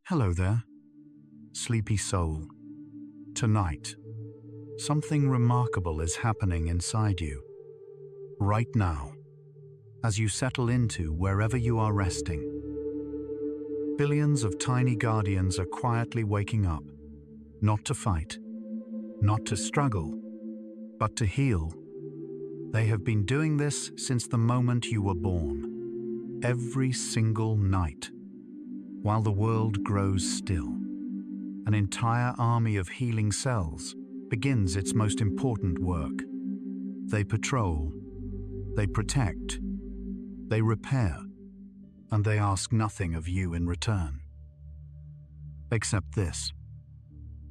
Hello there, sleepy soul. Tonight, something remarkable is happening inside you. Right now, as you settle into wherever you are resting. Billions of tiny guardians are quietly waking up, not to fight, not to struggle, but to heal. They have been doing this since the moment you were born, every single night. While the world grows still, an entire army of healing cells begins its most important work. They patrol, they protect, they repair, and they ask nothing of you in return. Except this: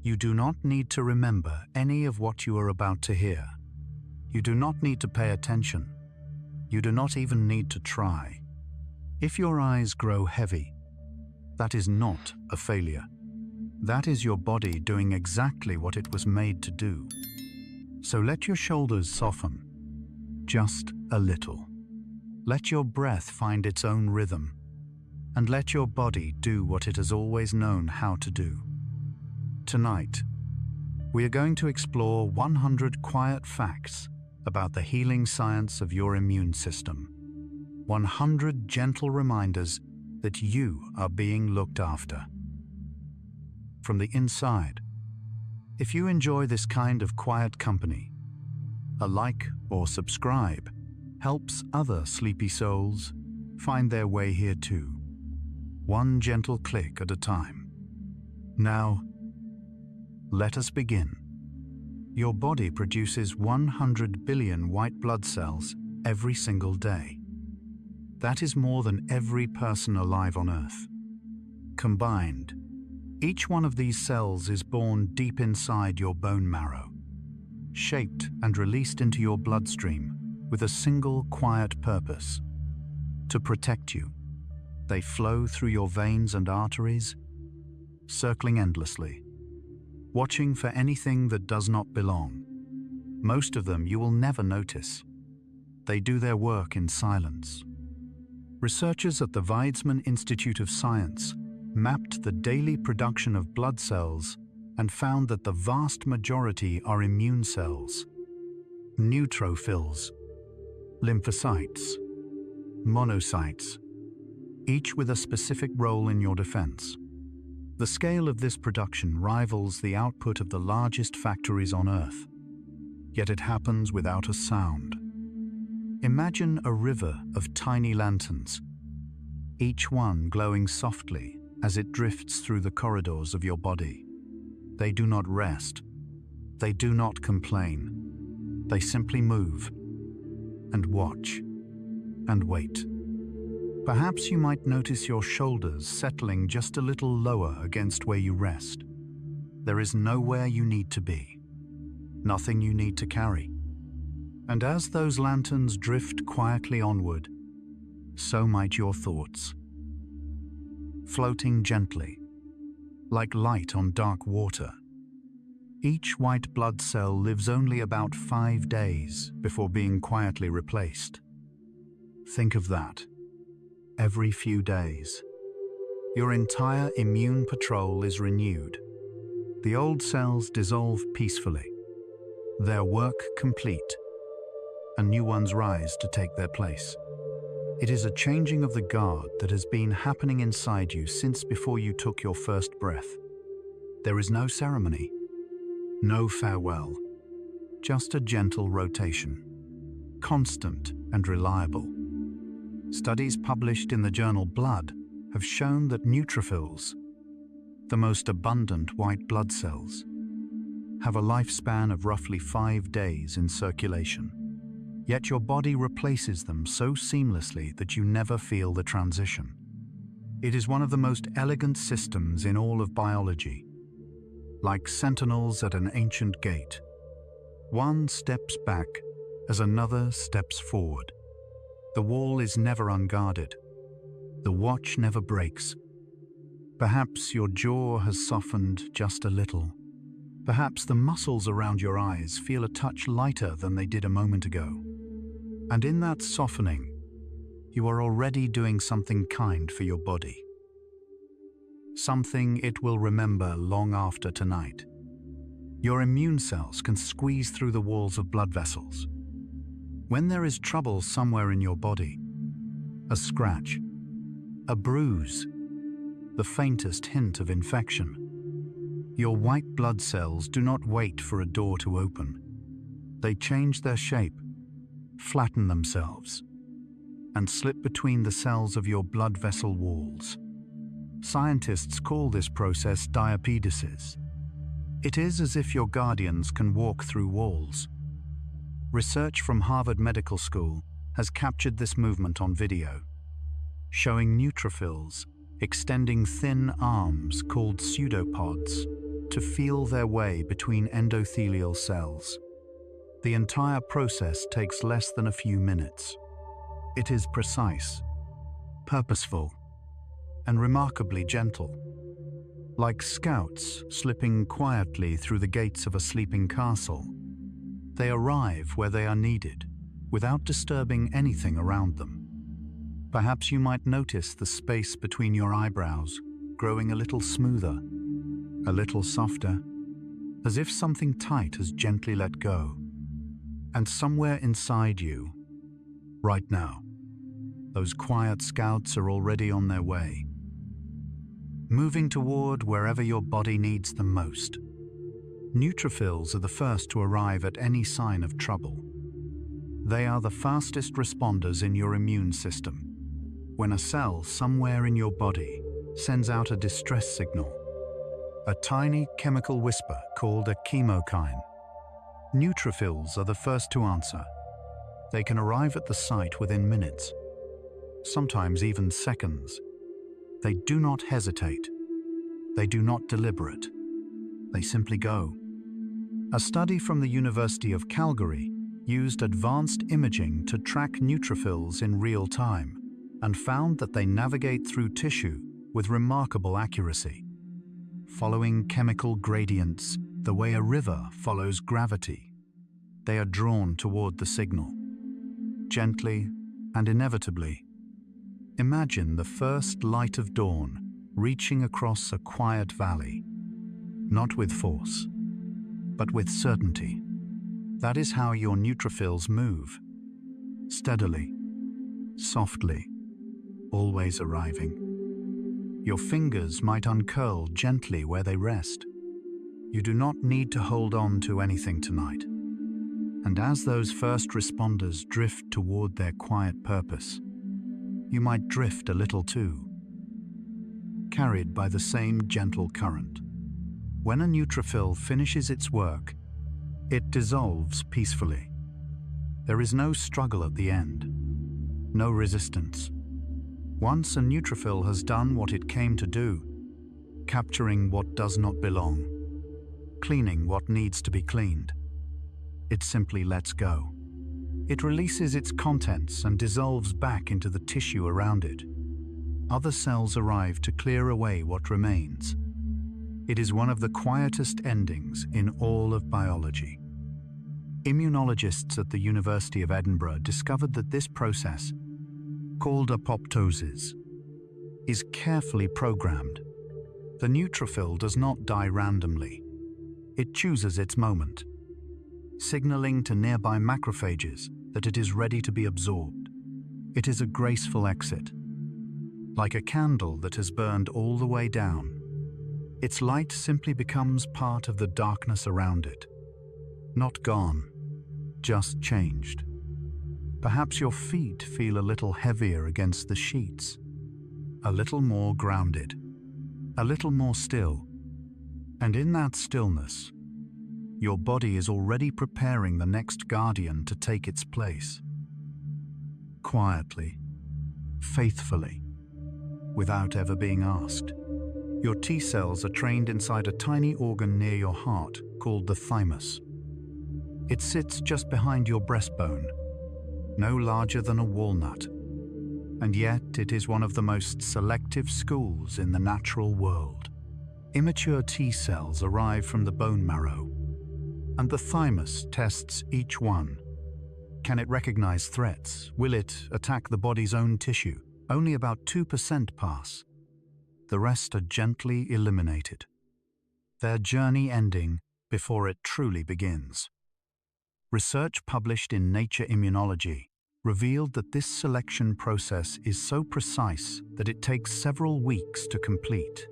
you do not need to remember any of what you are about to hear. You do not need to pay attention. You do not even need to try. If your eyes grow heavy, that is not a failure. That is your body doing exactly what it was made to do. So let your shoulders soften, just a little. Let your breath find its own rhythm, and let your body do what it has always known how to do. Tonight, we are going to explore 100 quiet facts about the healing science of your immune system. 100 gentle reminders that you are being looked after. From the inside, if you enjoy this kind of quiet company, a like or subscribe helps other sleepy souls find their way here too, one gentle click at a time. Now, let us begin. Your body produces 100 billion white blood cells every single day. That is more than every person alive on Earth. Combined, each one of these cells is born deep inside your bone marrow, shaped and released into your bloodstream with a single quiet purpose: to protect you. They flow through your veins and arteries, circling endlessly, watching for anything that does not belong. Most of them you will never notice. They do their work in silence. Researchers at the Weizmann Institute of Science mapped the daily production of blood cells and found that the vast majority are immune cells, neutrophils, lymphocytes, monocytes, each with a specific role in your defense. The scale of this production rivals the output of the largest factories on Earth, yet it happens without a sound. Imagine a river of tiny lanterns, each one glowing softly as it drifts through the corridors of your body. They do not rest. They do not complain. They simply move and watch and wait. Perhaps you might notice your shoulders settling just a little lower against where you rest. There is nowhere you need to be, nothing you need to carry. And as those lanterns drift quietly onward, so might your thoughts, floating gently, like light on dark water. Each white blood cell lives only about 5 days before being quietly replaced. Think of that. Every few days, your entire immune patrol is renewed. The old cells dissolve peacefully, their work complete, and new ones rise to take their place. It is a changing of the guard that has been happening inside you since before you took your first breath. There is no ceremony, no farewell, just a gentle rotation, constant and reliable. Studies published in the journal Blood have shown that neutrophils, the most abundant white blood cells, have a lifespan of roughly 5 days in circulation. Yet your body replaces them so seamlessly that you never feel the transition. It is one of the most elegant systems in all of biology. Like sentinels at an ancient gate, one steps back as another steps forward. The wall is never unguarded. The watch never breaks. Perhaps your jaw has softened just a little. Perhaps the muscles around your eyes feel a touch lighter than they did a moment ago. And in that softening, you are already doing something kind for your body. something it will remember long after tonight. Your immune cells can squeeze through the walls of blood vessels. When there is trouble somewhere in your body, a scratch, a bruise, the faintest hint of infection, your white blood cells do not wait for a door to open. They change their shape, flatten themselves, and slip between the cells of your blood vessel walls. Scientists call this process diapedesis. It is as if your guardians can walk through walls. Research from Harvard Medical School has captured this movement on video, showing neutrophils extending thin arms called pseudopods to feel their way between endothelial cells. The entire process takes less than a few minutes. It is precise, purposeful, and remarkably gentle. Like scouts slipping quietly through the gates of a sleeping castle, they arrive where they are needed, without disturbing anything around them. Perhaps you might notice the space between your eyebrows growing a little smoother, a little softer, as if something tight has gently let go. And somewhere inside you, right now, those quiet scouts are already on their way, moving toward wherever your body needs them most. Neutrophils are the first to arrive at any sign of trouble. They are the fastest responders in your immune system. When a cell somewhere in your body sends out a distress signal, a tiny chemical whisper called a chemokine, neutrophils are the first to answer. They can arrive at the site within minutes, sometimes even seconds. They do not hesitate. They do not deliberate. They simply go. A study from the University of Calgary used advanced imaging to track neutrophils in real time and found that they navigate through tissue with remarkable accuracy, following chemical gradients the way a river follows gravity. They are drawn toward the signal, gently and inevitably. Imagine the first light of dawn reaching across a quiet valley, not with force, but with certainty. That is how your neutrophils move, steadily, softly, always arriving. Your fingers might uncurl gently where they rest. You do not need to hold on to anything tonight. And as those first responders drift toward their quiet purpose, you might drift a little too, carried by the same gentle current. When a neutrophil finishes its work, it dissolves peacefully. There is no struggle at the end, no resistance. Once a neutrophil has done what it came to do, capturing what does not belong, cleaning what needs to be cleaned, it simply lets go. It releases its contents and dissolves back into the tissue around it. Other cells arrive to clear away what remains. It is one of the quietest endings in all of biology. Immunologists at the University of Edinburgh discovered that this process, called apoptosis, is carefully programmed. The neutrophil does not die randomly. It chooses its moment, signaling to nearby macrophages that it is ready to be absorbed. It is a graceful exit, like a candle that has burned all the way down. Its light simply becomes part of the darkness around it. Not gone, just changed. Perhaps your feet feel a little heavier against the sheets, a little more grounded, a little more still. And in that stillness, your body is already preparing the next guardian to take its place. Quietly, faithfully, without ever being asked. Your T cells are trained inside a tiny organ near your heart called the thymus. It sits just behind your breastbone, no larger than a walnut, and yet it is one of the most selective schools in the natural world. Immature T cells arrive from the bone marrow, and the thymus tests each one. Can it recognize threats? Will it attack the body's own tissue? Only about 2% pass. The rest are gently eliminated, their journey ending before it truly begins. Research published in Nature Immunology revealed that this selection process is so precise that it takes several weeks to complete.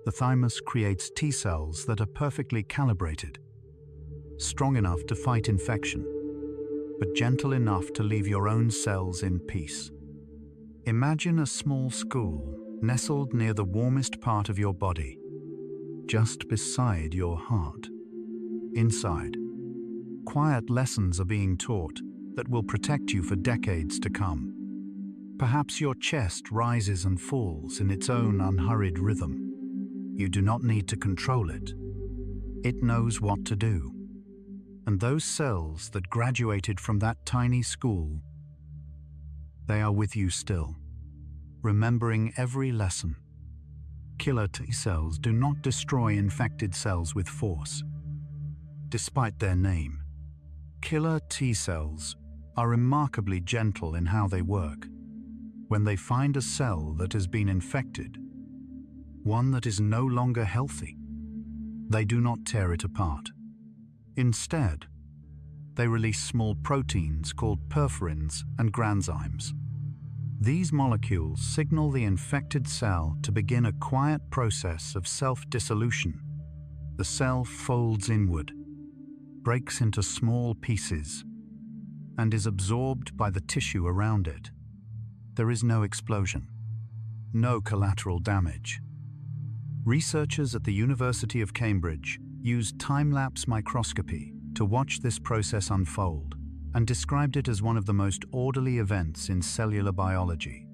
The thymus creates T cells that are perfectly calibrated, strong enough to fight infection, but gentle enough to leave your own cells in peace. Imagine a small school nestled near the warmest part of your body, just beside your heart. Inside, quiet lessons are being taught that will protect you for decades to come. Perhaps your chest rises and falls in its own unhurried rhythm. You do not need to control it. It knows what to do. And those cells that graduated from that tiny school, they are with you still, remembering every lesson. Killer T cells do not destroy infected cells with force. Despite their name, killer T cells are remarkably gentle in how they work. When they find a cell that has been infected, one that is no longer healthy, they do not tear it apart. Instead, they release small proteins called perforins and granzymes. These molecules signal the infected cell to begin a quiet process of self-dissolution. The cell folds inward, breaks into small pieces, and is absorbed by the tissue around it. There is no explosion, no collateral damage. Researchers at the University of Cambridge used time-lapse microscopy to watch this process unfold and described it as one of the most orderly events in cellular biology.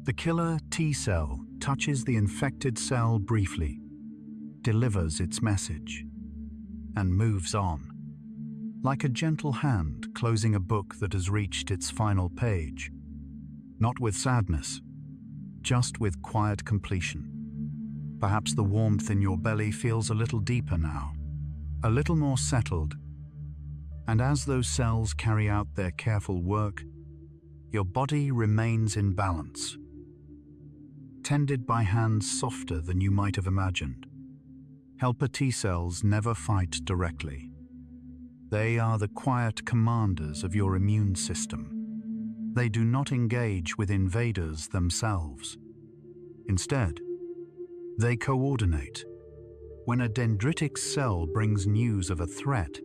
The killer T cell touches the infected cell briefly, delivers its message, and moves on. Like a gentle hand closing a book that has reached its final page. Not with sadness, just with quiet completion. Perhaps the warmth in your belly feels a little deeper now, a little more settled. And as those cells carry out their careful work, your body remains in balance, tended by hands softer than you might have imagined. Helper T cells never fight directly. They are the quiet commanders of your immune system. They do not engage with invaders themselves. Instead, they coordinate. When a dendritic cell brings news of a threat,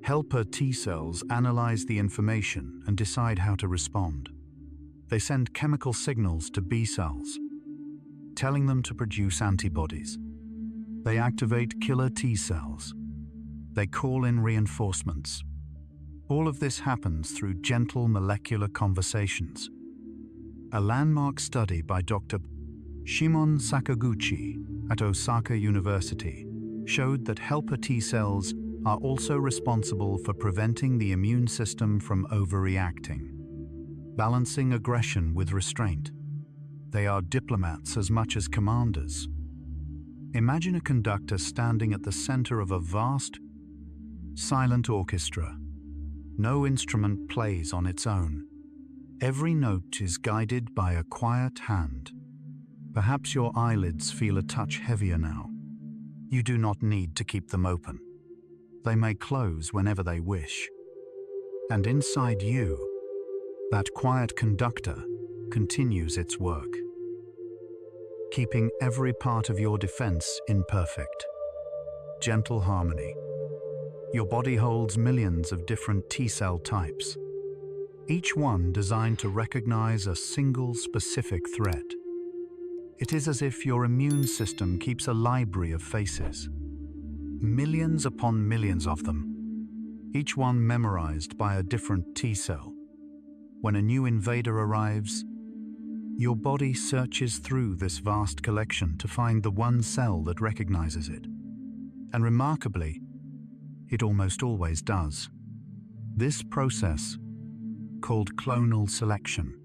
helper T cells analyze the information and decide how to respond. They send chemical signals to B cells, telling them to produce antibodies. They activate killer T cells. They call in reinforcements. All of this happens through gentle molecular conversations. A landmark study by Dr. Shimon Sakaguchi at Osaka University showed that helper T cells are also responsible for preventing the immune system from overreacting, balancing aggression with restraint. They are diplomats as much as commanders. Imagine a conductor standing at the center of a vast, silent orchestra. No instrument plays on its own. Every note is guided by a quiet hand. Perhaps your eyelids feel a touch heavier now. You do not need to keep them open. They may close whenever they wish. And inside you, that quiet conductor continues its work, keeping every part of your defense in perfect, gentle harmony. Your body holds millions of different T cell types, each one designed to recognize a single specific threat. It is as if your immune system keeps a library of faces, millions upon millions of them, each one memorized by a different T cell. When a new invader arrives, your body searches through this vast collection to find the one cell that recognizes it. And remarkably, it almost always does. This process, called clonal selection,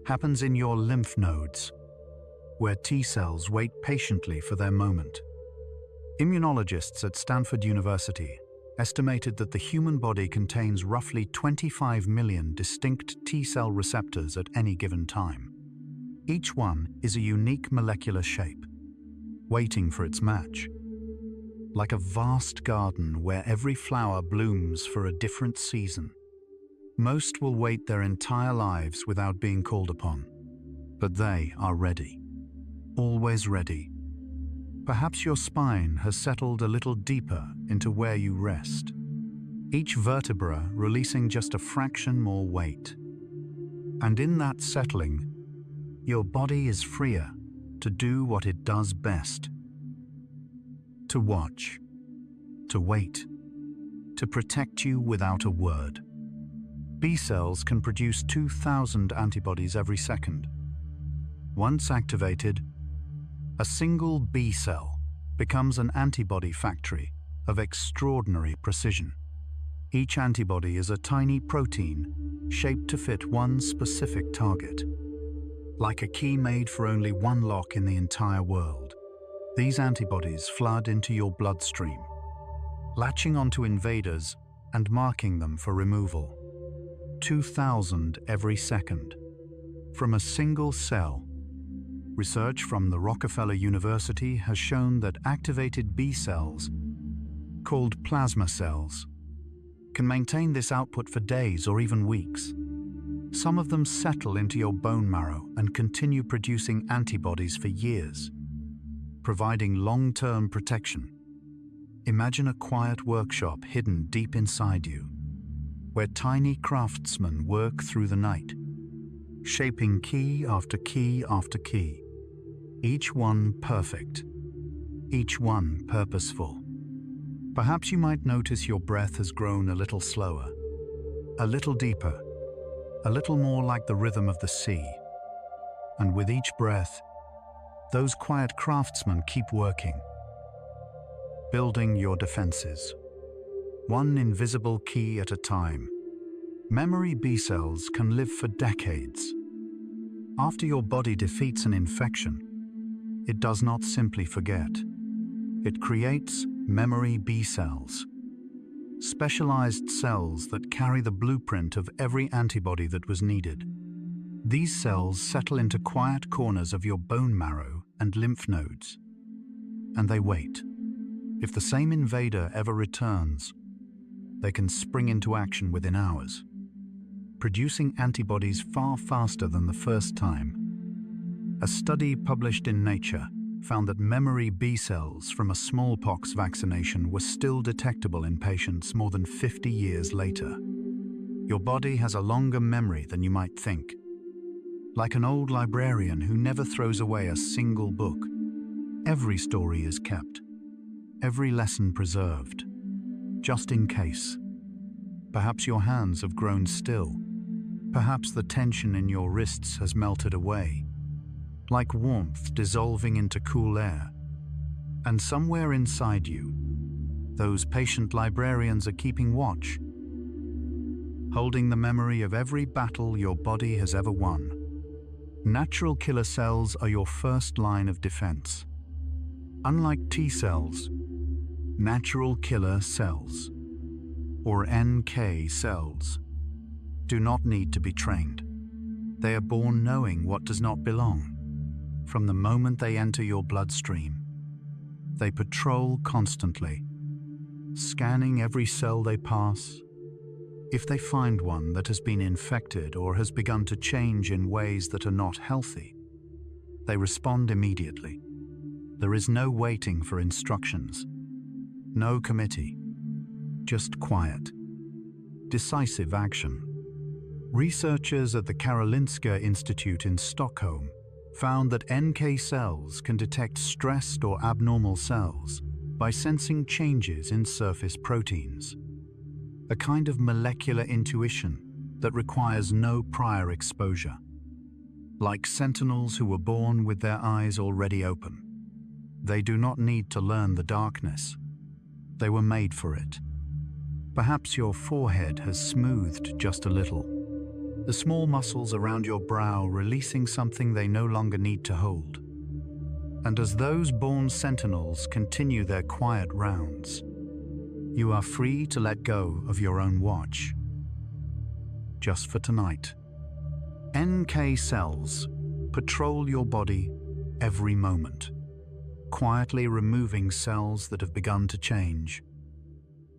happens in your lymph nodes, where T cells wait patiently for their moment. Immunologists at Stanford University estimated that the human body contains roughly 25 million distinct T cell receptors at any given time. Each one is a unique molecular shape, waiting for its match. Like a vast garden where every flower blooms for a different season. Most will wait their entire lives without being called upon, but they are ready, always ready. Perhaps your spine has settled a little deeper into where you rest, each vertebra releasing just a fraction more weight. And in that settling, your body is freer to do what it does best. To watch, to wait, to protect you without a word. B cells can produce 2,000 antibodies every second. Once activated, a single B cell becomes an antibody factory of extraordinary precision. Each antibody is a tiny protein shaped to fit one specific target. Like a key made for only one lock in the entire world, these antibodies flood into your bloodstream, latching onto invaders and marking them for removal. 2,000 every second. From a single cell. Research from the Rockefeller University has shown that activated B cells, called plasma cells, can maintain this output for days or even weeks. Some of them settle into your bone marrow and continue producing antibodies for years, providing long-term protection. Imagine a quiet workshop hidden deep inside you, where tiny craftsmen work through the night, shaping key after key after key, each one perfect, each one purposeful. Perhaps you might notice your breath has grown a little slower, a little deeper, a little more like the rhythm of the sea. And with each breath, those quiet craftsmen keep working, building your defenses, one invisible key at a time. Memory B cells can live for decades. After your body defeats an infection, it does not simply forget. It creates memory B cells, specialized cells that carry the blueprint of every antibody that was needed. These cells settle into quiet corners of your bone marrow and lymph nodes, and they wait. If the same invader ever returns, they can spring into action within hours, producing antibodies far faster than the first time. A study published in Nature found that memory B cells from a smallpox vaccination were still detectable in patients more than 50 years later. Your body has a longer memory than you might think. Like an old librarian who never throws away a single book, every story is kept, every lesson preserved, just in case. Perhaps your hands have grown still. Perhaps the tension in your wrists has melted away, like warmth dissolving into cool air. And somewhere inside you, those patient librarians are keeping watch, holding the memory of every battle your body has ever won. Natural killer cells are your first line of defense. Unlike T cells, natural killer cells, or NK cells, do not need to be trained. They are born knowing what does not belong. From the moment they enter your bloodstream, they patrol constantly, scanning every cell they pass. If they find one that has been infected or has begun to change in ways that are not healthy, they respond immediately. There is no waiting for instructions, no committee, just quiet, decisive action. Researchers at the Karolinska Institute in Stockholm found that NK cells can detect stressed or abnormal cells by sensing changes in surface proteins, a kind of molecular intuition that requires no prior exposure. Like sentinels who were born with their eyes already open, they do not need to learn the darkness. They were made for it. Perhaps your forehead has smoothed just a little, the small muscles around your brow releasing something they no longer need to hold. And as those born sentinels continue their quiet rounds, you are free to let go of your own watch. Just for tonight. NK cells, patrol your body every moment, quietly removing cells that have begun to change.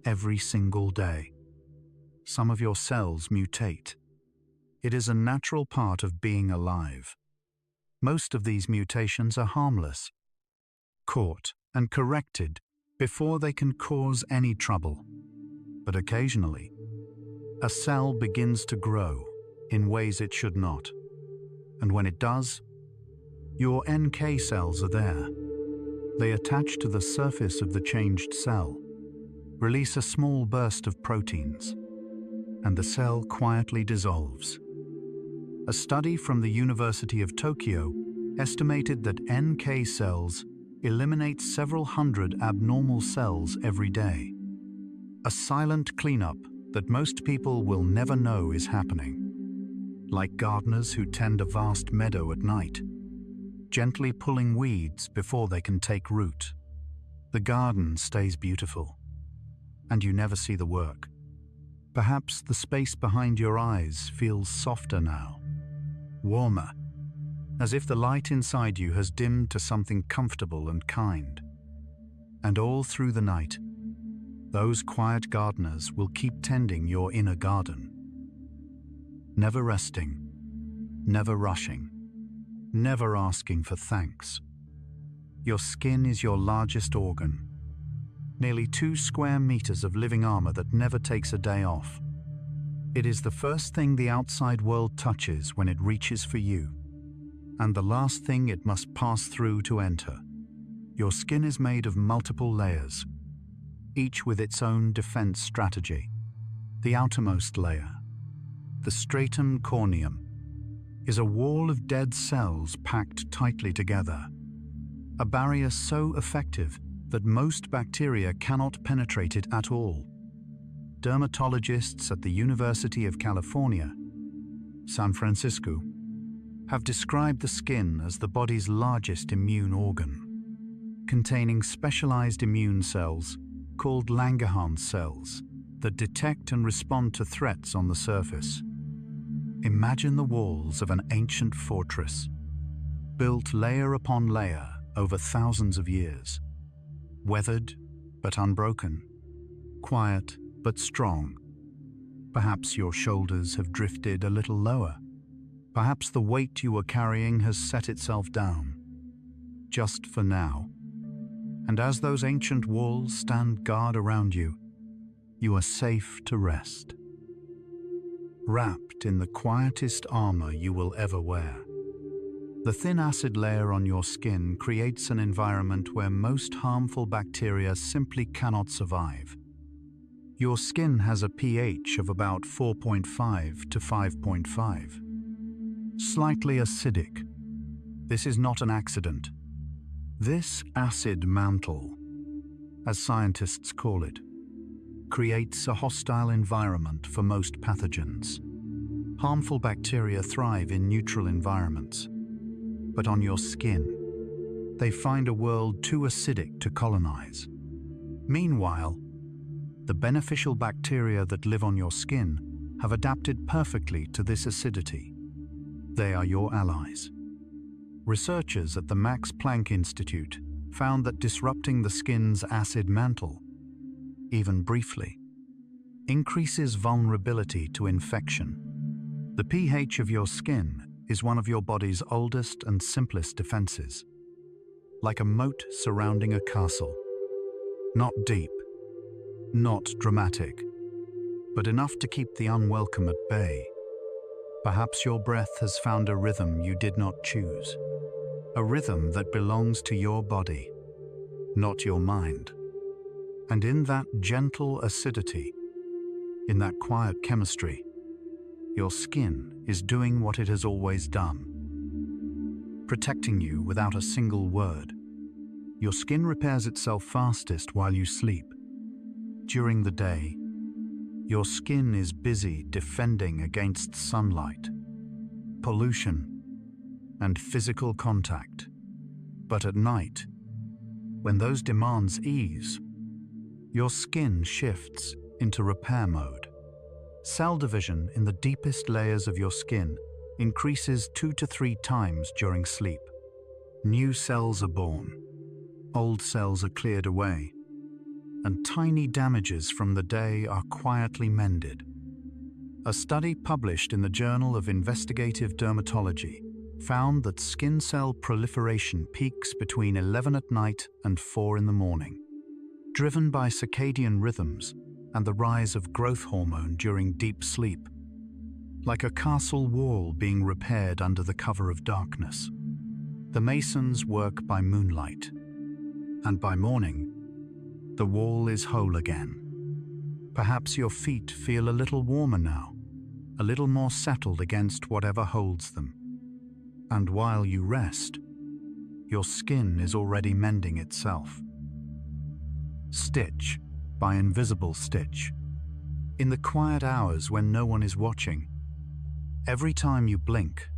Every single day, some of your cells mutate. It is a natural part of being alive. Most of these mutations are harmless, caught and corrected before they can cause any trouble. But occasionally, a cell begins to grow in ways it should not. And when it does, your NK cells are there. They attach to the surface of the changed cell, release a small burst of proteins, and the cell quietly dissolves. A study from the University of Tokyo estimated that NK cells eliminate several hundred abnormal cells every day. A silent cleanup that most people will never know is happening. Like gardeners who tend a vast meadow at night, gently pulling weeds before they can take root. The garden stays beautiful, and you never see the work. Perhaps the space behind your eyes feels softer now, warmer, as if the light inside you has dimmed to something comfortable and kind. And all through the night, those quiet gardeners will keep tending your inner garden. Never resting, never rushing, never asking for thanks. Your skin is your largest organ, nearly 2 square meters of living armor that never takes a day off. It is the first thing the outside world touches when it reaches for you, and the last thing it must pass through to enter. Your skin is made of multiple layers, each with its own defense strategy. The outermost layer, the stratum corneum, is a wall of dead cells packed tightly together, a barrier so effective that most bacteria cannot penetrate it at all. Dermatologists at the University of California, San Francisco, have described the skin as the body's largest immune organ, containing specialized immune cells called Langerhans cells that detect and respond to threats on the surface. Imagine the walls of an ancient fortress, built layer upon layer over thousands of years, weathered but unbroken, quiet but strong. Perhaps your shoulders have drifted a little lower. Perhaps the weight you were carrying has set itself down, just for now. And as those ancient walls stand guard around you, you are safe to rest, wrapped in the quietest armor you will ever wear. The thin acid layer on your skin creates an environment where most harmful bacteria simply cannot survive. Your skin has a pH of about 4.5 to 5.5. Slightly acidic. This is not an accident. This acid mantle, as scientists call it, creates a hostile environment for most pathogens. Harmful bacteria thrive in neutral environments, but on your skin, they find a world too acidic to colonize. Meanwhile, the beneficial bacteria that live on your skin have adapted perfectly to this acidity. They are your allies. Researchers at the Max Planck Institute found that disrupting the skin's acid mantle, even briefly, increases vulnerability to infection. The pH of your skin is one of your body's oldest and simplest defenses, like a moat surrounding a castle. Not deep, not dramatic, but enough to keep the unwelcome at bay. Perhaps your breath has found a rhythm you did not choose, a rhythm that belongs to your body, not your mind. And in that gentle acidity, in that quiet chemistry, your skin is doing what it has always done, protecting you without a single word. Your skin repairs itself fastest while you sleep. During the day, your skin is busy defending against sunlight, pollution, and physical contact. But at night, when those demands ease, your skin shifts into repair mode. Cell division in the deepest layers of your skin increases 2 to 3 times during sleep. New cells are born, old cells are cleared away, and tiny damages from the day are quietly mended. A study published in the Journal of Investigative Dermatology found that skin cell proliferation peaks between 11 at night and 4 in the morning, driven by circadian rhythms and the rise of growth hormone during deep sleep, like a castle wall being repaired under the cover of darkness. The masons work by moonlight, and by morning, the wall is whole again. Perhaps your feet feel a little warmer now, a little more settled against whatever holds them. And while you rest, your skin is already mending itself. Stitch by Invisible Stitch. In the quiet hours when no one is watching, every time you blink,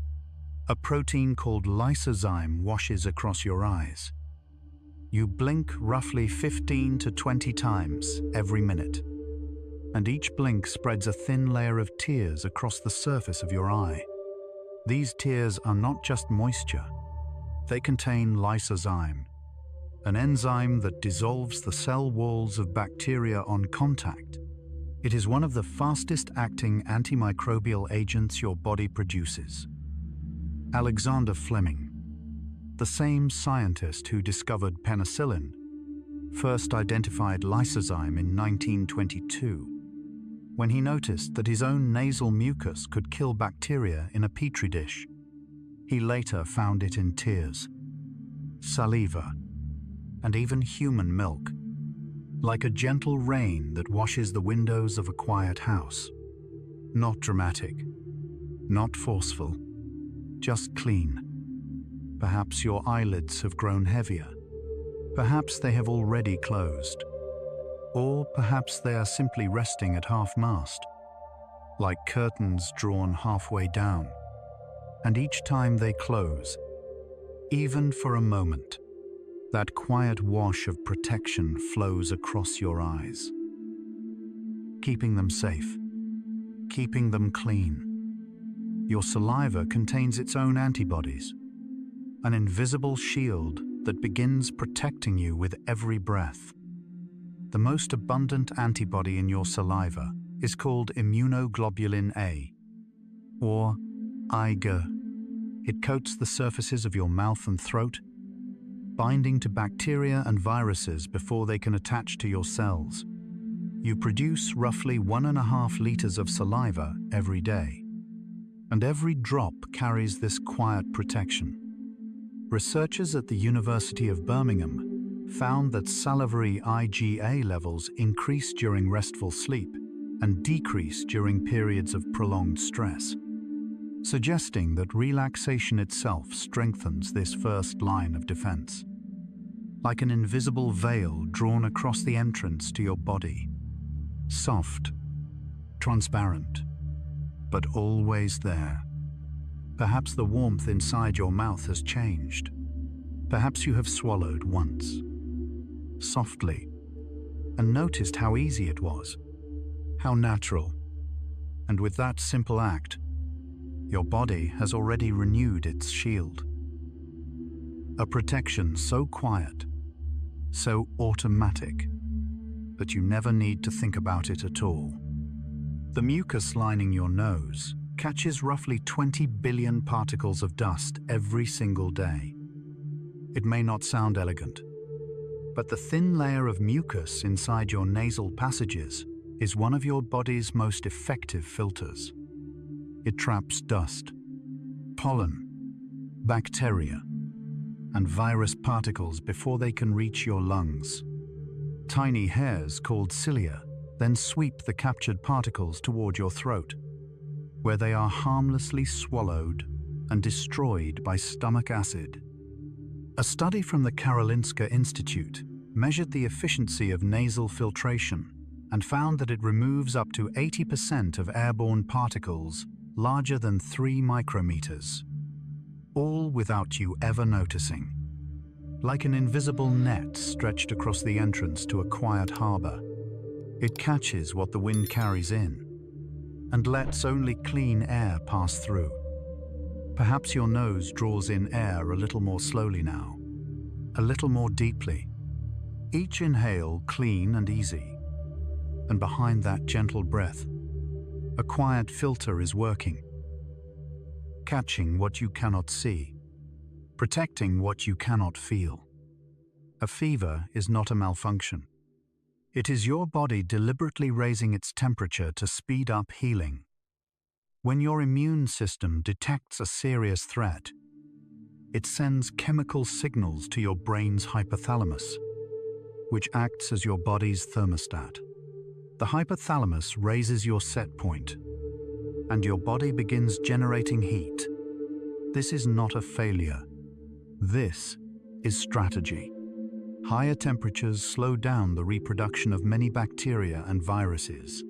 a protein called lysozyme washes across your eyes. You blink roughly 15 to 20 times every minute, and each blink spreads a thin layer of tears across the surface of your eye. These tears are not just moisture. They contain lysozyme, an enzyme that dissolves the cell walls of bacteria on contact. It is one of the fastest-acting antimicrobial agents your body produces. Alexander Fleming, the same scientist who discovered penicillin, first identified lysozyme in 1922, when he noticed that his own nasal mucus could kill bacteria in a petri dish. He later found it in tears, saliva, and even human milk, like a gentle rain that washes the windows of a quiet house. Not dramatic, not forceful, just clean. Perhaps your eyelids have grown heavier. Perhaps they have already closed. Or perhaps they are simply resting at half-mast, like curtains drawn halfway down. And each time they close, even for a moment, that quiet wash of protection flows across your eyes, keeping them safe, keeping them clean. Your saliva contains its own antibodies, an invisible shield that begins protecting you with every breath. The most abundant antibody in your saliva is called immunoglobulin A, or IgA. It coats the surfaces of your mouth and throat, binding to bacteria and viruses before they can attach to your cells. You produce roughly 1.5 liters of saliva every day, and every drop carries this quiet protection. Researchers at the University of Birmingham found that salivary IgA levels increase during restful sleep and decrease during periods of prolonged stress, suggesting that relaxation itself strengthens this first line of defense, like an invisible veil drawn across the entrance to your body. Soft, transparent, but always there. Perhaps the warmth inside your mouth has changed. Perhaps you have swallowed once, softly, and noticed how easy it was, how natural. And with that simple act, your body has already renewed its shield. A protection so quiet, so automatic, that you never need to think about it at all. The mucus lining your nose catches roughly 20 billion particles of dust every single day. It may not sound elegant, but the thin layer of mucus inside your nasal passages is one of your body's most effective filters. It traps dust, pollen, bacteria, and virus particles before they can reach your lungs. Tiny hairs called cilia then sweep the captured particles toward your throat, where they are harmlessly swallowed and destroyed by stomach acid. A study from the Karolinska Institute measured the efficiency of nasal filtration and found that it removes up to 80% of airborne particles larger than 3 micrometers, all without you ever noticing. Like an invisible net stretched across the entrance to a quiet harbor, it catches what the wind carries in and lets only clean air pass through. Perhaps your nose draws in air a little more slowly now, a little more deeply. Each inhale clean and easy. And behind that gentle breath, a quiet filter is working, catching what you cannot see, protecting what you cannot feel. A fever is not a malfunction. It is your body deliberately raising its temperature to speed up healing. When your immune system detects a serious threat, it sends chemical signals to your brain's hypothalamus, which acts as your body's thermostat. The hypothalamus raises your set point, and your body begins generating heat. This is not a failure. This is strategy. Higher temperatures slow down the reproduction of many bacteria and viruses,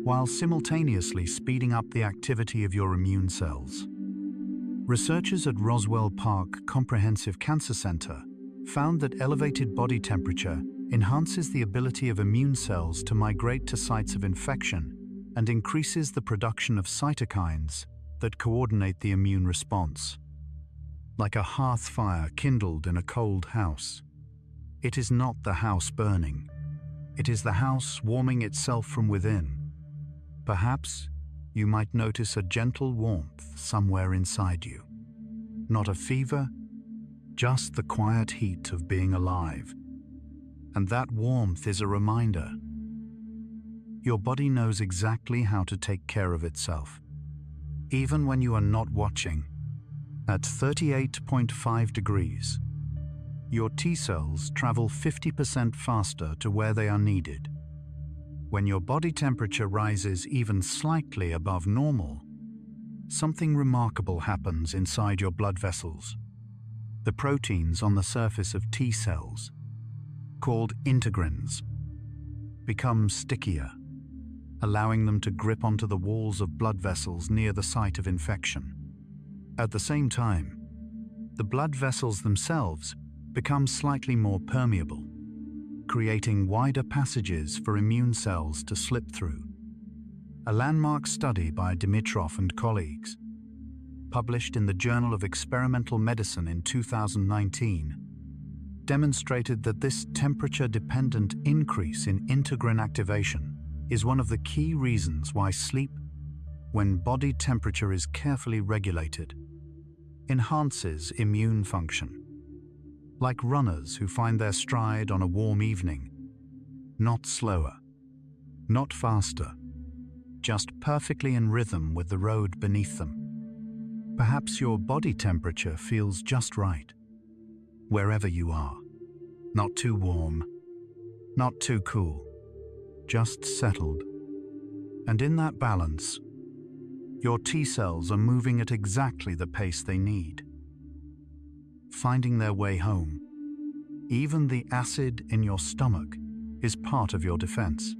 while simultaneously speeding up the activity of your immune cells. Researchers at Roswell Park Comprehensive Cancer Center found that elevated body temperature enhances the ability of immune cells to migrate to sites of infection and increases the production of cytokines that coordinate the immune response. Like a hearth fire kindled in a cold house, it is not the house burning. It is the house warming itself from within. Perhaps you might notice a gentle warmth somewhere inside you. Not a fever, just the quiet heat of being alive. And that warmth is a reminder. Your body knows exactly how to take care of itself, even when you are not watching. At 38.5 degrees, your T cells travel 50% faster to where they are needed. When your body temperature rises even slightly above normal, something remarkable happens inside your blood vessels. The proteins on the surface of T cells, called integrins, become stickier, allowing them to grip onto the walls of blood vessels near the site of infection. At the same time, the blood vessels themselves become slightly more permeable, creating wider passages for immune cells to slip through. A landmark study by Dimitrov and colleagues, published in the Journal of Experimental Medicine in 2019, demonstrated that this temperature-dependent increase in integrin activation is one of the key reasons why sleep, when body temperature is carefully regulated, enhances immune function. Like runners who find their stride on a warm evening, not slower, not faster, just perfectly in rhythm with the road beneath them. Perhaps your body temperature feels just right, wherever you are. Not too warm, not too cool, just settled. And in that balance, your T cells are moving at exactly the pace they need, finding their way home. Even the acid in your stomach is part of your defense.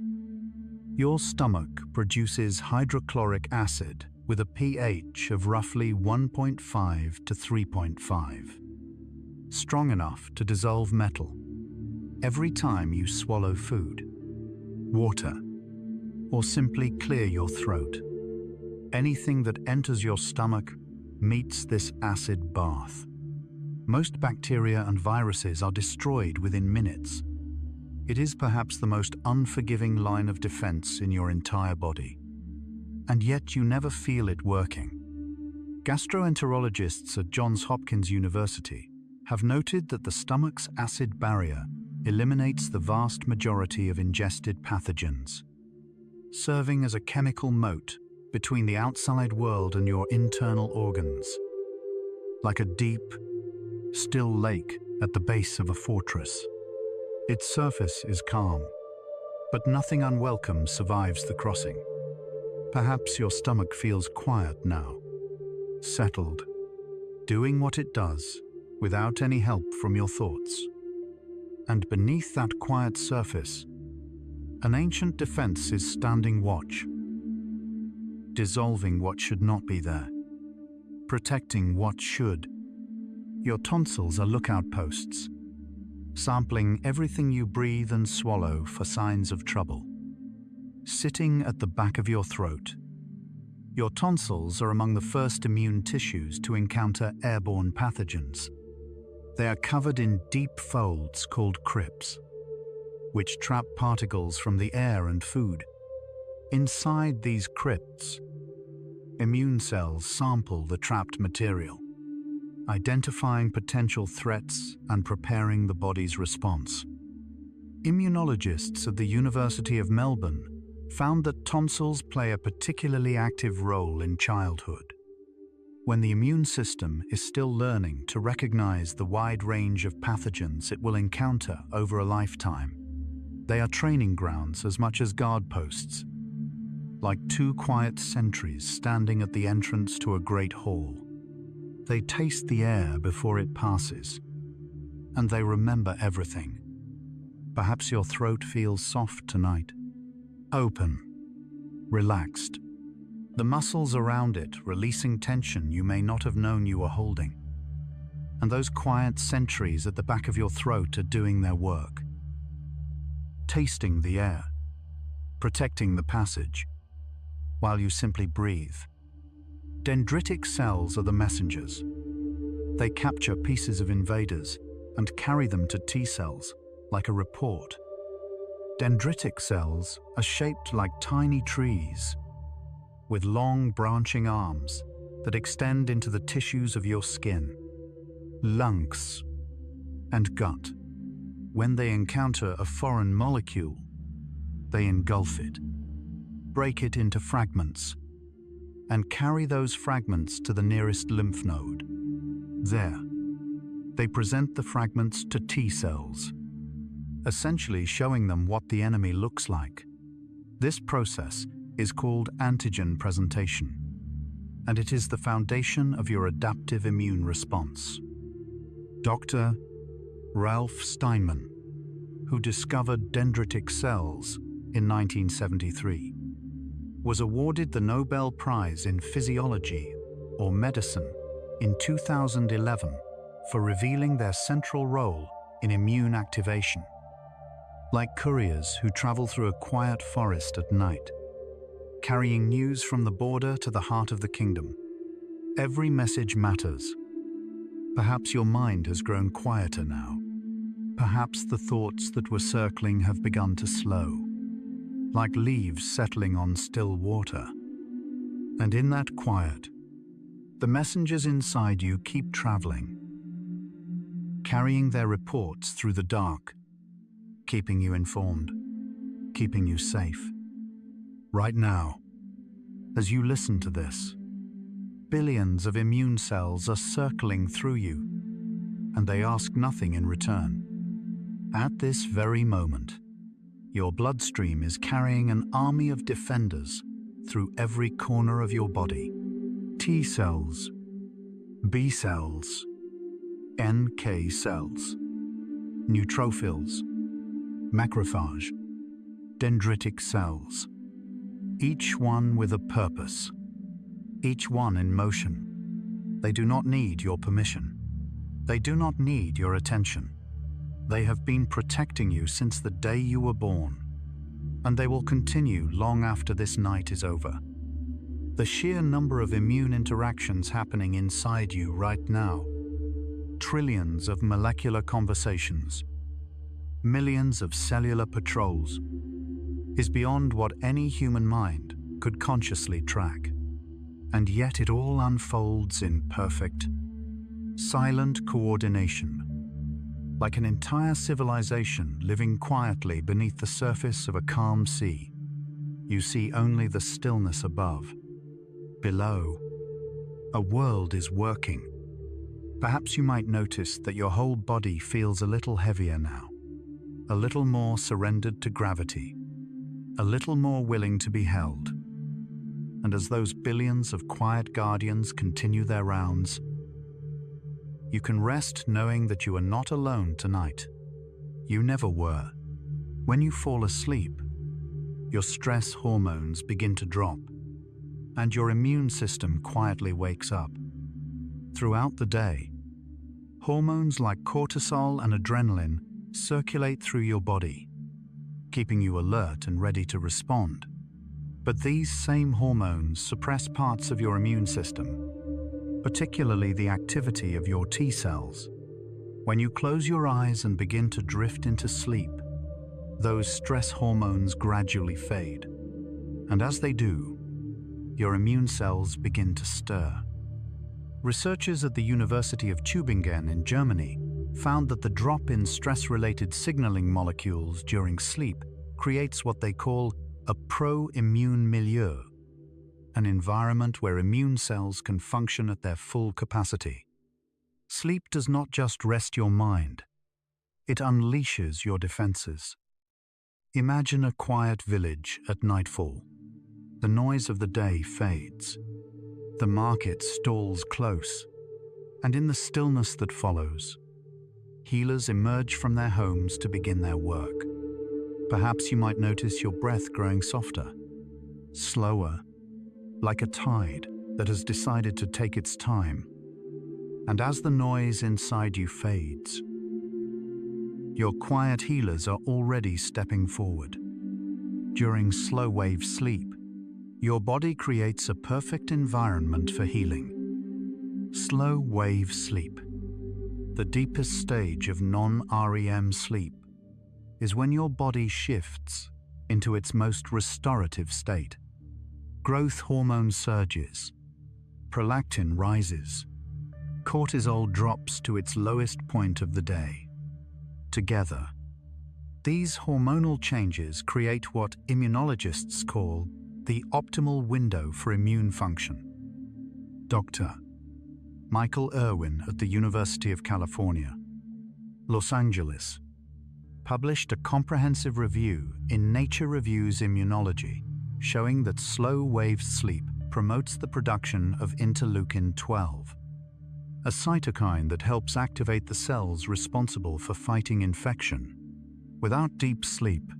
Your stomach produces hydrochloric acid with a pH of roughly 1.5 to 3.5, strong enough to dissolve metal every time you swallow food, water, or simply clear your throat. Anything that enters your stomach meets this acid bath. Most bacteria and viruses are destroyed within minutes. It is perhaps the most unforgiving line of defense in your entire body. And yet you never feel it working. Gastroenterologists at Johns Hopkins University have noted that the stomach's acid barrier eliminates the vast majority of ingested pathogens, serving as a chemical moat between the outside world and your internal organs. Like a deep, still lake at the base of a fortress. Its surface is calm, but nothing unwelcome survives the crossing. Perhaps your stomach feels quiet now, settled, doing what it does without any help from your thoughts. And beneath that quiet surface, an ancient defense is standing watch, dissolving what should not be there, protecting what should. Your tonsils are lookout posts, sampling everything you breathe and swallow for signs of trouble. Sitting at the back of your throat, Your tonsils are among the first immune tissues to encounter airborne pathogens. They are covered in deep folds called crypts, which trap particles from the air and food. Inside these crypts, immune cells sample the trapped material, identifying potential threats and preparing the body's response. Immunologists at the University of Melbourne found that tonsils play a particularly active role in childhood, when the immune system is still learning to recognize the wide range of pathogens it will encounter over a lifetime. They are training grounds as much as guard posts, like two quiet sentries standing at the entrance to a great hall. They taste the air before it passes, and they remember everything. Perhaps your throat feels soft tonight, open, relaxed. The muscles around it releasing tension you may not have known you were holding. And those quiet sentries at the back of your throat are doing their work, tasting the air, protecting the passage, while you simply breathe. Dendritic cells are the messengers. They capture pieces of invaders and carry them to T cells, like a report. Dendritic cells are shaped like tiny trees, with long branching arms that extend into the tissues of your skin, lungs, and gut. When they encounter a foreign molecule, they engulf it, break it into fragments, and carry those fragments to the nearest lymph node. There, they present the fragments to T cells, essentially showing them what the enemy looks like. This process is called antigen presentation, and it is the foundation of your adaptive immune response. Dr. Ralph Steinman, who discovered dendritic cells in 1973, was awarded the Nobel Prize in Physiology or Medicine in 2011 for revealing their central role in immune activation. Like couriers who travel through a quiet forest at night, carrying news from the border to the heart of the kingdom, every message matters. Perhaps your mind has grown quieter now. Perhaps the thoughts that were circling have begun to slow, like leaves settling on still water. And in that quiet, the messengers inside you keep traveling, carrying their reports through the dark, keeping you informed, keeping you safe. Right now, as you listen to this, billions of immune cells are circling through you, and they ask nothing in return. At this very moment, your bloodstream is carrying an army of defenders through every corner of your body. T cells, B cells, NK cells, neutrophils, macrophage, dendritic cells, each one with a purpose, each one in motion. They do not need your permission. They do not need your attention. They have been protecting you since the day you were born, and they will continue long after this night is over. The sheer number of immune interactions happening inside you right now, trillions of molecular conversations, millions of cellular patrols, is beyond what any human mind could consciously track. And yet it all unfolds in perfect, silent coordination, like an entire civilization living quietly beneath the surface of a calm sea. You see only the stillness above. Below, a world is working. Perhaps you might notice that your whole body feels a little heavier now, a little more surrendered to gravity, a little more willing to be held. And as those billions of quiet guardians continue their rounds, you can rest knowing that you are not alone tonight. You never were. When you fall asleep, your stress hormones begin to drop, and your immune system quietly wakes up. Throughout the day, hormones like cortisol and adrenaline circulate through your body, keeping you alert and ready to respond. But these same hormones suppress parts of your immune system, particularly the activity of your T cells. When you close your eyes and begin to drift into sleep, those stress hormones gradually fade. And as they do, your immune cells begin to stir. Researchers at the University of Tübingen in Germany found that the drop in stress-related signaling molecules during sleep creates what they call a pro-immune milieu, an environment where immune cells can function at their full capacity. Sleep does not just rest your mind, it unleashes your defenses. Imagine a quiet village at nightfall. The noise of the day fades. The market stalls close, and in the stillness that follows, healers emerge from their homes to begin their work. Perhaps you might notice your breath growing softer, slower, like a tide that has decided to take its time. And as the noise inside you fades, your quiet healers are already stepping forward. During slow-wave sleep, your body creates a perfect environment for healing. Slow-wave sleep, the deepest stage of non-REM sleep, is when your body shifts into its most restorative state. Growth hormone surges, prolactin rises, cortisol drops to its lowest point of the day. Together, these hormonal changes create what immunologists call the optimal window for immune function. Dr. Michael Irwin at the University of California, Los Angeles, published a comprehensive review in Nature Reviews Immunology, showing that slow-wave sleep promotes the production of interleukin-12, a cytokine that helps activate the cells responsible for fighting infection. Without deep sleep,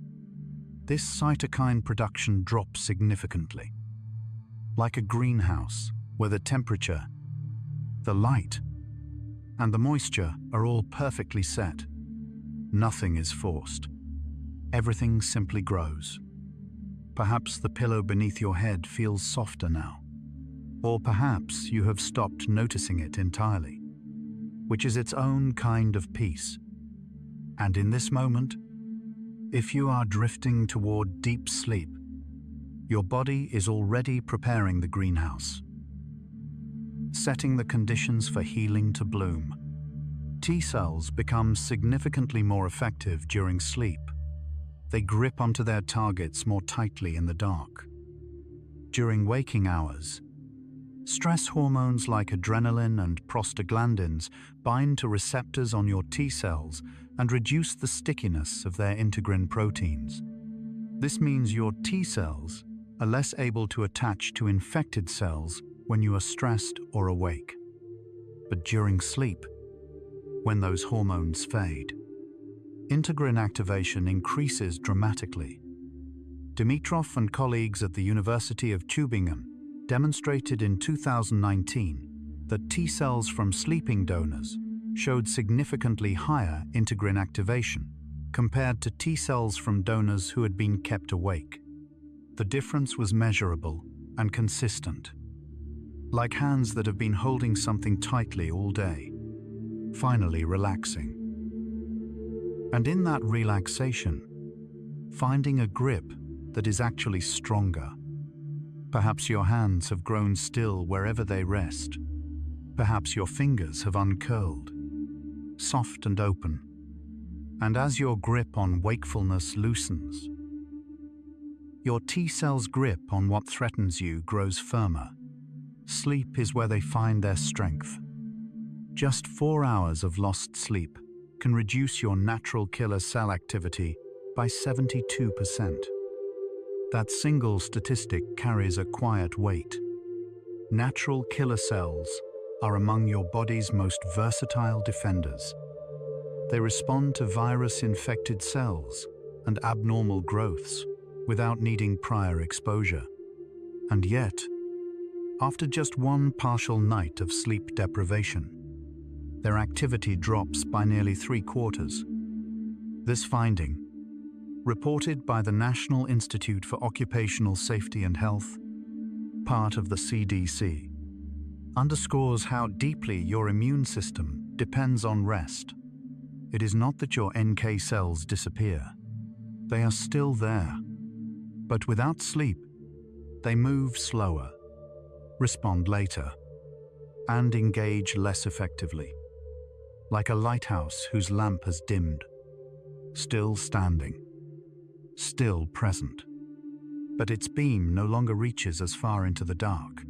this cytokine production drops significantly. Like a greenhouse where the temperature, the light, and the moisture are all perfectly set, nothing is forced. Everything simply grows. Perhaps the pillow beneath your head feels softer now. Or perhaps you have stopped noticing it entirely, which is its own kind of peace. And in this moment, if you are drifting toward deep sleep, your body is already preparing the greenhouse, setting the conditions for healing to bloom. T cells become significantly more effective during sleep. They grip onto their targets more tightly in the dark. During waking hours, stress hormones like adrenaline and prostaglandins bind to receptors on your T cells and reduce the stickiness of their integrin proteins. This means your T cells are less able to attach to infected cells when you are stressed or awake. But during sleep, when those hormones fade, integrin activation increases dramatically. Dimitrov and colleagues at the University of Tübingen demonstrated in 2019 that T cells from sleeping donors showed significantly higher integrin activation compared to T cells from donors who had been kept awake. The difference was measurable and consistent, like hands that have been holding something tightly all day, finally relaxing. And in that relaxation, finding a grip that is actually stronger. Perhaps your hands have grown still wherever they rest. Perhaps your fingers have uncurled, soft and open. And as your grip on wakefulness loosens, your T cells' grip on what threatens you grows firmer. Sleep is where they find their strength. Just 4 hours of lost sleep can reduce your natural killer cell activity by 72%. That single statistic carries a quiet weight. Natural killer cells are among your body's most versatile defenders. They respond to virus-infected cells and abnormal growths without needing prior exposure. And yet, after just one partial night of sleep deprivation, their activity drops by nearly 3/4. This finding, reported by the National Institute for Occupational Safety and Health, part of the CDC, underscores how deeply your immune system depends on rest. It is not that your NK cells disappear. They are still there. But without sleep, they move slower, respond later, and engage less effectively, like a lighthouse whose lamp has dimmed, still standing, still present. But its beam no longer reaches as far into the dark.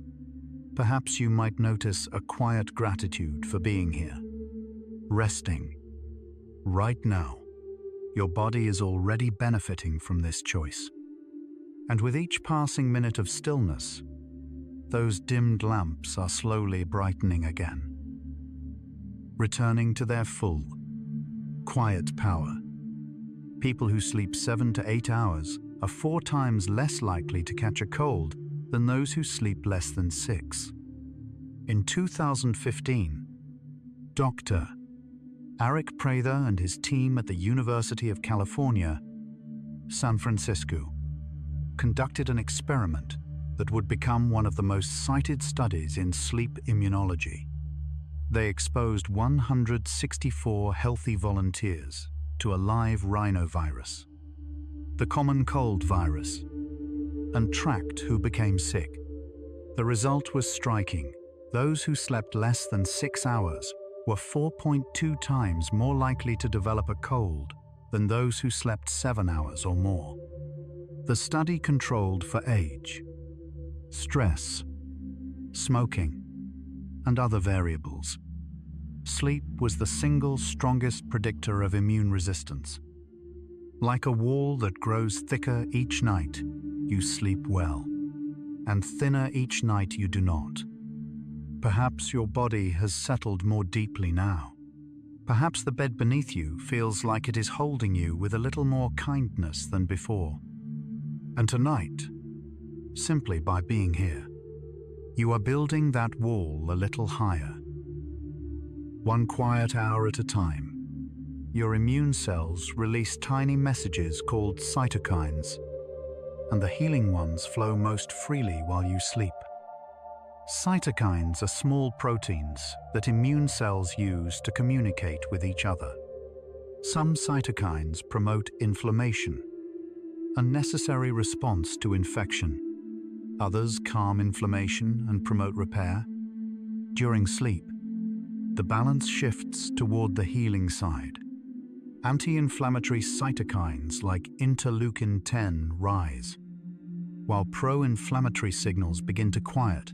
Perhaps you might notice a quiet gratitude for being here, resting. Right now, your body is already benefiting from this choice. And with each passing minute of stillness, those dimmed lamps are slowly brightening again, returning to their full, quiet power. People who sleep 7 to 8 hours are 4 times less likely to catch a cold than those who sleep less than 6. In 2015, Dr. Eric Prather and his team at the University of California, San Francisco, conducted an experiment that would become one of the most cited studies in sleep immunology. They exposed 164 healthy volunteers to a live rhinovirus, the common cold virus, and tracked who became sick. The result was striking. Those who slept less than 6 hours were 4.2 times more likely to develop a cold than those who slept 7 hours or more. The study controlled for age, stress, smoking, and other variables. Sleep was the single strongest predictor of immune resistance. Like a wall that grows thicker each night, you sleep well, and thinner each night you do not. Perhaps your body has settled more deeply now. Perhaps the bed beneath you feels like it is holding you with a little more kindness than before. And tonight, simply by being here, you are building that wall a little higher. One quiet hour at a time, your immune cells release tiny messages called cytokines, and the healing ones flow most freely while you sleep. Cytokines are small proteins that immune cells use to communicate with each other. Some cytokines promote inflammation, a necessary response to infection. Others calm inflammation and promote repair. During sleep, the balance shifts toward the healing side. Anti-inflammatory cytokines like interleukin-10 rise, while pro-inflammatory signals begin to quiet.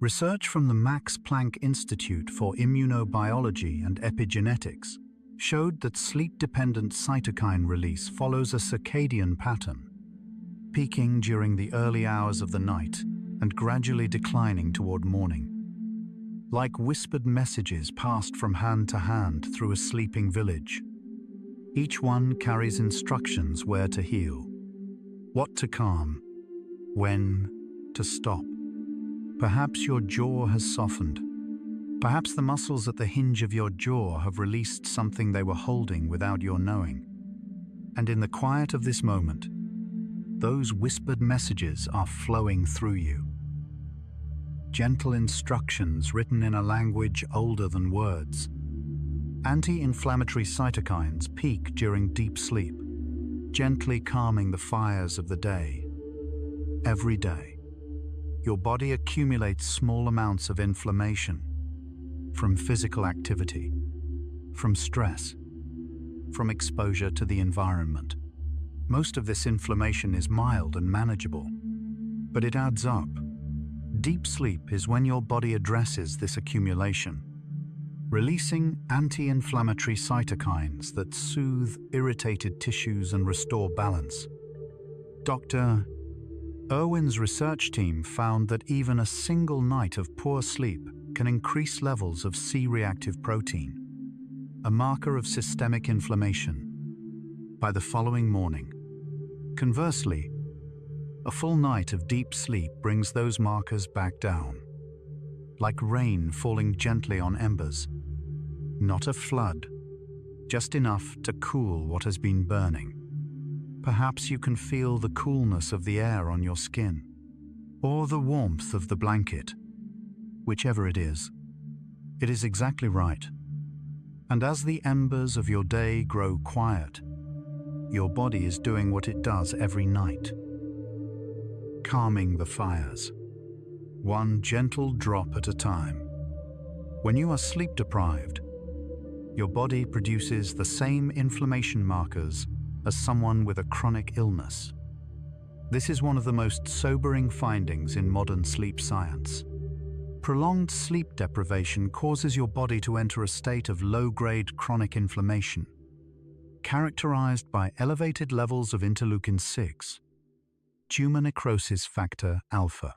Research from the Max Planck Institute for Immunobiology and Epigenetics showed that sleep-dependent cytokine release follows a circadian pattern, peaking during the early hours of the night and gradually declining toward morning. Like whispered messages passed from hand to hand through a sleeping village, each one carries instructions where to heal, what to calm, when to stop. Perhaps your jaw has softened. Perhaps the muscles at the hinge of your jaw have released something they were holding without your knowing. And in the quiet of this moment, those whispered messages are flowing through you. Gentle instructions written in a language older than words. Anti-inflammatory cytokines peak during deep sleep, gently calming the fires of the day. Every day, your body accumulates small amounts of inflammation from physical activity, from stress, from exposure to the environment. Most of this inflammation is mild and manageable, but it adds up. Deep sleep is when your body addresses this accumulation, releasing anti-inflammatory cytokines that soothe irritated tissues and restore balance. Dr. Irwin's research team found that even a single night of poor sleep can increase levels of C-reactive protein, a marker of systemic inflammation, by the following morning. Conversely, a full night of deep sleep brings those markers back down, like rain falling gently on embers. Not a flood, just enough to cool what has been burning. Perhaps you can feel the coolness of the air on your skin, or the warmth of the blanket. Whichever it is exactly right. And as the embers of your day grow quiet, your body is doing what it does every night, calming the fires, one gentle drop at a time. When you are sleep deprived, your body produces the same inflammation markers as someone with a chronic illness. This is one of the most sobering findings in modern sleep science. Prolonged sleep deprivation causes your body to enter a state of low-grade chronic inflammation, characterized by elevated levels of interleukin-6, tumor necrosis factor alpha,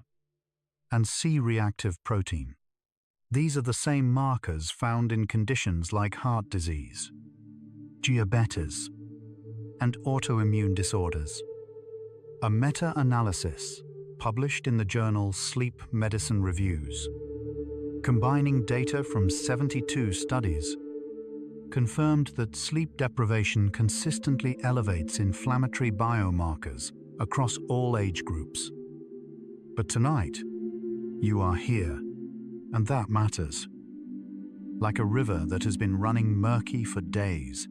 and C-reactive protein. These are the same markers found in conditions like heart disease, diabetes, and autoimmune disorders. A meta-analysis published in the journal Sleep Medicine Reviews, combining data from 72 studies, confirmed that sleep deprivation consistently elevates inflammatory biomarkers across all age groups. But tonight, you are here, and that matters. Like a river that has been running murky for days,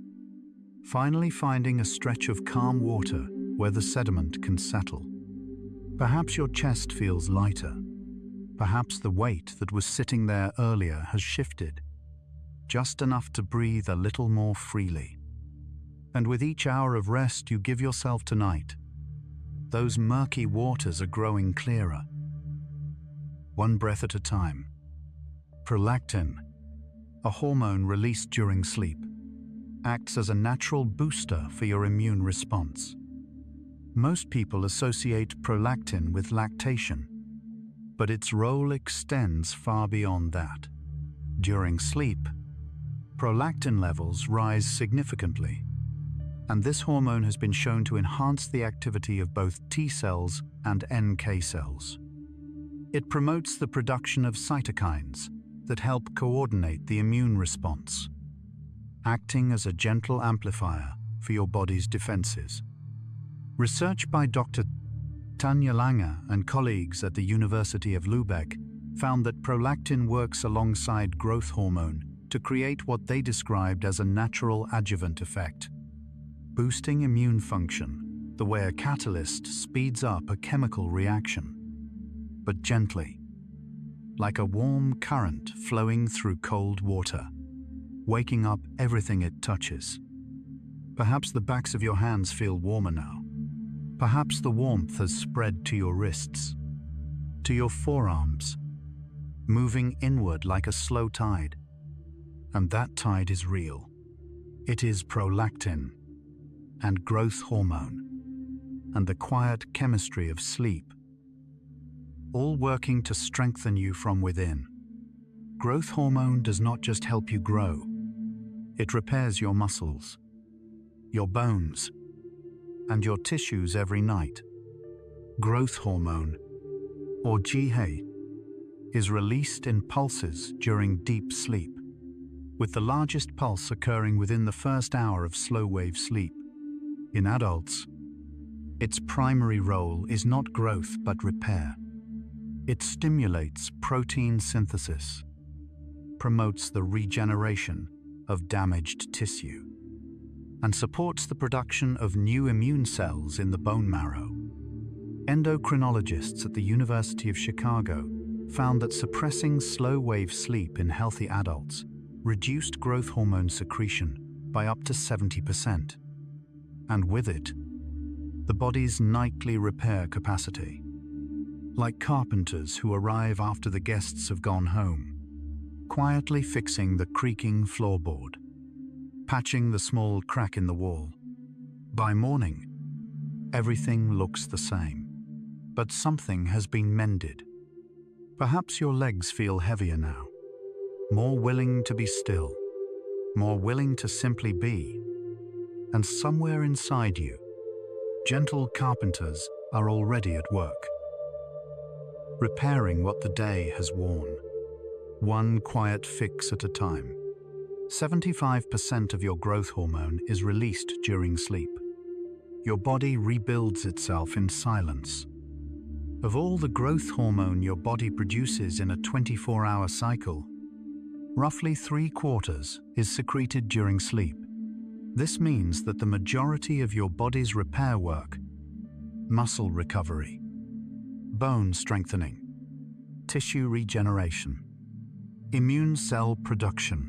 finally finding a stretch of calm water where the sediment can settle. Perhaps your chest feels lighter. Perhaps the weight that was sitting there earlier has shifted, just enough to breathe a little more freely. And with each hour of rest you give yourself tonight, those murky waters are growing clearer. One breath at a time. Prolactin, a hormone released during sleep, acts as a natural booster for your immune response. Most people associate prolactin with lactation, but its role extends far beyond that. During sleep, prolactin levels rise significantly, and this hormone has been shown to enhance the activity of both T cells and NK cells. It promotes the production of cytokines that help coordinate the immune response, acting as a gentle amplifier for your body's defenses. Research by Dr. Tanya Lange and colleagues at the University of Lübeck found that prolactin works alongside growth hormone to create what they described as a natural adjuvant effect, boosting immune function the way a catalyst speeds up a chemical reaction, but gently, like a warm current flowing through cold water, waking up everything it touches. Perhaps the backs of your hands feel warmer now. Perhaps the warmth has spread to your wrists, to your forearms, moving inward like a slow tide. And that tide is real. It is prolactin and growth hormone and the quiet chemistry of sleep, all working to strengthen you from within. Growth hormone does not just help you grow. It repairs your muscles, your bones, and your tissues every night. Growth hormone, or GH, is released in pulses during deep sleep, with the largest pulse occurring within the first hour of slow-wave sleep. In adults, its primary role is not growth but repair. It stimulates protein synthesis, promotes the regeneration of damaged tissue, and supports the production of new immune cells in the bone marrow. Endocrinologists at the University of Chicago found that suppressing slow-wave sleep in healthy adults reduced growth hormone secretion by up to 70%, and with it, the body's nightly repair capacity. Like carpenters who arrive after the guests have gone home, quietly fixing the creaking floorboard, patching the small crack in the wall. By morning, everything looks the same, but something has been mended. Perhaps your legs feel heavier now, more willing to be still, more willing to simply be. And somewhere inside you, gentle carpenters are already at work, repairing what the day has worn, one quiet fix at a time. 75% of your growth hormone is released during sleep. your body rebuilds itself in silence. Of all the growth hormone your body produces in a 24-hour cycle, roughly 3/4 is secreted during sleep. This means that the majority of your body's repair work, muscle recovery, bone strengthening, tissue regeneration, immune cell production,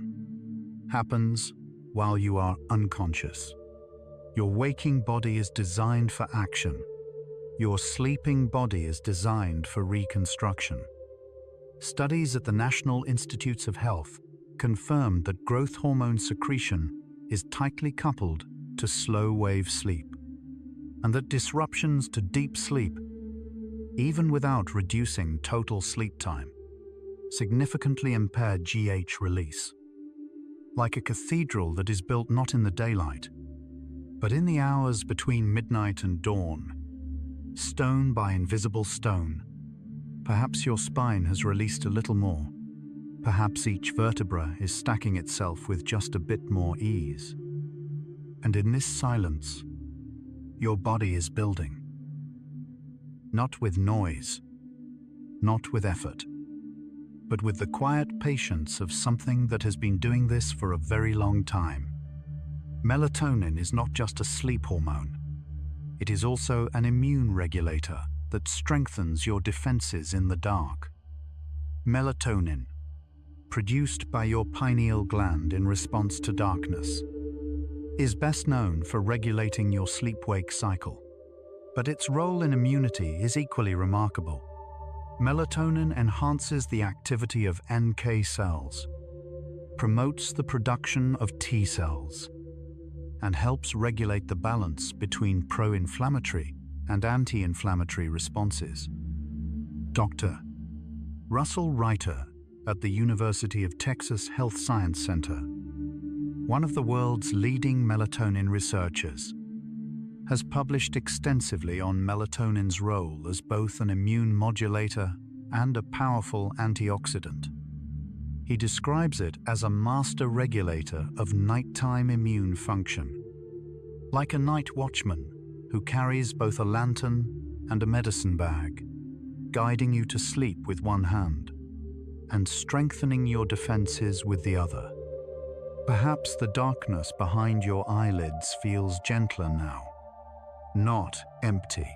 happens while you are unconscious. Your waking body is designed for action. Your sleeping body is designed for reconstruction. Studies at the National Institutes of Health confirmed that growth hormone secretion is tightly coupled to slow-wave sleep, and that disruptions to deep sleep, even without reducing total sleep time, significantly impair GH release. Like a cathedral that is built not in the daylight, but in the hours between midnight and dawn, stone by invisible stone, perhaps your spine has released a little more. Perhaps each vertebra is stacking itself with just a bit more ease. And in this silence, your body is building. Not with noise, not with effort, but with the quiet patience of something that has been doing this for a very long time. Melatonin is not just a sleep hormone. It is also an immune regulator that strengthens your defenses in the dark. Melatonin, produced by your pineal gland in response to darkness, is best known for regulating your sleep-wake cycle. But its role in immunity is equally remarkable. Melatonin enhances the activity of NK cells, promotes the production of T cells, and helps regulate the balance between pro-inflammatory and anti-inflammatory responses. Dr. Russell Reiter at the University of Texas Health Science Center, one of the world's leading melatonin researchers, has published extensively on melatonin's role as both an immune modulator and a powerful antioxidant. He describes it as a master regulator of nighttime immune function, like a night watchman who carries both a lantern and a medicine bag, guiding you to sleep with one hand and strengthening your defenses with the other. Perhaps the darkness behind your eyelids feels gentler now, not empty,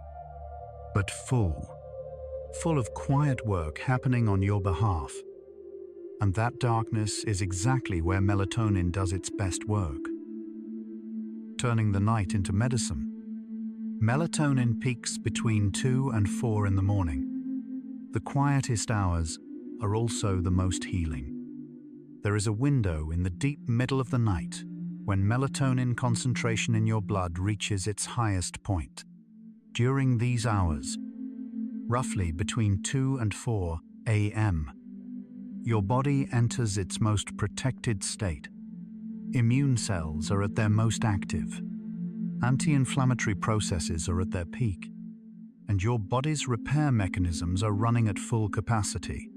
but full of quiet work happening on your behalf. And that darkness is exactly where melatonin does its best work. Turning the night into medicine. Melatonin peaks between 2 and 4 in the morning. The quietest hours are also the most healing. There is a window in the deep middle of the night when melatonin concentration in your blood reaches its highest point. During these hours, roughly between 2 and 4 a.m., your body enters its most protected state. Immune cells are at their most active. Anti-inflammatory processes are at their peak, and your body's repair mechanisms are running at full capacity.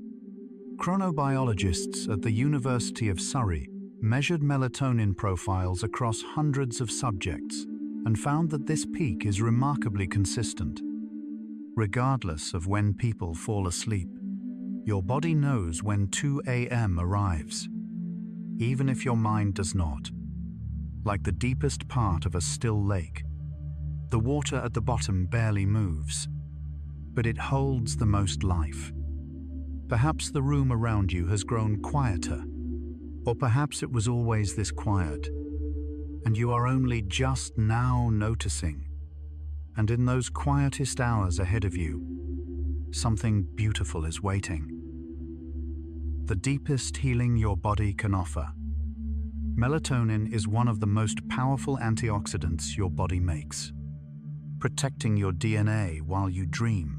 Chronobiologists at the University of Surrey measured melatonin profiles across hundreds of subjects and found that this peak is remarkably consistent. Regardless of when people fall asleep, your body knows when 2 a.m. arrives, even if your mind does not. Like the deepest part of a still lake, the water at the bottom barely moves, but it holds the most life. Perhaps the room around you has grown quieter, or perhaps it was always this quiet, and you are only just now noticing. And in those quietest hours ahead of you, something beautiful is waiting. The deepest healing your body can offer. Melatonin is one of the most powerful antioxidants your body makes, protecting your DNA while you dream.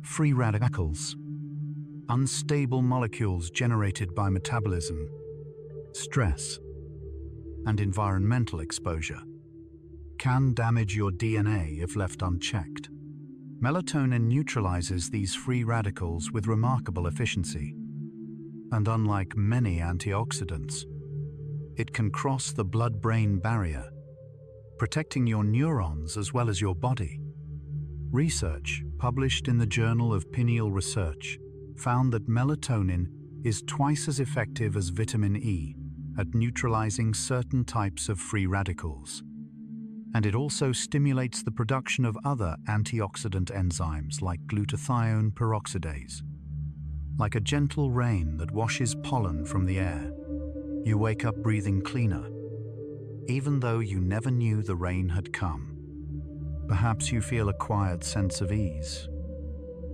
Free radicals, unstable molecules generated by metabolism, stress, and environmental exposure, can damage your DNA if left unchecked. Melatonin neutralizes these free radicals with remarkable efficiency, and unlike many antioxidants, it can cross the blood-brain barrier, protecting your neurons as well as your body. Research published in the Journal of Pineal Research found that melatonin is twice as effective as vitamin E at neutralizing certain types of free radicals. And it also stimulates the production of other antioxidant enzymes like glutathione peroxidase. Like a gentle rain that washes pollen from the air, you wake up breathing cleaner, even though you never knew the rain had come. Perhaps you feel a quiet sense of ease,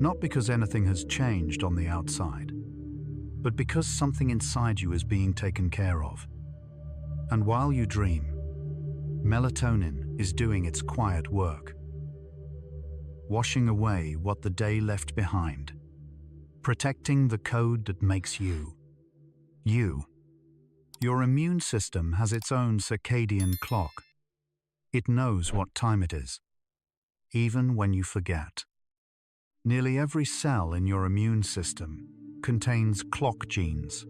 not because anything has changed on the outside, but because something inside you is being taken care of. And while you dream, melatonin is doing its quiet work, washing away what the day left behind, protecting the code that makes you, you. Your immune system has its own circadian clock. It knows what time it is, even when you forget. Nearly every cell in your immune system contains clock genes,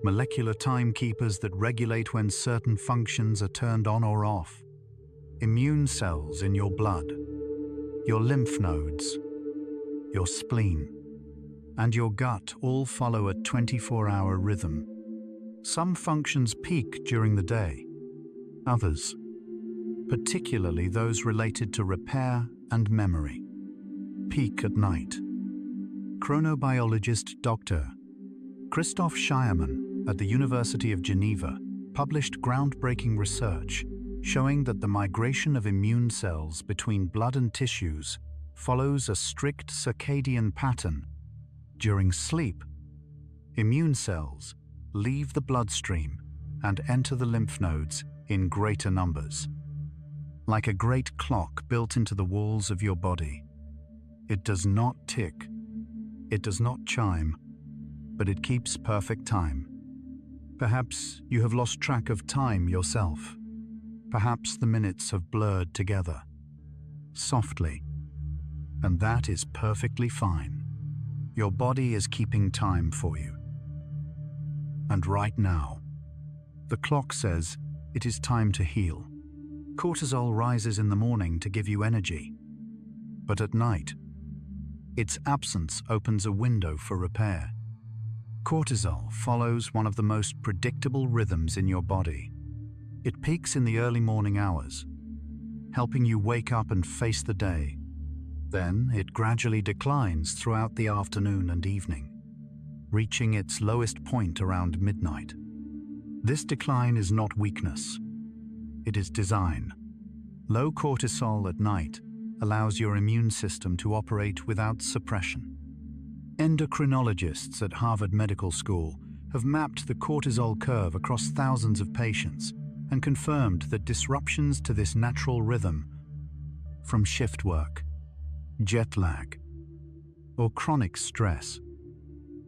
molecular timekeepers that regulate when certain functions are turned on or off. Immune cells in your blood, your lymph nodes, your spleen, and your gut all follow a 24-hour rhythm. Some functions peak during the day. Others, particularly those related to repair and memory, peak at night. Chronobiologist Dr. Christoph Scheierman at the University of Geneva published groundbreaking research showing that the migration of immune cells between blood and tissues follows a strict circadian pattern. During sleep, immune cells leave the bloodstream and enter the lymph nodes in greater numbers. Like a great clock built into the walls of your body, it does not tick, it does not chime, but it keeps perfect time. Perhaps you have lost track of time yourself. Perhaps the minutes have blurred together, softly, and that is perfectly fine. Your body is keeping time for you. And right now, the clock says it is time to heal. Cortisol rises in the morning to give you energy, but at night, its absence opens a window for repair. Cortisol follows one of the most predictable rhythms in your body. It peaks in the early morning hours, helping you wake up and face the day. Then it gradually declines throughout the afternoon and evening, reaching its lowest point around midnight. This decline is not weakness. It is design. Low cortisol at night allows your immune system to operate without suppression. Endocrinologists at Harvard Medical School have mapped the cortisol curve across thousands of patients and confirmed that disruptions to this natural rhythm, from shift work, jet lag, or chronic stress,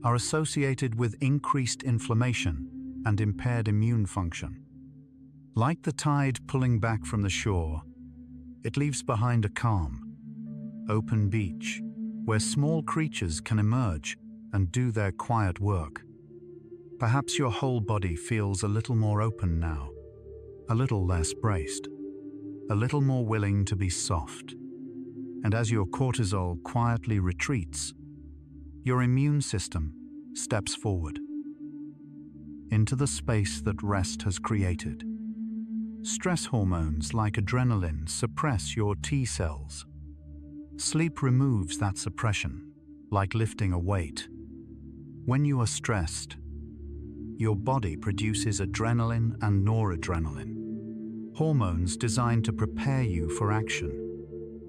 are associated with increased inflammation and impaired immune function. Like the tide pulling back from the shore, it leaves behind a calm, open beach where small creatures can emerge and do their quiet work. Perhaps your whole body feels a little more open now, a little less braced, a little more willing to be soft. And as your cortisol quietly retreats, your immune system steps forward into the space that rest has created. Stress hormones like adrenaline suppress your T cells. Sleep removes that suppression, like lifting a weight. When you are stressed, your body produces adrenaline and noradrenaline, hormones designed to prepare you for action.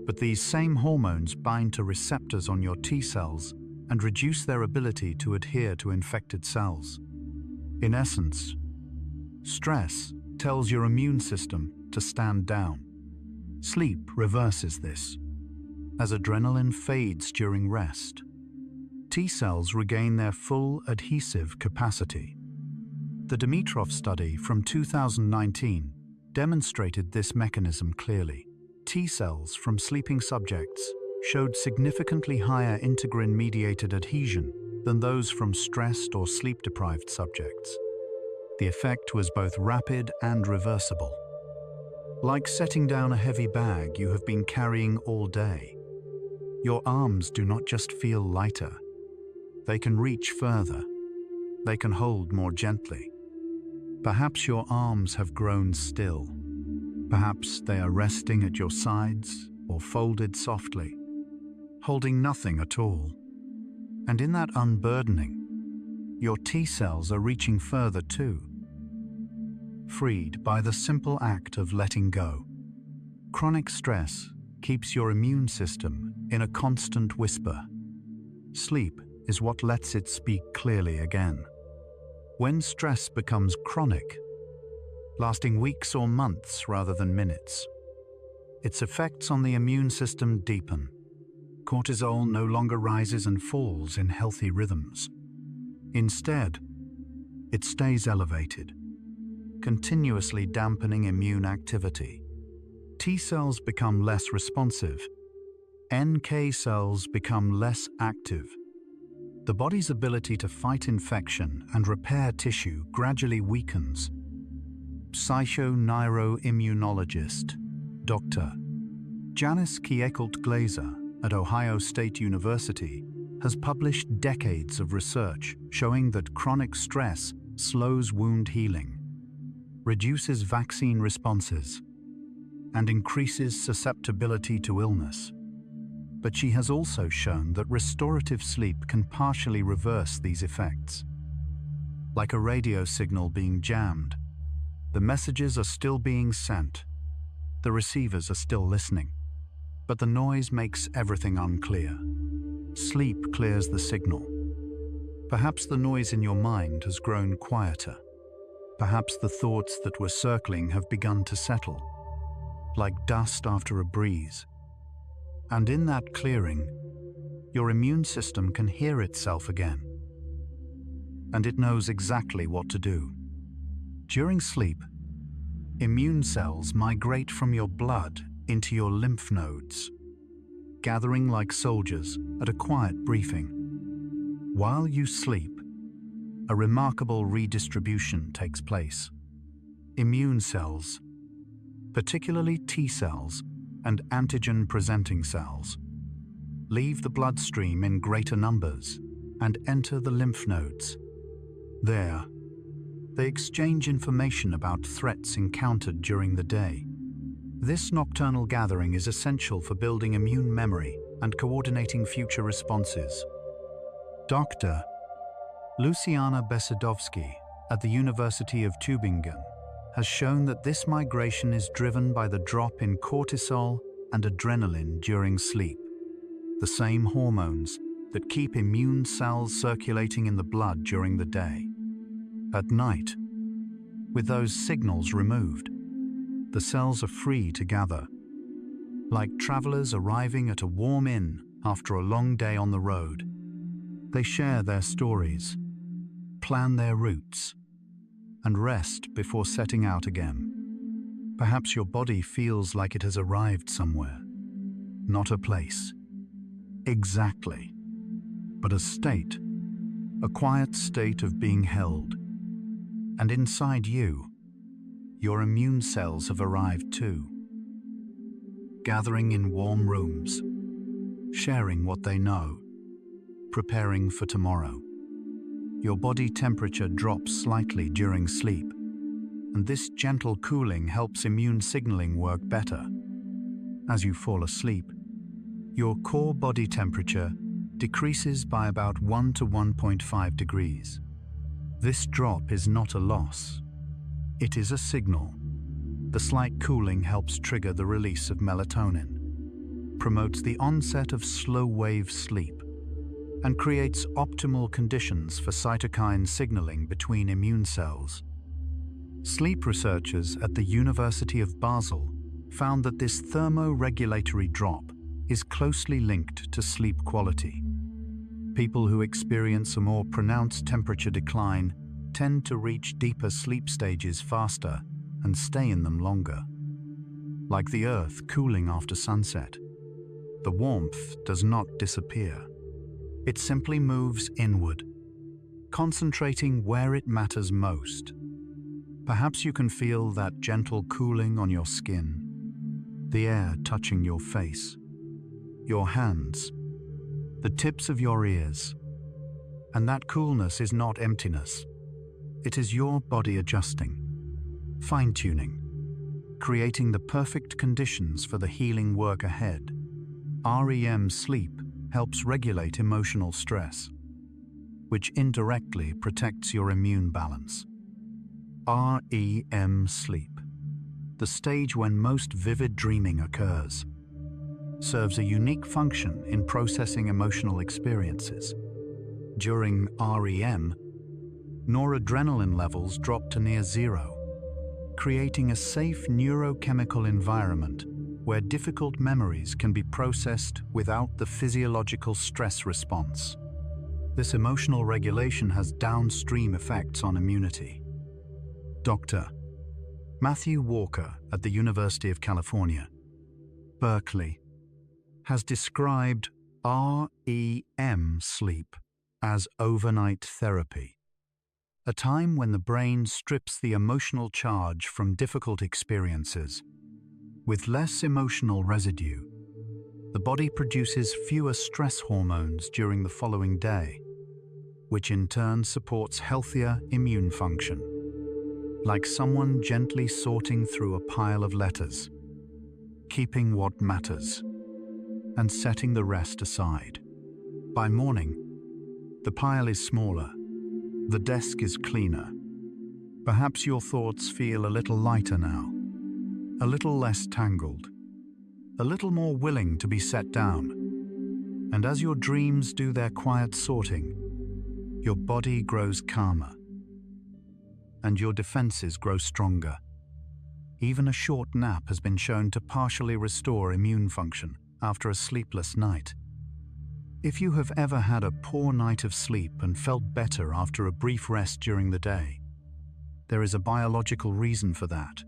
But these same hormones bind to receptors on your T cells and reduce their ability to adhere to infected cells. In essence, stress tells your immune system to stand down. Sleep reverses this. As adrenaline fades during rest, T cells regain their full adhesive capacity. The Dimitrov study from 2019 demonstrated this mechanism clearly. T cells from sleeping subjects showed significantly higher integrin-mediated adhesion than those from stressed or sleep-deprived subjects. The effect was both rapid and reversible. Like setting down a heavy bag you have been carrying all day. Your arms do not just feel lighter. They can reach further. They can hold more gently. Perhaps your arms have grown still. Perhaps they are resting at your sides or folded softly, holding nothing at all. And in that unburdening, your T cells are reaching further too, freed by the simple act of letting go. Chronic stress keeps your immune system in a constant whisper. Sleep is what lets it speak clearly again. When stress becomes chronic, lasting weeks or months rather than minutes, its effects on the immune system deepen. Cortisol no longer rises and falls in healthy rhythms. Instead, it stays elevated, continuously dampening immune activity. T cells become less responsive. NK cells become less active. The body's ability to fight infection and repair tissue gradually weakens. Psychoneuroimmunologist Dr. Janice Kiekult-Glaser at Ohio State University has published decades of research showing that chronic stress slows wound healing, reduces vaccine responses, and increases susceptibility to illness. But she has also shown that restorative sleep can partially reverse these effects. Like a radio signal being jammed, the messages are still being sent, the receivers are still listening, but the noise makes everything unclear. Sleep clears the signal. Perhaps the noise in your mind has grown quieter. Perhaps the thoughts that were circling have begun to settle, like dust after a breeze. And in that clearing, your immune system can hear itself again. And it knows exactly what to do. During sleep, immune cells migrate from your blood into your lymph nodes, gathering like soldiers at a quiet briefing. While you sleep, a remarkable redistribution takes place. Immune cells, particularly T cells and antigen-presenting cells, leave the bloodstream in greater numbers and enter the lymph nodes. There, they exchange information about threats encountered during the day. This nocturnal gathering is essential for building immune memory and coordinating future responses. Dr. Luciana Besedowski at the University of Tübingen has shown that this migration is driven by the drop in cortisol and adrenaline during sleep, the same hormones that keep immune cells circulating in the blood during the day. At night, with those signals removed, the cells are free to gather, like travelers arriving at a warm inn after a long day on the road. They share their stories, plan their routes, and rest before setting out again. Perhaps your body feels like it has arrived somewhere, not a place, exactly, but a state, a quiet state of being held. And inside you, your immune cells have arrived too, gathering in warm rooms, sharing what they know, preparing for tomorrow. Your body temperature drops slightly during sleep, and this gentle cooling helps immune signaling work better. As you fall asleep, your core body temperature decreases by about 1 to 1.5 degrees. This drop is not a loss. It is a signal. The slight cooling helps trigger the release of melatonin, promotes the onset of slow-wave sleep, and creates optimal conditions for cytokine signaling between immune cells. Sleep researchers at the University of Basel found that this thermoregulatory drop is closely linked to sleep quality. People who experience a more pronounced temperature decline tend to reach deeper sleep stages faster and stay in them longer. Like the Earth cooling after sunset, the warmth does not disappear. It simply moves inward, concentrating where it matters most. Perhaps you can feel that gentle cooling on your skin, the air touching your face, your hands, the tips of your ears. And that coolness is not emptiness. It is your body adjusting, fine-tuning, creating the perfect conditions for the healing work ahead. REM sleep helps regulate emotional stress, which indirectly protects your immune balance. REM sleep, the stage when most vivid dreaming occurs, serves a unique function in processing emotional experiences. During REM, noradrenaline levels drop to near zero, creating a safe neurochemical environment where difficult memories can be processed without the physiological stress response. This emotional regulation has downstream effects on immunity. Dr. Matthew Walker at the University of California, Berkeley, has described REM sleep as overnight therapy, a time when the brain strips the emotional charge from difficult experiences. With less emotional residue, the body produces fewer stress hormones during the following day, which in turn supports healthier immune function, like someone gently sorting through a pile of letters, keeping what matters, and setting the rest aside. By morning, the pile is smaller, the desk is cleaner. Perhaps your thoughts feel a little lighter now, a little less tangled, a little more willing to be set down. And as your dreams do their quiet sorting, your body grows calmer, and your defenses grow stronger. Even a short nap has been shown to partially restore immune function after a sleepless night. If you have ever had a poor night of sleep and felt better after a brief rest during the day, there is a biological reason for that.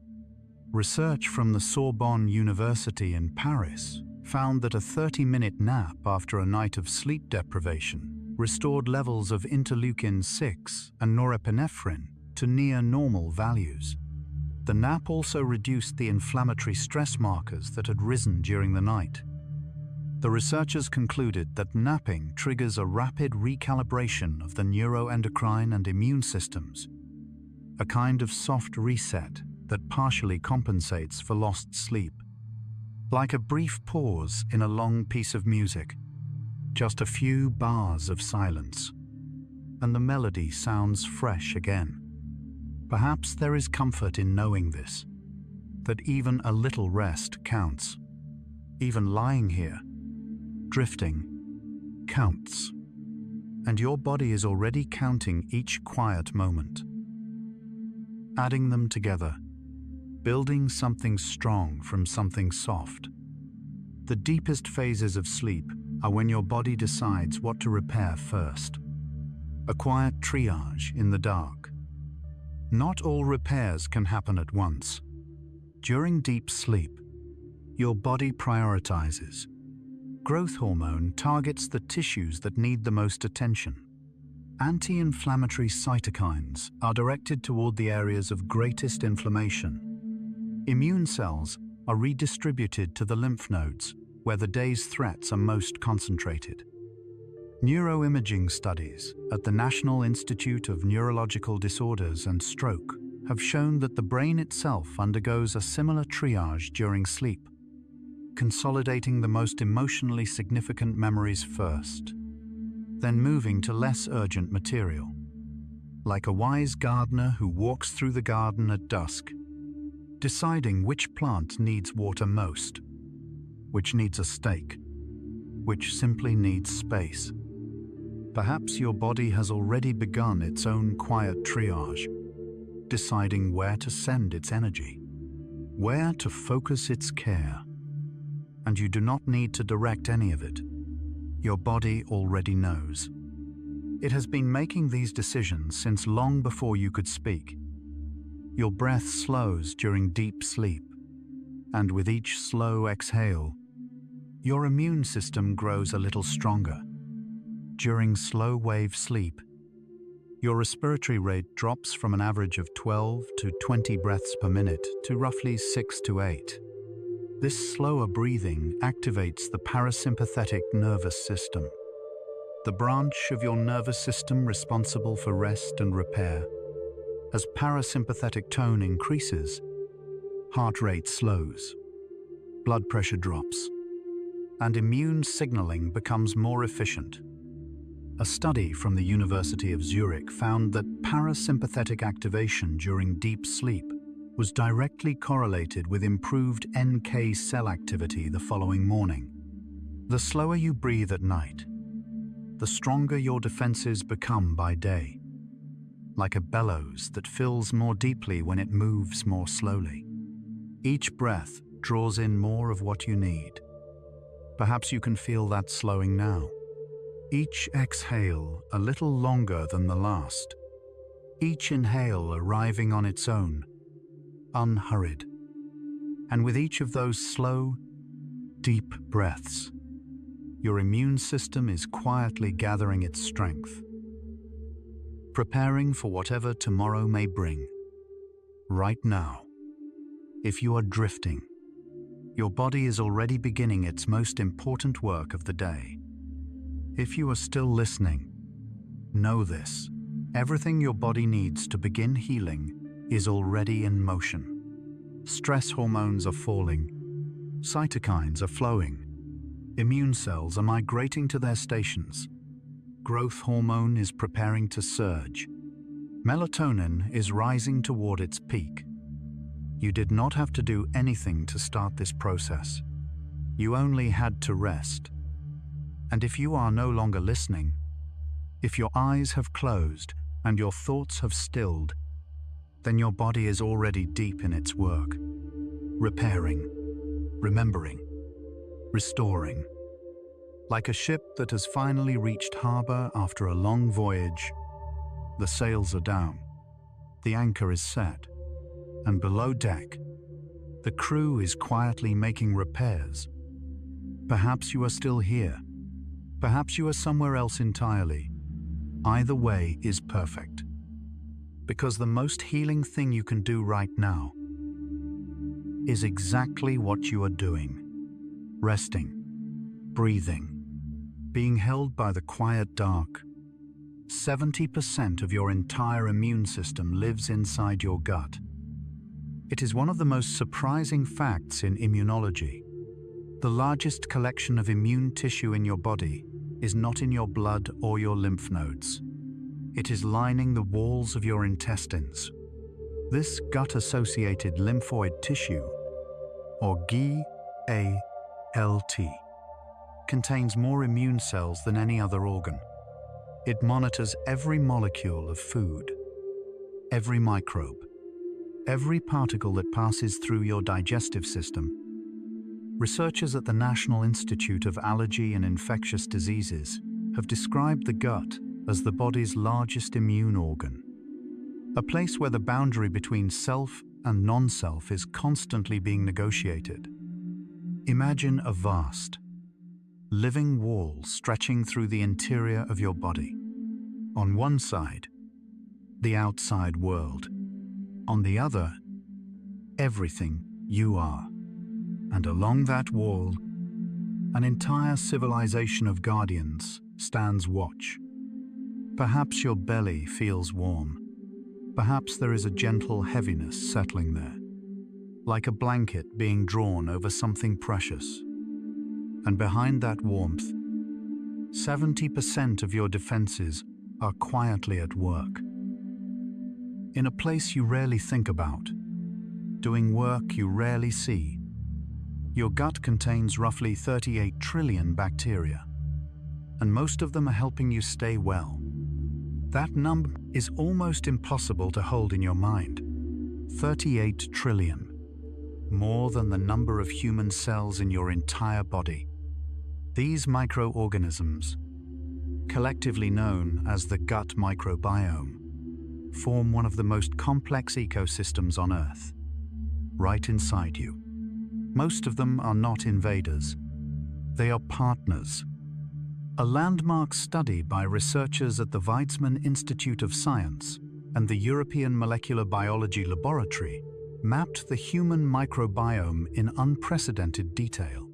Research from the Sorbonne University in Paris found that a 30-minute nap after a night of sleep deprivation restored levels of interleukin-6 and norepinephrine to near-normal values. The nap also reduced the inflammatory stress markers that had risen during the night. The researchers concluded that napping triggers a rapid recalibration of the neuroendocrine and immune systems, a kind of soft reset that partially compensates for lost sleep. Like a brief pause in a long piece of music, just a few bars of silence, and the melody sounds fresh again. Perhaps there is comfort in knowing this, that even a little rest counts. Even lying here, drifting, counts. And your body is already counting each quiet moment. Adding them together, building something strong from something soft. The deepest phases of sleep are when your body decides what to repair first. A quiet triage in the dark. Not all repairs can happen at once. During deep sleep, your body prioritizes. Growth hormone targets the tissues that need the most attention. Anti-inflammatory cytokines are directed toward the areas of greatest inflammation. Immune cells are redistributed to the lymph nodes, where the day's threats are most concentrated. Neuroimaging studies at the National Institute of Neurological Disorders and Stroke have shown that the brain itself undergoes a similar triage during sleep, consolidating the most emotionally significant memories first, then moving to less urgent material. Like a wise gardener who walks through the garden at dusk, deciding which plant needs water most, which needs a stake, which simply needs space. Perhaps your body has already begun its own quiet triage, deciding where to send its energy, where to focus its care. And you do not need to direct any of it. Your body already knows. It has been making these decisions since long before you could speak. Your breath slows during deep sleep, and with each slow exhale, your immune system grows a little stronger. During slow-wave sleep, Your respiratory rate drops from an average of 12 to 20 breaths per minute to roughly 6 to 8. This slower breathing activates the parasympathetic nervous system, the branch of your nervous system responsible for rest and repair. As parasympathetic tone increases, heart rate slows, blood pressure drops, and immune signaling becomes more efficient. A study from the University of Zurich found that parasympathetic activation during deep sleep was directly correlated with improved NK cell activity the following morning. The slower you breathe at night, the stronger your defenses become by day, like a bellows that fills more deeply when it moves more slowly. Each breath draws in more of what you need. Perhaps you can feel that slowing now. Each exhale a little longer than the last. Each inhale arriving on its own, unhurried. And with each of those slow, deep breaths, your immune system is quietly gathering its strength, preparing for whatever tomorrow may bring. Right now, if you are drifting, your body is already beginning its most important work of the day. If you are still listening, know this: everything your body needs to begin healing is already in motion. Stress hormones are falling, cytokines are flowing, immune cells are migrating to their stations, growth hormone is preparing to surge, melatonin is rising toward its peak. You did not have to do anything to start this process. You only had to rest. And if you are no longer listening, if your eyes have closed and your thoughts have stilled, then your body is already deep in its work, repairing, remembering, restoring. Like a ship that has finally reached harbor after a long voyage, the sails are down, the anchor is set, and below deck, the crew is quietly making repairs. Perhaps you are still here. Perhaps you are somewhere else entirely. Either way is perfect. Because the most healing thing you can do right now is exactly what you are doing. Resting, breathing, being held by the quiet dark. 70% of your entire immune system lives inside your gut. It is one of the most surprising facts in immunology. The largest collection of immune tissue in your body is not in your blood or your lymph nodes. It is lining the walls of your intestines. This gut-associated lymphoid tissue, or GALT, contains more immune cells than any other organ. It monitors every molecule of food, every microbe, every particle that passes through your digestive system. Researchers at the National Institute of Allergy and Infectious Diseases have described the gut as the body's largest immune organ, a place where the boundary between self and non-self is constantly being negotiated. Imagine a vast, living wall stretching through the interior of your body. On one side, the outside world. On the other, everything you are. And along that wall, an entire civilization of guardians stands watch. Perhaps your belly feels warm. Perhaps there is a gentle heaviness settling there, like a blanket being drawn over something precious. And behind that warmth, 70% of your defenses are quietly at work. In a place you rarely think about, doing work you rarely see. Your gut contains roughly 38 trillion bacteria, and most of them are helping you stay well. That number is almost impossible to hold in your mind. 38 trillion, more than the number of human cells in your entire body. These microorganisms, collectively known as the gut microbiome, form one of the most complex ecosystems on Earth, right inside you. Most of them are not invaders. They are partners, A landmark study by researchers at the Weizmann Institute of Science and the European Molecular Biology Laboratory mapped the human microbiome in unprecedented detail,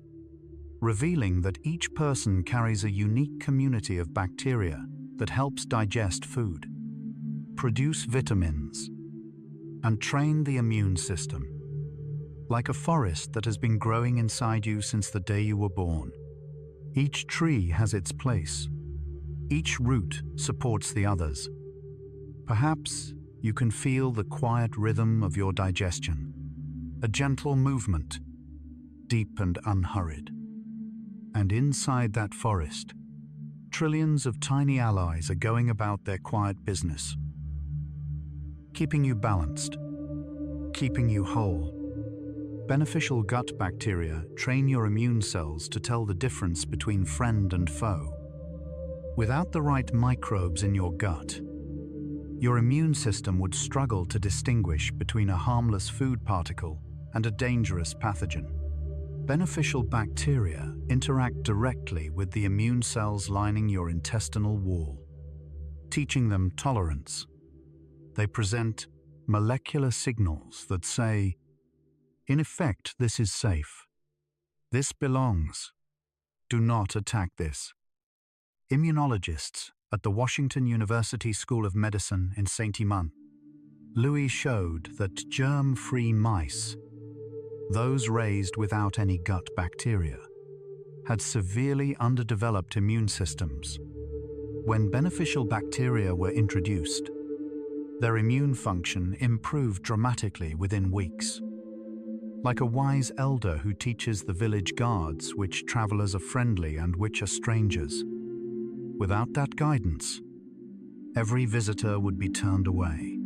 revealing that each person carries a unique community of bacteria that helps digest food, produce vitamins, and train the immune system. Like a forest that has been growing inside you since the day you were born. Each tree has its place. Each root supports the others. Perhaps you can feel the quiet rhythm of your digestion, a gentle movement, deep and unhurried. And inside that forest, trillions of tiny allies are going about their quiet business, keeping you balanced, keeping you whole. Beneficial gut bacteria train your immune cells to tell the difference between friend and foe. Without the right microbes in your gut, your immune system would struggle to distinguish between a harmless food particle and a dangerous pathogen. Beneficial bacteria interact directly with the immune cells lining your intestinal wall, teaching them tolerance. They present molecular signals that say, in effect, this is safe. This belongs. Do not attack this. Immunologists at the Washington University School of Medicine in Saint-Imans, Louis showed that germ-free mice, those raised without any gut bacteria, had severely underdeveloped immune systems. When beneficial bacteria were introduced, their immune function improved dramatically within weeks. Like a wise elder who teaches the village guards which travelers are friendly and which are strangers. Without that guidance, every visitor would be turned away.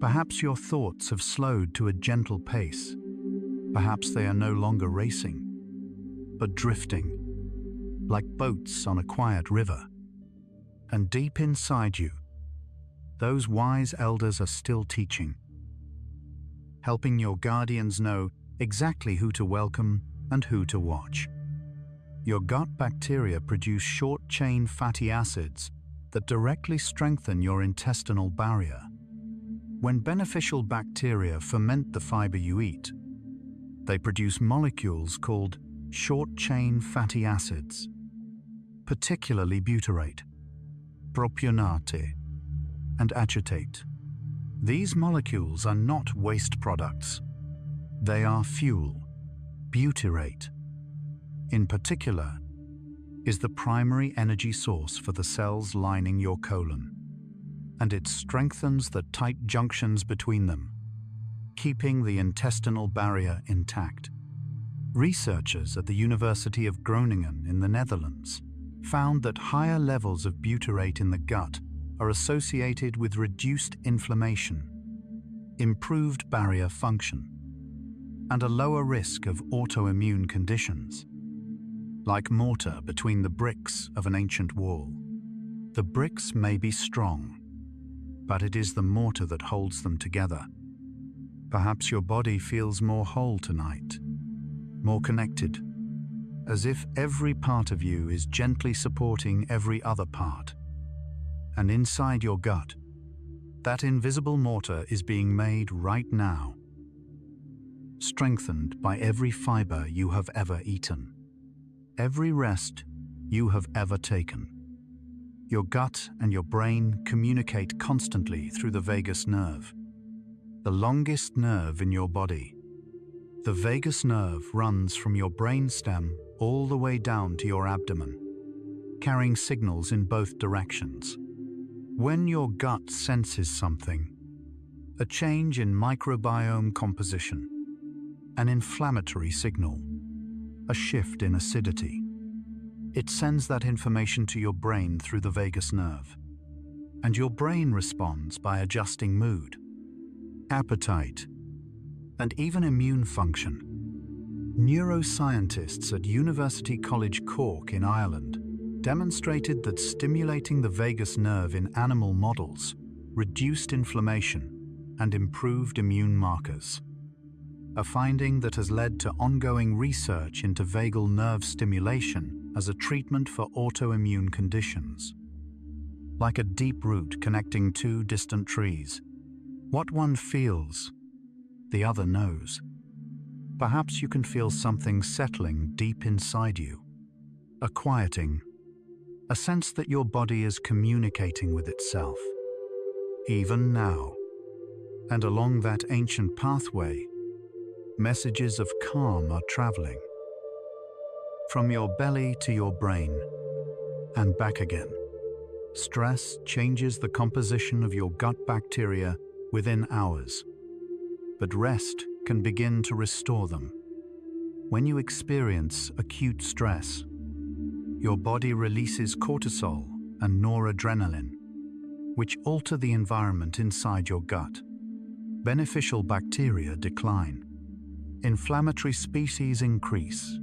Perhaps your thoughts have slowed to a gentle pace. Perhaps they are no longer racing, but drifting, like boats on a quiet river. And deep inside you, those wise elders are still teaching, helping your guardians know exactly who to welcome and who to watch. Your gut bacteria produce short-chain fatty acids that directly strengthen your intestinal barrier. When beneficial bacteria ferment the fiber you eat, they produce molecules called short-chain fatty acids, particularly butyrate, propionate, and acetate. These molecules are not waste products. They are fuel. Butyrate, in particular, is the primary energy source for the cells lining your colon, and it strengthens the tight junctions between them, keeping the intestinal barrier intact. Researchers at the University of Groningen in the Netherlands found that higher levels of butyrate in the gut are associated with reduced inflammation, improved barrier function, and a lower risk of autoimmune conditions. Like mortar between the bricks of an ancient wall, the bricks may be strong, but it is the mortar that holds them together. Perhaps your body feels more whole tonight, more connected, as if every part of you is gently supporting every other part. And inside your gut, that invisible mortar is being made right now, strengthened by every fiber you have ever eaten, every rest you have ever taken. Your gut and your brain communicate constantly through the vagus nerve, the longest nerve in your body. The vagus nerve runs from your brainstem all the way down to your abdomen, carrying signals in both directions. When your gut senses something, a change in microbiome composition, an inflammatory signal, a shift in acidity, it sends that information to your brain through the vagus nerve. And your brain responds by adjusting mood, appetite, and even immune function. Neuroscientists at University College Cork in Ireland demonstrated that stimulating the vagus nerve in animal models reduced inflammation and improved immune markers, a finding that has led to ongoing research into vagal nerve stimulation as a treatment for autoimmune conditions. Like a deep root connecting two distant trees. What one feels, the other knows. Perhaps you can feel something settling deep inside you. A quieting, a sense that your body is communicating with itself. Even now. And along that ancient pathway, messages of calm are traveling. From your belly to your brain, and back again. Stress changes the composition of your gut bacteria within hours, but rest can begin to restore them. When you experience acute stress, your body releases cortisol and noradrenaline, which alter the environment inside your gut. Beneficial bacteria decline. Inflammatory species increase.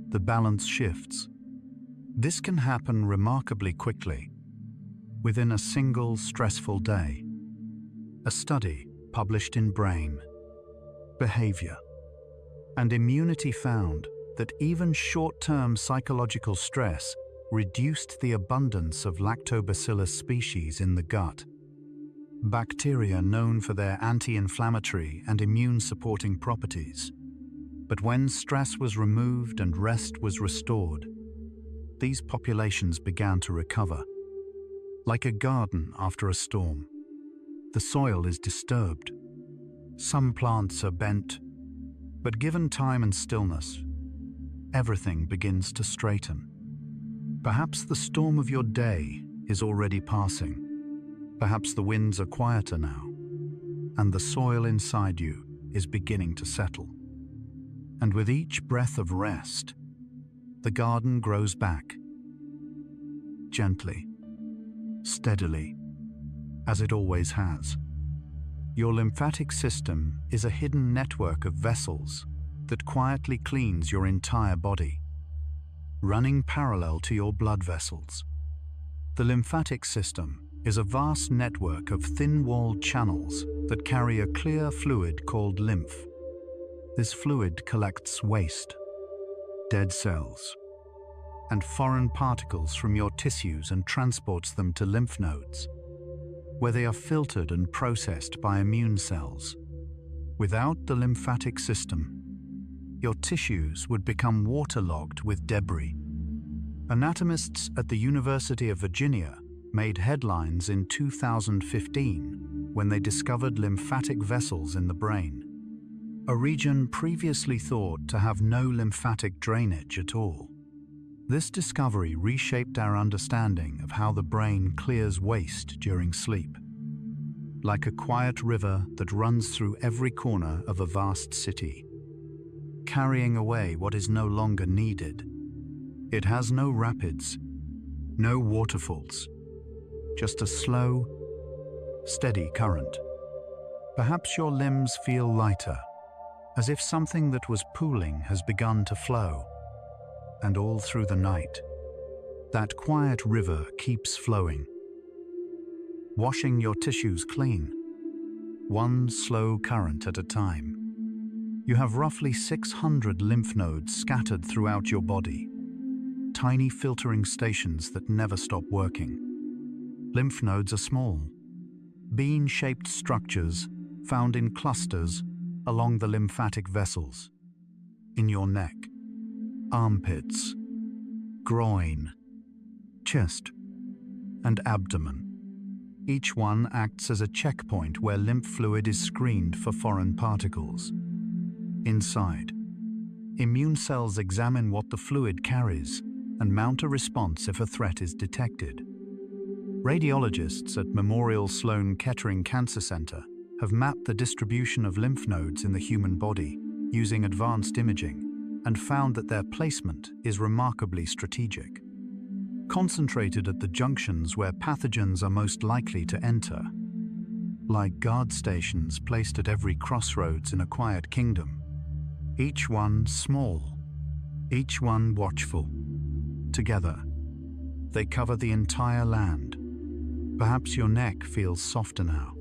The balance shifts. This can happen remarkably quickly, within a single stressful day. A study published in Brain, Behavior, and Immunity found that even short-term psychological stress reduced the abundance of lactobacillus species in the gut. Bacteria known for their anti-inflammatory and immune-supporting properties. But when stress was removed and rest was restored, these populations began to recover. Like a garden after a storm, the soil is disturbed. Some plants are bent, but given time and stillness, everything begins to straighten. Perhaps the storm of your day is already passing. Perhaps the winds are quieter now, and the soil inside you is beginning to settle. And with each breath of rest, the garden grows back, gently, steadily, as it always has. Your lymphatic system is a hidden network of vessels that quietly cleans your entire body, running parallel to your blood vessels. The lymphatic system is a vast network of thin-walled channels that carry a clear fluid called lymph. This fluid collects waste, dead cells, and foreign particles from your tissues and transports them to lymph nodes, where they are filtered and processed by immune cells. Without the lymphatic system, your tissues would become waterlogged with debris. Anatomists at the University of Virginia made headlines in 2015 when they discovered lymphatic vessels in the brain, a region previously thought to have no lymphatic drainage at all. This discovery reshaped our understanding of how the brain clears waste during sleep. Like a quiet river that runs through every corner of a vast city, carrying away what is no longer needed. It has no rapids, no waterfalls, just a slow, steady current. Perhaps your limbs feel lighter, as if something that was pooling has begun to flow. And all through the night, that quiet river keeps flowing, washing your tissues clean, one slow current at a time. You have roughly 600 lymph nodes scattered throughout your body, tiny filtering stations that never stop working. Lymph nodes are small, bean-shaped structures found in clusters along the lymphatic vessels, in your neck, armpits, groin, chest, and abdomen. Each one acts as a checkpoint where lymph fluid is screened for foreign particles. Inside, immune cells examine what the fluid carries and mount a response if a threat is detected. Radiologists at Memorial Sloan Kettering Cancer Center have mapped the distribution of lymph nodes in the human body using advanced imaging and found that their placement is remarkably strategic. Concentrated at the junctions where pathogens are most likely to enter, like guard stations placed at every crossroads in a quiet kingdom, each one small, each one watchful. Together, they cover the entire land. Perhaps your neck feels softer now.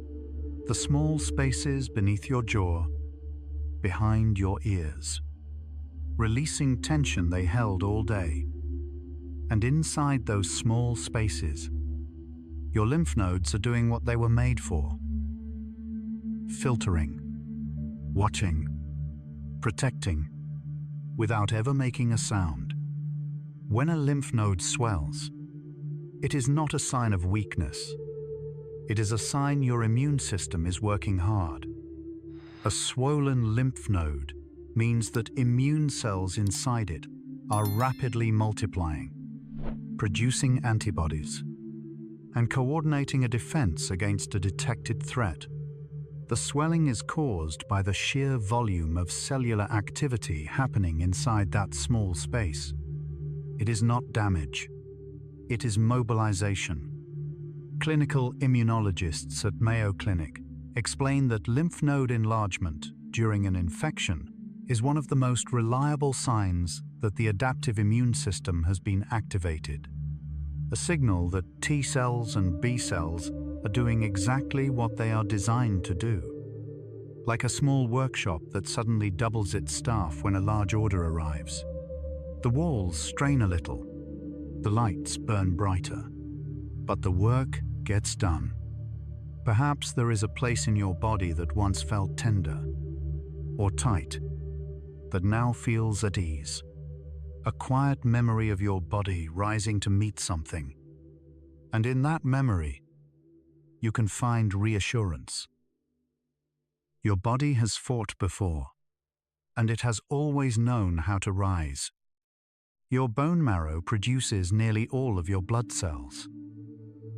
The small spaces beneath your jaw, behind your ears, releasing tension they held all day. And inside those small spaces, your lymph nodes are doing what they were made for: filtering, watching, protecting, without ever making a sound. When a lymph node swells, it is not a sign of weakness. It is a sign your immune system is working hard. A swollen lymph node means that immune cells inside it are rapidly multiplying, producing antibodies, and coordinating a defense against a detected threat. The swelling is caused by the sheer volume of cellular activity happening inside that small space. It is not damage. It is mobilization. Clinical immunologists at Mayo Clinic explain that lymph node enlargement during an infection is one of the most reliable signs that the adaptive immune system has been activated. A signal that T cells and B cells are doing exactly what they are designed to do. Like a small workshop that suddenly doubles its staff when a large order arrives. The walls strain a little, the lights burn brighter, but the work gets done. Perhaps there is a place in your body that once felt tender or tight, that now feels at ease. A quiet memory of your body rising to meet something. And in that memory, you can find reassurance. Your body has fought before, and it has always known how to rise. Your bone marrow produces nearly all of your blood cells,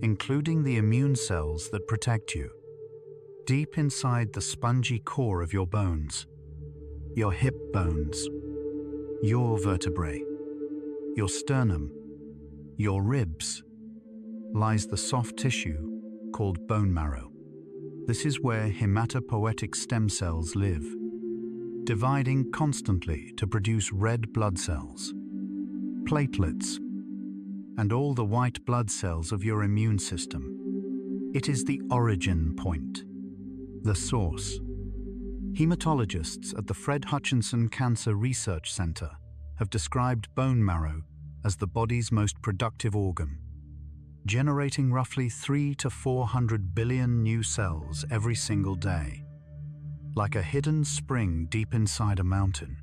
including the immune cells that protect you. Deep inside the spongy core of your bones, your hip bones, your vertebrae, your sternum, your ribs, lies the soft tissue called bone marrow. This is where hematopoietic stem cells live, dividing constantly to produce red blood cells, platelets, and all the white blood cells of your immune system. It is the origin point, the source. Hematologists at the Fred Hutchinson Cancer Research Center have described bone marrow as the body's most productive organ, generating roughly 300 to 400 billion new cells every single day. Like a hidden spring deep inside a mountain.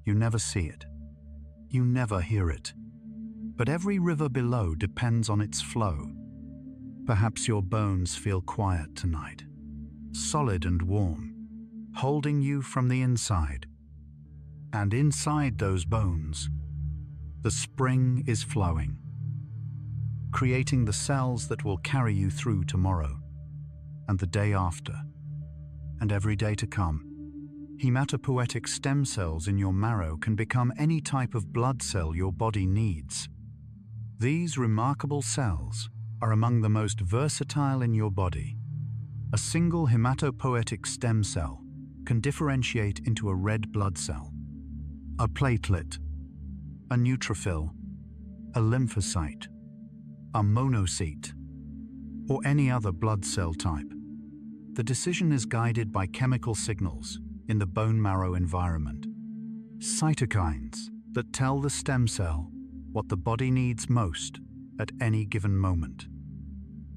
You never see it. You never hear it. But every river below depends on its flow. Perhaps your bones feel quiet tonight, solid and warm, holding you from the inside. And inside those bones, the spring is flowing, creating the cells that will carry you through tomorrow, and the day after, and every day to come. Hematopoietic stem cells in your marrow can become any type of blood cell your body needs. These remarkable cells are among the most versatile in your body. A single hematopoietic stem cell can differentiate into a red blood cell, a platelet, a neutrophil, a lymphocyte, a monocyte, or any other blood cell type. The decision is guided by chemical signals in the bone marrow environment, cytokines that tell the stem cell what the body needs most at any given moment.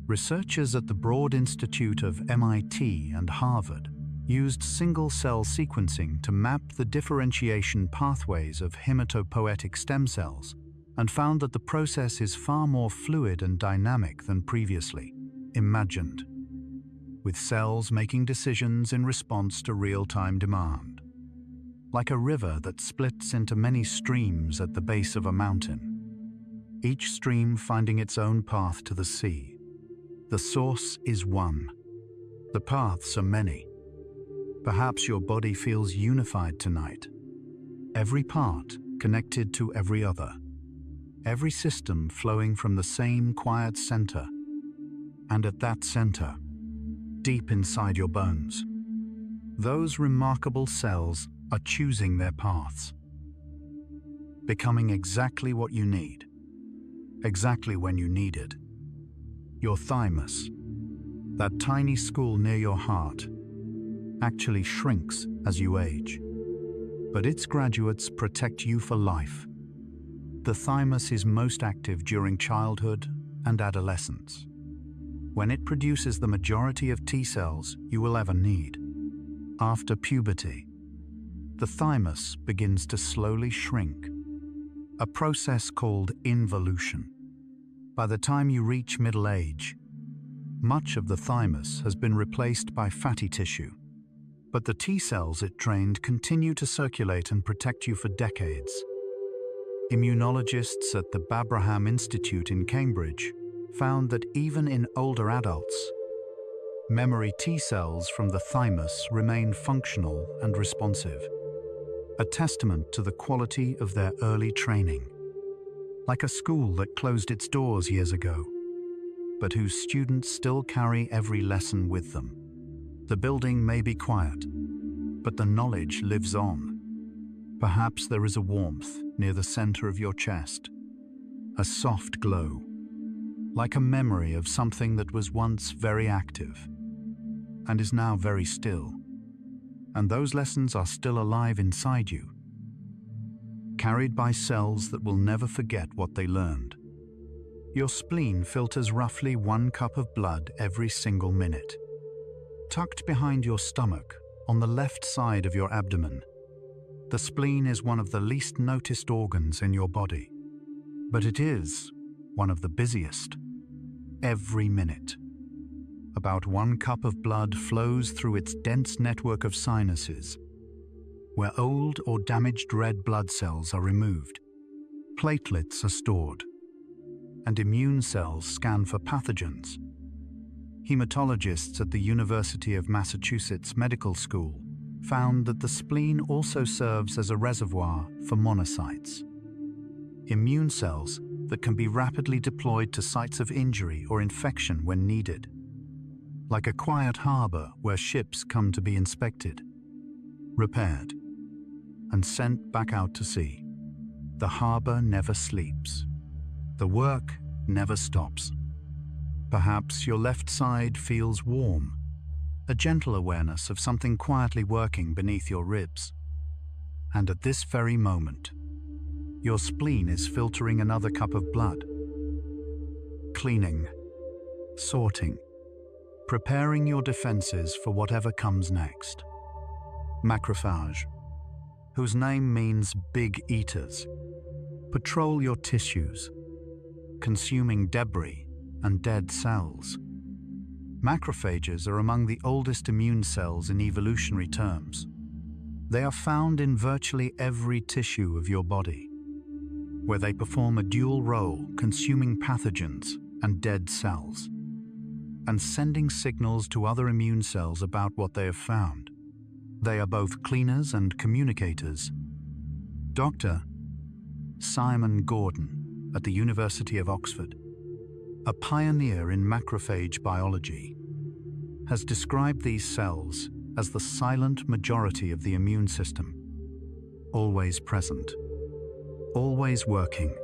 Researchers at the Broad Institute of MIT and Harvard used single-cell sequencing to map the differentiation pathways of hematopoietic stem cells and found that the process is far more fluid and dynamic than previously imagined, with cells making decisions in response to real-time demand. Like a river that splits into many streams at the base of a mountain, each stream finding its own path to the sea. The source is one. The paths are many. Perhaps your body feels unified tonight. Every part connected to every other. Every system flowing from the same quiet center. And at that center, deep inside your bones, those remarkable cells are choosing their paths, becoming exactly what you need, exactly when you need it. Your thymus, that tiny school near your heart, actually shrinks as you age, but its graduates protect you for life. the thymus is most active during childhood and adolescence, when it produces the majority of T cells you will ever need. After puberty, the thymus begins to slowly shrink, a process called involution. By the time you reach middle age, much of the thymus has been replaced by fatty tissue, but the T cells it trained continue to circulate and protect you for decades. Immunologists at the Babraham Institute in Cambridge found that even in older adults, memory T cells from the thymus remain functional and responsive, a testament to the quality of their early training. Like a school that closed its doors years ago, but whose students still carry every lesson with them. The building may be quiet, but the knowledge lives on. Perhaps there is a warmth near the center of your chest, a soft glow, like a memory of something that was once very active and is now very still. And those lessons are still alive inside you, carried by cells that will never forget what they learned. Your spleen filters roughly 1 cup of blood every single minute. Tucked behind your stomach, on the left side of your abdomen, the spleen is one of the least noticed organs in your body, but it is one of the busiest. Every minute, about 1 cup of blood flows through its dense network of sinuses, where old or damaged red blood cells are removed. Platelets are stored, and immune cells scan for pathogens. Hematologists at the University of Massachusetts Medical School found that the spleen also serves as a reservoir for monocytes, immune cells that can be rapidly deployed to sites of injury or infection when needed. Like a quiet harbor where ships come to be inspected, repaired, and sent back out to sea. The harbor never sleeps. The work never stops. Perhaps your left side feels warm, a gentle awareness of something quietly working beneath your ribs. And at this very moment, your spleen is filtering another cup of blood, cleaning, sorting, preparing your defenses for whatever comes next. Macrophage, whose name means big eaters, patrol your tissues, consuming debris and dead cells. Macrophages are among the oldest immune cells in evolutionary terms. They are found in virtually every tissue of your body, where they perform a dual role, consuming pathogens and dead cells, and sending signals to other immune cells about what they have found. They are both cleaners and communicators. Dr. Simon Gordon at the University of Oxford, a pioneer in macrophage biology, has described these cells as the silent majority of the immune system, always present, always working,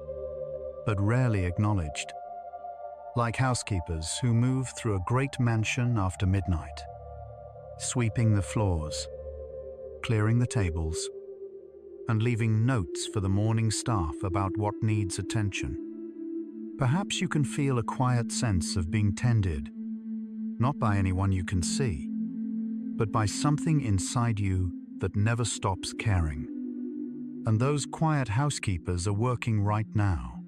but rarely acknowledged, like housekeepers who move through a great mansion after midnight, sweeping the floors, clearing the tables, and leaving notes for the morning staff about what needs attention. Perhaps you can feel a quiet sense of being tended, not by anyone you can see, but by something inside you that never stops caring. And those quiet housekeepers are working right now,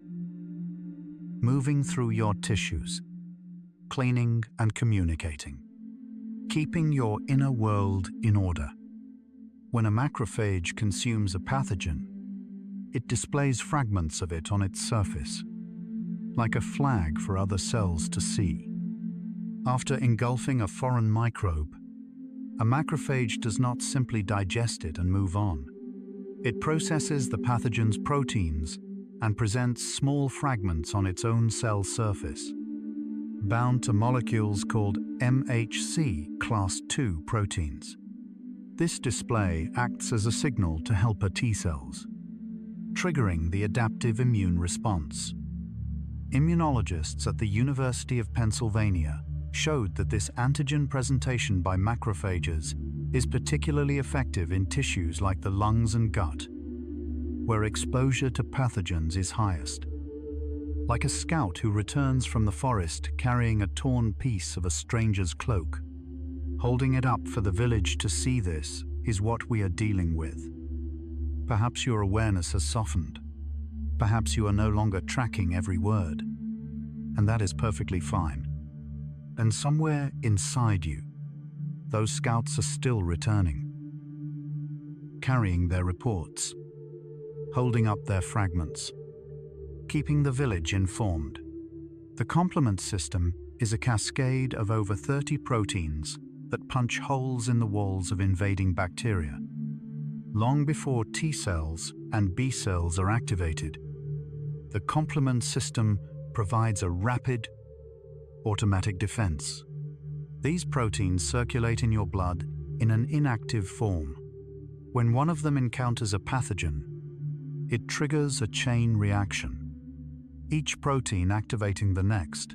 moving through your tissues, cleaning and communicating, keeping your inner world in order. When a macrophage consumes a pathogen, it displays fragments of it on its surface, like a flag for other cells to see. After engulfing a foreign microbe, a macrophage does not simply digest it and move on. It processes the pathogen's proteins and presents small fragments on its own cell surface, bound to molecules called MHC class II proteins. This display acts as a signal to helper T cells, triggering the adaptive immune response. Immunologists at the University of Pennsylvania showed that this antigen presentation by macrophages is particularly effective in tissues like the lungs and gut, where exposure to pathogens is highest. Like a scout who returns from the forest carrying a torn piece of a stranger's cloak. Holding it up for the village to see this is what we are dealing with. Perhaps your awareness has softened. Perhaps you are no longer tracking every word. And that is perfectly fine. And somewhere inside you, those scouts are still returning, carrying their reports, holding up their fragments, keeping the village informed. The complement system is a cascade of over 30 proteins that punch holes in the walls of invading bacteria. Long before T cells and B cells are activated, the complement system provides a rapid, automatic defense. These proteins circulate in your blood in an inactive form. When one of them encounters a pathogen, it triggers a chain reaction, each protein activating the next,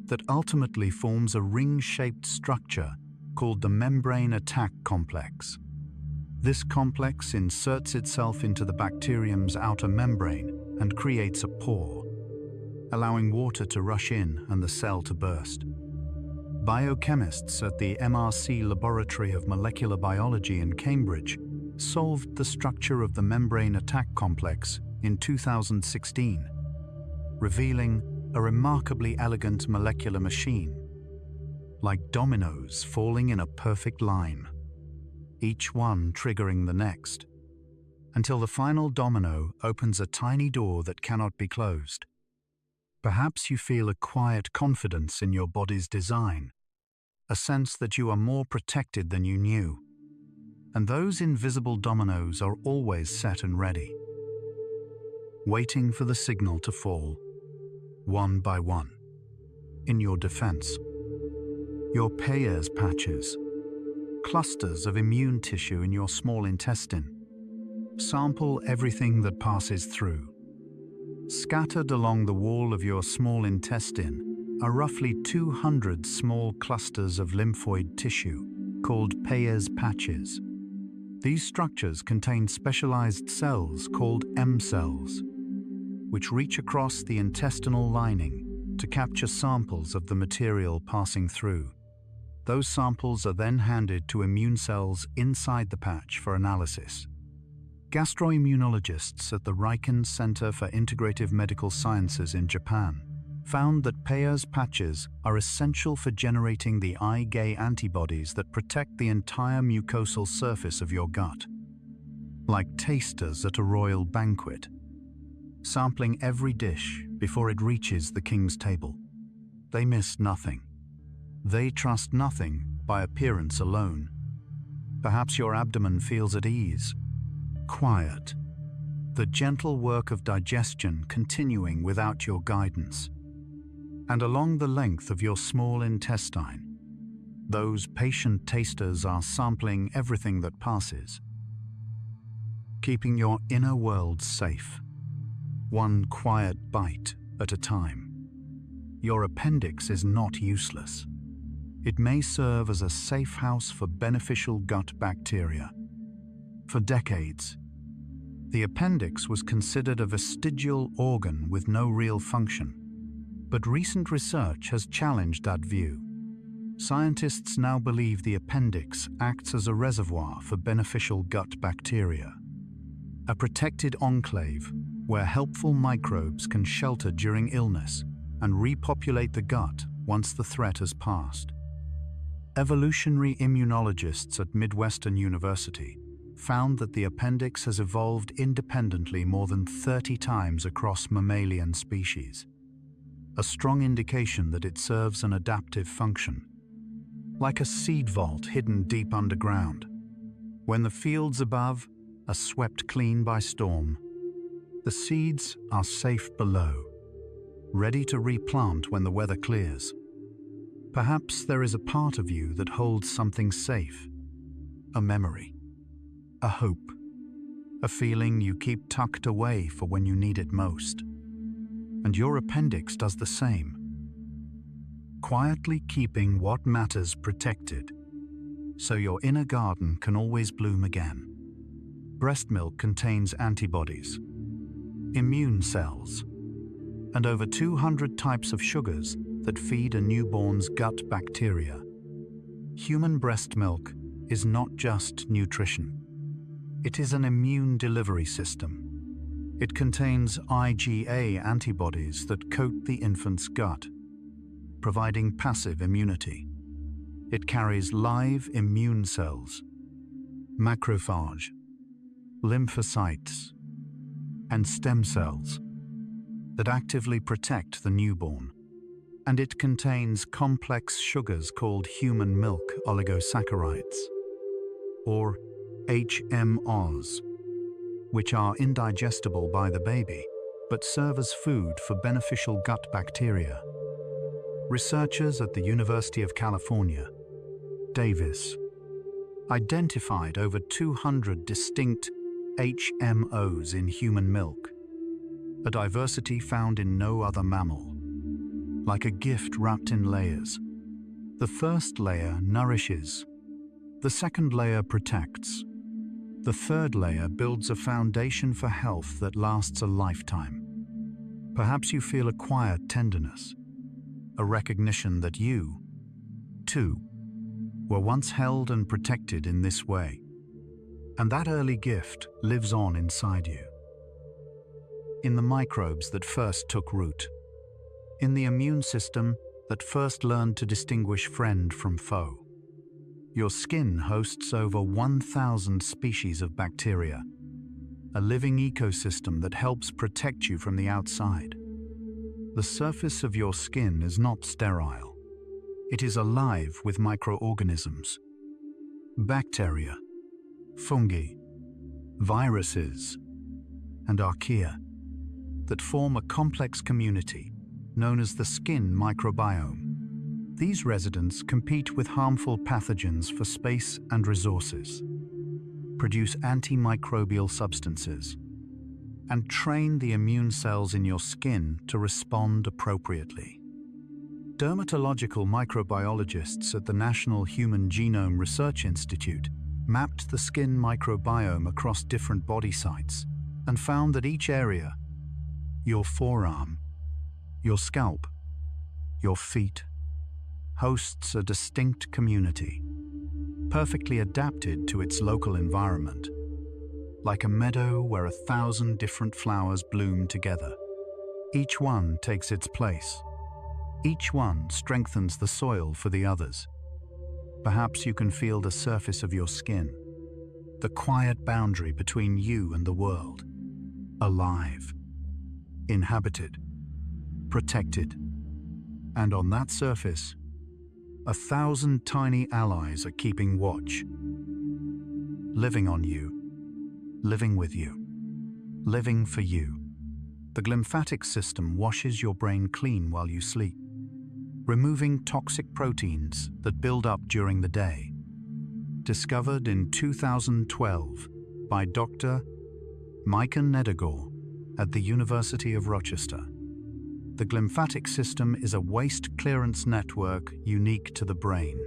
that ultimately forms a ring-shaped structure called the membrane attack complex. This complex inserts itself into the bacterium's outer membrane and creates a pore, allowing water to rush in and the cell to burst. Biochemists at the MRC Laboratory of Molecular Biology in Cambridge solved the structure of the membrane attack complex in 2016, revealing a remarkably elegant molecular machine, like dominoes falling in a perfect line, each one triggering the next, until the final domino opens a tiny door that cannot be closed. Perhaps you feel a quiet confidence in your body's design, a sense that you are more protected than you knew. And those invisible dominoes are always set and ready, waiting for the signal to fall, one by one. In your defense, your Peyer's patches, clusters of immune tissue in your small intestine, sample everything that passes through. Scattered along the wall of your small intestine are roughly 200 small clusters of lymphoid tissue called Peyer's patches. These structures contain specialized cells called M cells, which reach across the intestinal lining to capture samples of the material passing through. Those samples are then handed to immune cells inside the patch for analysis. Gastroimmunologists at the Riken Center for Integrative Medical Sciences in Japan found that Peyer's patches are essential for generating the IgA antibodies that protect the entire mucosal surface of your gut. Like tasters at a royal banquet, sampling every dish before it reaches the king's table. They miss nothing. They trust nothing by appearance alone. Perhaps your abdomen feels at ease, quiet, the gentle work of digestion continuing without your guidance. And along the length of your small intestine, those patient tasters are sampling everything that passes, keeping your inner world safe, one quiet bite at a time. Your appendix is not useless. It may serve as a safe house for beneficial gut bacteria. For decades, the appendix was considered a vestigial organ with no real function. But recent research has challenged that view. Scientists now believe the appendix acts as a reservoir for beneficial gut bacteria, a protected enclave where helpful microbes can shelter during illness and repopulate the gut once the threat has passed. Evolutionary immunologists at Midwestern University found that the appendix has evolved independently more than 30 times across mammalian species, a strong indication that it serves an adaptive function. Like a seed vault hidden deep underground, when the fields above are swept clean by storm, the seeds are safe below, ready to replant when the weather clears. Perhaps there is a part of you that holds something safe, a memory, a hope, a feeling you keep tucked away for when you need it most. And your appendix does the same, quietly keeping what matters protected, so your inner garden can always bloom again. breast milk contains antibodies, immune cells, and over 200 types of sugars that feed a newborn's gut bacteria. Human breast milk is not just nutrition. It is an immune delivery system. It contains IgA antibodies that coat the infant's gut, providing passive immunity. It carries live immune cells, macrophage, lymphocytes, and stem cells that actively protect the newborn. And it contains complex sugars called human milk oligosaccharides, or HMOs, which are indigestible by the baby, but serve as food for beneficial gut bacteria. Researchers at the University of California, Davis, identified over 200 distinct HMOs in human milk, a diversity found in no other mammal. Like a gift wrapped in layers, the first layer nourishes, the second layer protects, the third layer builds a foundation for health that lasts a lifetime. Perhaps you feel a quiet tenderness, a recognition that you, too, were once held and protected in this way. And that early gift lives on inside you. In the microbes that first took root, in the immune system that first learned to distinguish friend from foe. Your skin hosts over 1,000 species of bacteria, a living ecosystem that helps protect you from the outside. The surface of your skin is not sterile. It is alive with microorganisms, bacteria, fungi, viruses, and archaea that form a complex community known as the skin microbiome. These residents compete with harmful pathogens for space and resources, produce antimicrobial substances, and train the immune cells in your skin to respond appropriately. Dermatological microbiologists at the National Human Genome Research Institute mapped the skin microbiome across different body sites and found that each area, your forearm, your scalp, your feet, hosts a distinct community, perfectly adapted to its local environment. Like a meadow where 1,000 different flowers bloom together. Each one takes its place. Each one strengthens the soil for the others. Perhaps you can feel the surface of your skin, the quiet boundary between you and the world, alive, inhabited, protected, and on that surface, 1,000 tiny allies are keeping watch, living on you, living with you, living for you. The lymphatic system washes your brain clean while you sleep, removing toxic proteins that build up during the day. Discovered in 2012 by Dr. Micah Nedegor at the University of Rochester. The lymphatic system is a waste clearance network unique to the brain.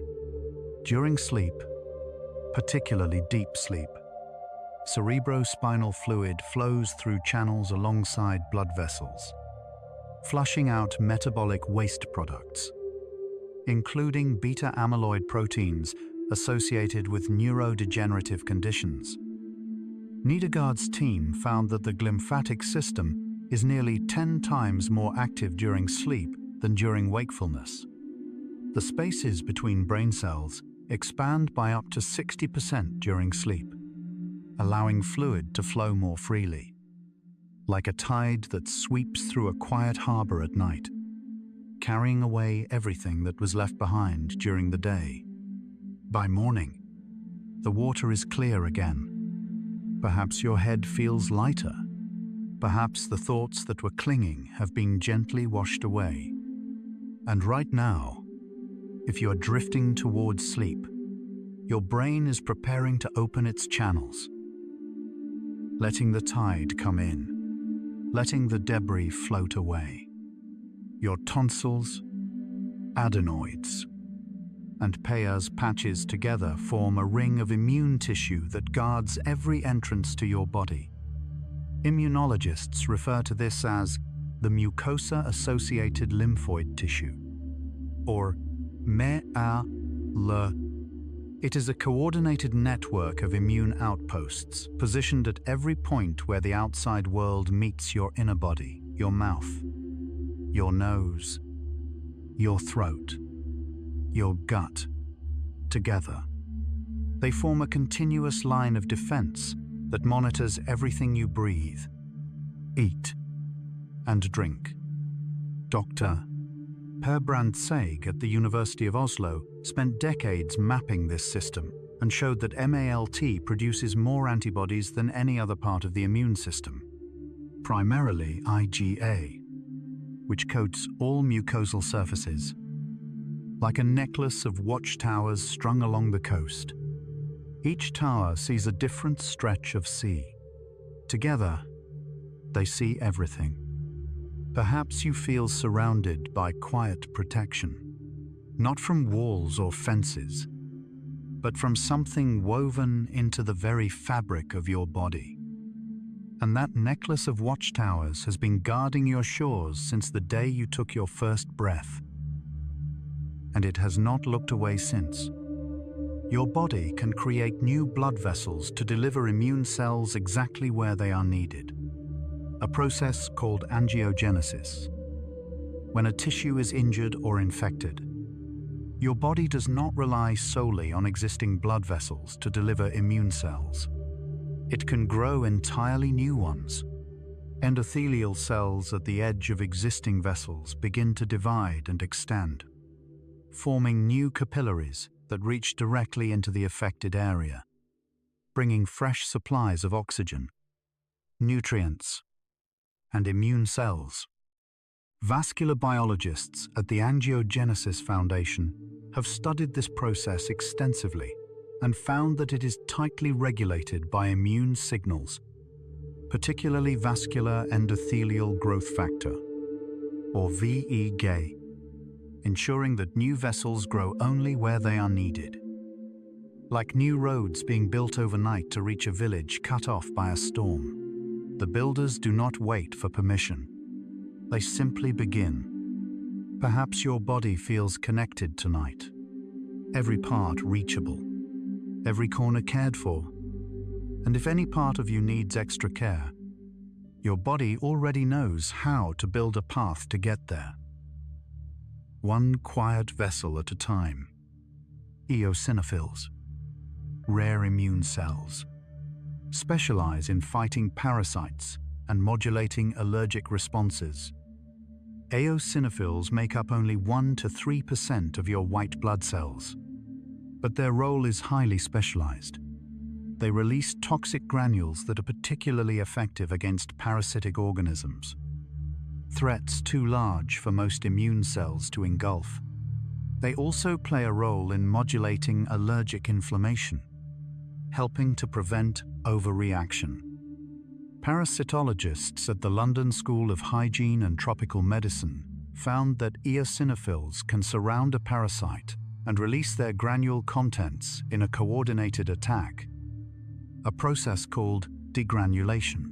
During sleep, particularly deep sleep, cerebrospinal fluid flows through channels alongside blood vessels, flushing out metabolic waste products, including beta-amyloid proteins associated with neurodegenerative conditions. Nedegard's team found that the lymphatic system is nearly 10 times more active during sleep than during wakefulness. The spaces between brain cells expand by up to 60% during sleep, allowing fluid to flow more freely, like a tide that sweeps through a quiet harbor at night, carrying away everything that was left behind during the day. By morning, the water is clear again. Perhaps your head feels lighter. Perhaps the thoughts that were clinging have been gently washed away. And right now, if you are drifting towards sleep, your brain is preparing to open its channels, letting the tide come in, letting the debris float away. Your tonsils, adenoids, and Peyer's patches together form a ring of immune tissue that guards every entrance to your body. Immunologists refer to this as the mucosa-associated lymphoid tissue, or MEA-LE. It is a coordinated network of immune outposts positioned at every point where the outside world meets your inner body, your mouth, your nose, your throat, your gut. Together, they form a continuous line of defense that monitors everything you breathe, eat, and drink. Dr. Per Brandt Seig at the University of Oslo spent decades mapping this system and showed that MALT produces more antibodies than any other part of the immune system, primarily IgA, which coats all mucosal surfaces. Like a necklace of watchtowers strung along the coast, each tower sees a different stretch of sea. Together, they see everything. Perhaps you feel surrounded by quiet protection, not from walls or fences, but from something woven into the very fabric of your body. And that necklace of watchtowers has been guarding your shores since the day you took your first breath. And it has not looked away since. Your body can create new blood vessels to deliver immune cells exactly where they are needed, a process called angiogenesis. When a tissue is injured or infected, your body does not rely solely on existing blood vessels to deliver immune cells. It can grow entirely new ones. Endothelial cells at the edge of existing vessels begin to divide and extend, forming new capillaries that reach directly into the affected area, bringing fresh supplies of oxygen, nutrients, and immune cells. Vascular biologists at the Angiogenesis Foundation have studied this process extensively and found that it is tightly regulated by immune signals, particularly vascular endothelial growth factor, or VEGA, ensuring that new vessels grow only where they are needed. Like new roads being built overnight to reach a village cut off by a storm, the builders do not wait for permission. They simply begin. Perhaps your body feels connected tonight, every part reachable, every corner cared for. And if any part of you needs extra care, your body already knows how to build a path to get there. One quiet vessel at a time. Eosinophils, rare immune cells, specialize in fighting parasites and modulating allergic responses. Eosinophils make up only 1 to 3% of your white blood cells, but their role is highly specialized. They release toxic granules that are particularly effective against parasitic organisms, threats too large for most immune cells to engulf. They also play a role in modulating allergic inflammation, helping to prevent overreaction. Parasitologists at the London School of Hygiene and Tropical Medicine found that eosinophils can surround a parasite and release their granule contents in a coordinated attack, a process called degranulation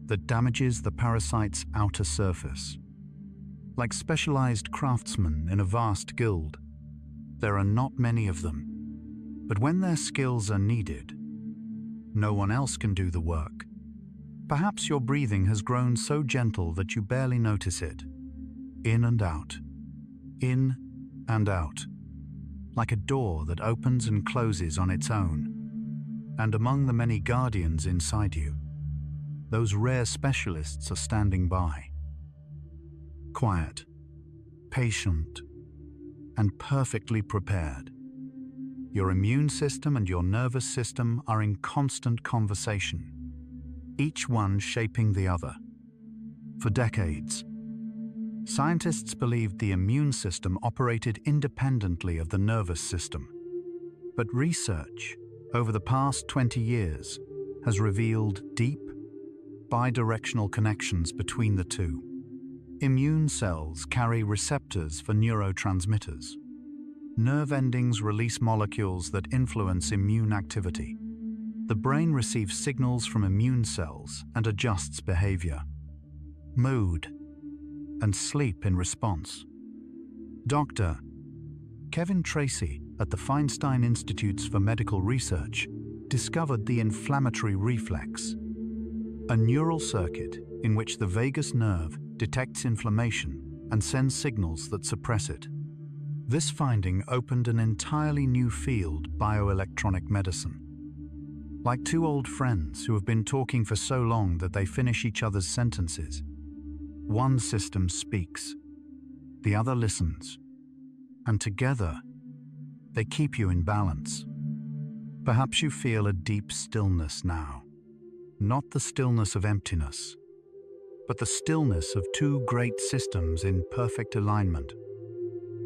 that damages the parasite's outer surface. Like specialized craftsmen in a vast guild, there are not many of them, but when their skills are needed, no one else can do the work. Perhaps your breathing has grown so gentle that you barely notice it. In and out, in and out, like a door that opens and closes on its own. And among the many guardians inside you, those rare specialists are standing by. Quiet, patient, and perfectly prepared. Your immune system and your nervous system are in constant conversation, each one shaping the other. For decades, scientists believed the immune system operated independently of the nervous system. But research over the past 20 years has revealed deep, bidirectional connections between the two. Immune cells carry receptors for neurotransmitters, Nerve endings release molecules that influence immune activity. The brain receives signals from immune cells and adjusts behavior, mood, and sleep in response. Dr. Kevin Tracy at the Feinstein Institutes for Medical Research discovered the inflammatory reflex, a neural circuit in which the vagus nerve detects inflammation and sends signals that suppress it. This finding opened an entirely new field, bioelectronic medicine. Like two old friends who have been talking for so long that they finish each other's sentences. One system speaks, the other listens, and together they keep you in balance. Perhaps you feel a deep stillness now, not the stillness of emptiness, but the stillness of two great systems in perfect alignment.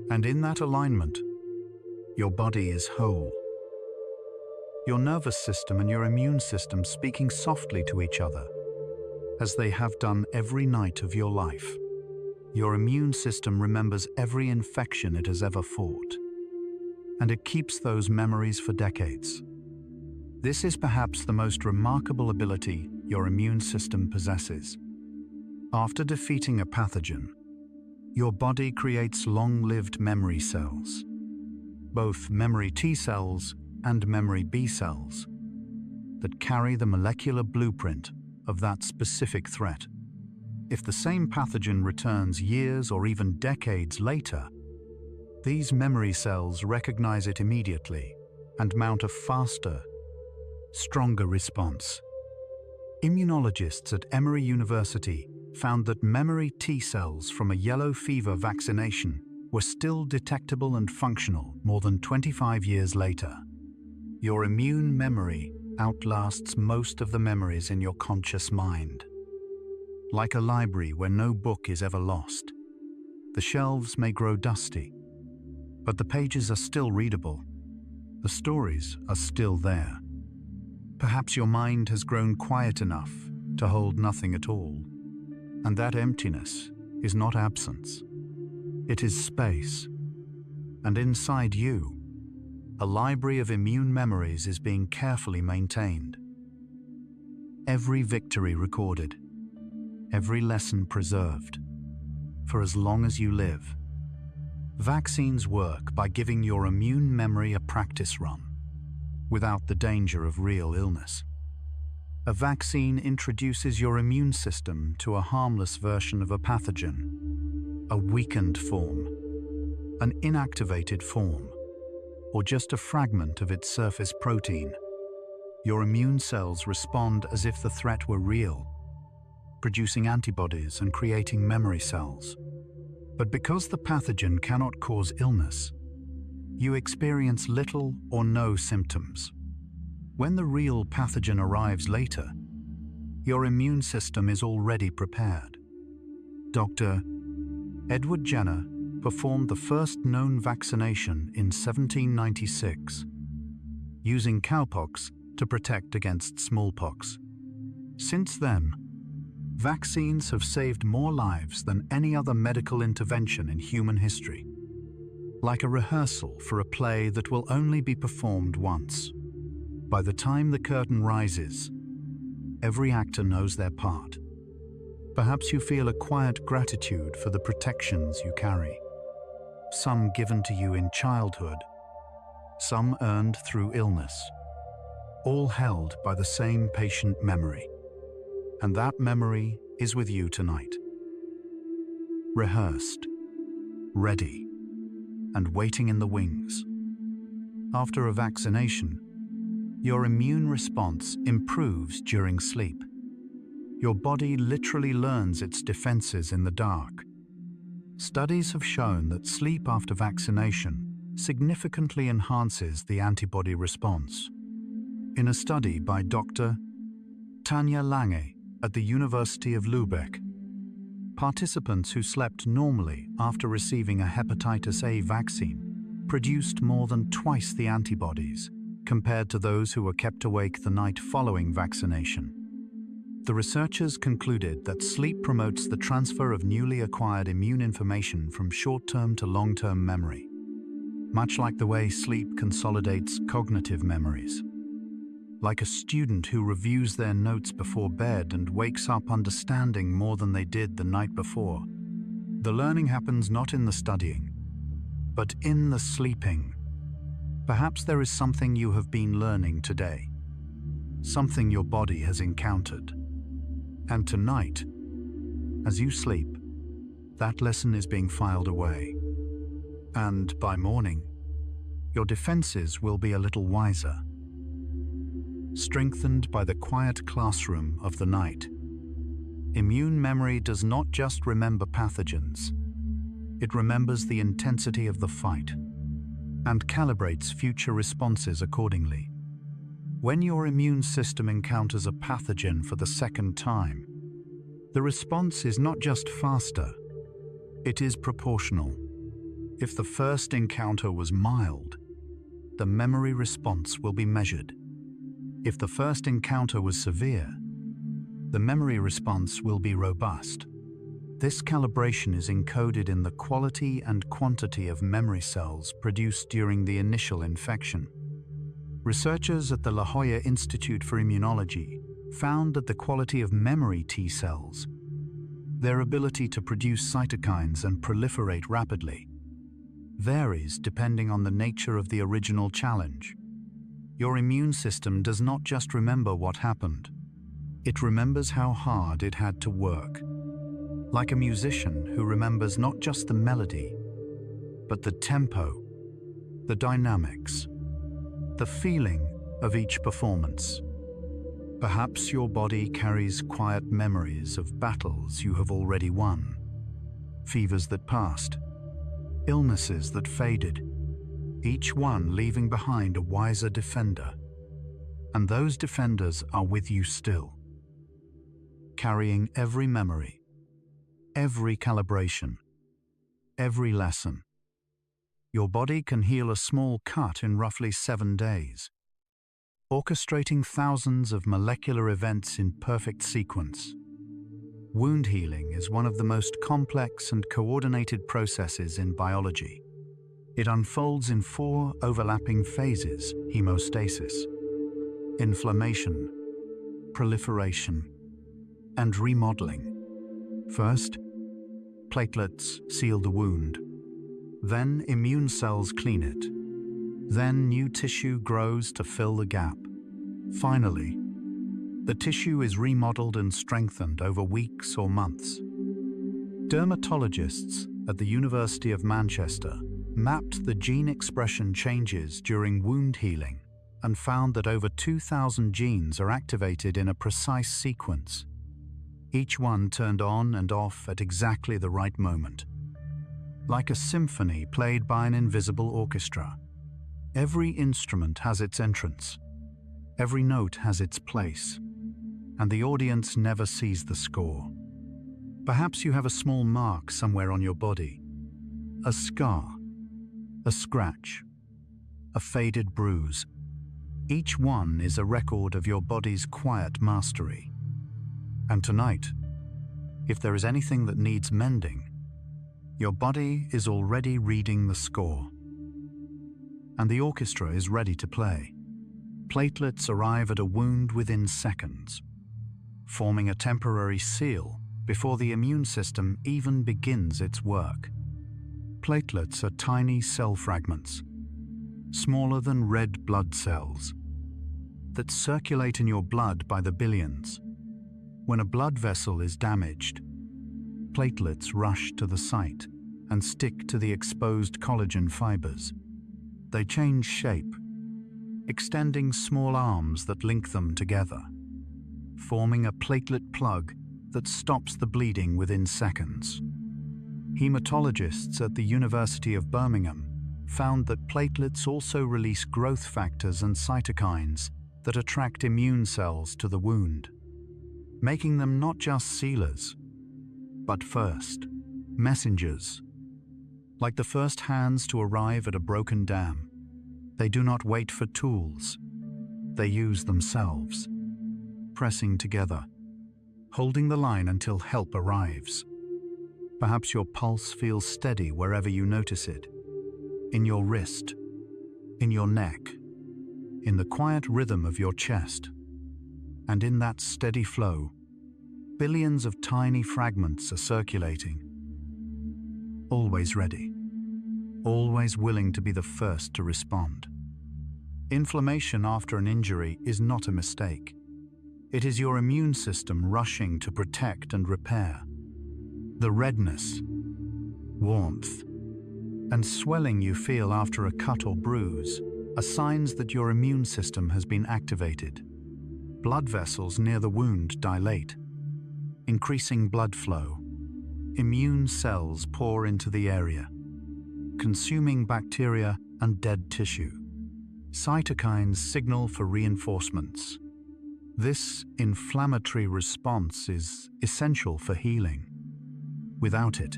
And in that alignment, your body is whole. Your nervous system and your immune system speaking softly to each other, as they have done every night of your life. Your immune system remembers every infection it has ever fought, and it keeps those memories for decades. This is perhaps the most remarkable ability your immune system possesses. After defeating a pathogen, your body creates long-lived memory cells, both memory T cells and memory B cells, that carry the molecular blueprint of that specific threat. If the same pathogen returns years or even decades later, these memory cells recognize it immediately and mount a faster, stronger response. Immunologists at Emory University found that memory T cells from a yellow fever vaccination were still detectable and functional more than 25 years later. Your immune memory outlasts most of the memories in your conscious mind. Like a library where no book is ever lost, the shelves may grow dusty, but the pages are still readable. The stories are still there. Perhaps your mind has grown quiet enough to hold nothing at all. And that emptiness is not absence. It is space. And inside you, a library of immune memories is being carefully maintained. Every victory recorded, every lesson preserved, for as long as you live. Vaccines work by giving your immune memory a practice run, without the danger of real illness. A vaccine introduces your immune system to a harmless version of a pathogen, a weakened form, an inactivated form, or just a fragment of its surface protein. Your immune cells respond as if the threat were real, producing antibodies and creating memory cells. But because the pathogen cannot cause illness, you experience little or no symptoms. When the real pathogen arrives later, your immune system is already prepared. Dr. Edward Jenner performed the first known vaccination in 1796, using cowpox to protect against smallpox. Since then, vaccines have saved more lives than any other medical intervention in human history, like a rehearsal for a play that will only be performed once. By the time the curtain rises, every actor knows their part. Perhaps you feel a quiet gratitude for the protections you carry, some given to you in childhood, some earned through illness, all held by the same patient memory. And that memory is with you tonight. Rehearsed, ready, and waiting in the wings. After a vaccination, your immune response improves during sleep. Your body literally learns its defenses in the dark. Studies have shown that sleep after vaccination significantly enhances the antibody response. In a study by Dr. Tanja Lange at the University of Lübeck, participants who slept normally after receiving a hepatitis A vaccine produced more than twice the antibodies compared to those who were kept awake the night following vaccination. The researchers concluded that sleep promotes the transfer of newly acquired immune information from short-term to long-term memory. much like the way sleep consolidates cognitive memories. Like a student who reviews their notes before bed and wakes up understanding more than they did the night before. The learning happens not in the studying, but in the sleeping. Perhaps there is something you have been learning today, something your body has encountered. And tonight, as you sleep, that lesson is being filed away. And by morning, your defenses will be a little wiser, strengthened by the quiet classroom of the night. Immune memory does not just remember pathogens, it remembers the intensity of the fight and calibrates future responses accordingly. When your immune system encounters a pathogen for the second time, the response is not just faster, it is proportional. If the first encounter was mild, the memory response will be measured. If the first encounter was severe, the memory response will be robust. This calibration is encoded in the quality and quantity of memory cells produced during the initial infection. Researchers at the La Jolla Institute for Immunology found that the quality of memory T cells, their ability to produce cytokines and proliferate rapidly, varies depending on the nature of the original challenge. Your immune system does not just remember what happened, it remembers how hard it had to work. Like a musician who remembers not just the melody, but the tempo, the dynamics, the feeling of each performance. Perhaps your body carries quiet memories of battles you have already won, fevers that passed, illnesses that faded, each one leaving behind a wiser defender. And those defenders are with you still, carrying every memory, every calibration, every lesson. Your body can heal a small cut in roughly 7 days, orchestrating thousands of molecular events in perfect sequence. Wound healing is one of the most complex and coordinated processes in biology. It unfolds in 4 overlapping phases: hemostasis, inflammation, proliferation, and remodeling. First, platelets seal the wound. Then immune cells clean it. Then new tissue grows to fill the gap. Finally, the tissue is remodeled and strengthened over weeks or months. Dermatologists at the University of Manchester mapped the gene expression changes during wound healing and found that over 2,000 genes are activated in a precise sequence, each one turned on and off at exactly the right moment. Like a symphony played by an invisible orchestra, every instrument has its entrance, every note has its place, and the audience never sees the score. Perhaps you have a small mark somewhere on your body, a scar, a scratch, a faded bruise. Each one is a record of your body's quiet mastery. And tonight, if there is anything that needs mending, your body is already reading the score. And the orchestra is ready to play. Platelets arrive at a wound within seconds, forming a temporary seal before the immune system even begins its work. Platelets are tiny cell fragments, smaller than red blood cells, that circulate in your blood by the billions. When a blood vessel is damaged, platelets rush to the site and stick to the exposed collagen fibers. They change shape, extending small arms that link them together, forming a platelet plug that stops the bleeding within seconds. Hematologists at the University of Birmingham found that platelets also release growth factors and cytokines that attract immune cells to the wound, making them not just sealers, but first, messengers. Like the first hands to arrive at a broken dam, they do not wait for tools, they use themselves, pressing together, holding the line until help arrives. Perhaps your pulse feels steady wherever you notice it, in your wrist, in your neck, in the quiet rhythm of your chest. And in that steady flow, billions of tiny fragments are circulating, always ready, always willing to be the first to respond. Inflammation after an injury is not a mistake. It is your immune system rushing to protect and repair. The redness, warmth, and swelling you feel after a cut or bruise are signs that your immune system has been activated. Blood vessels near the wound dilate, increasing blood flow. Immune cells pour into the area, consuming bacteria and dead tissue. Cytokines signal for reinforcements. This inflammatory response is essential for healing. Without it,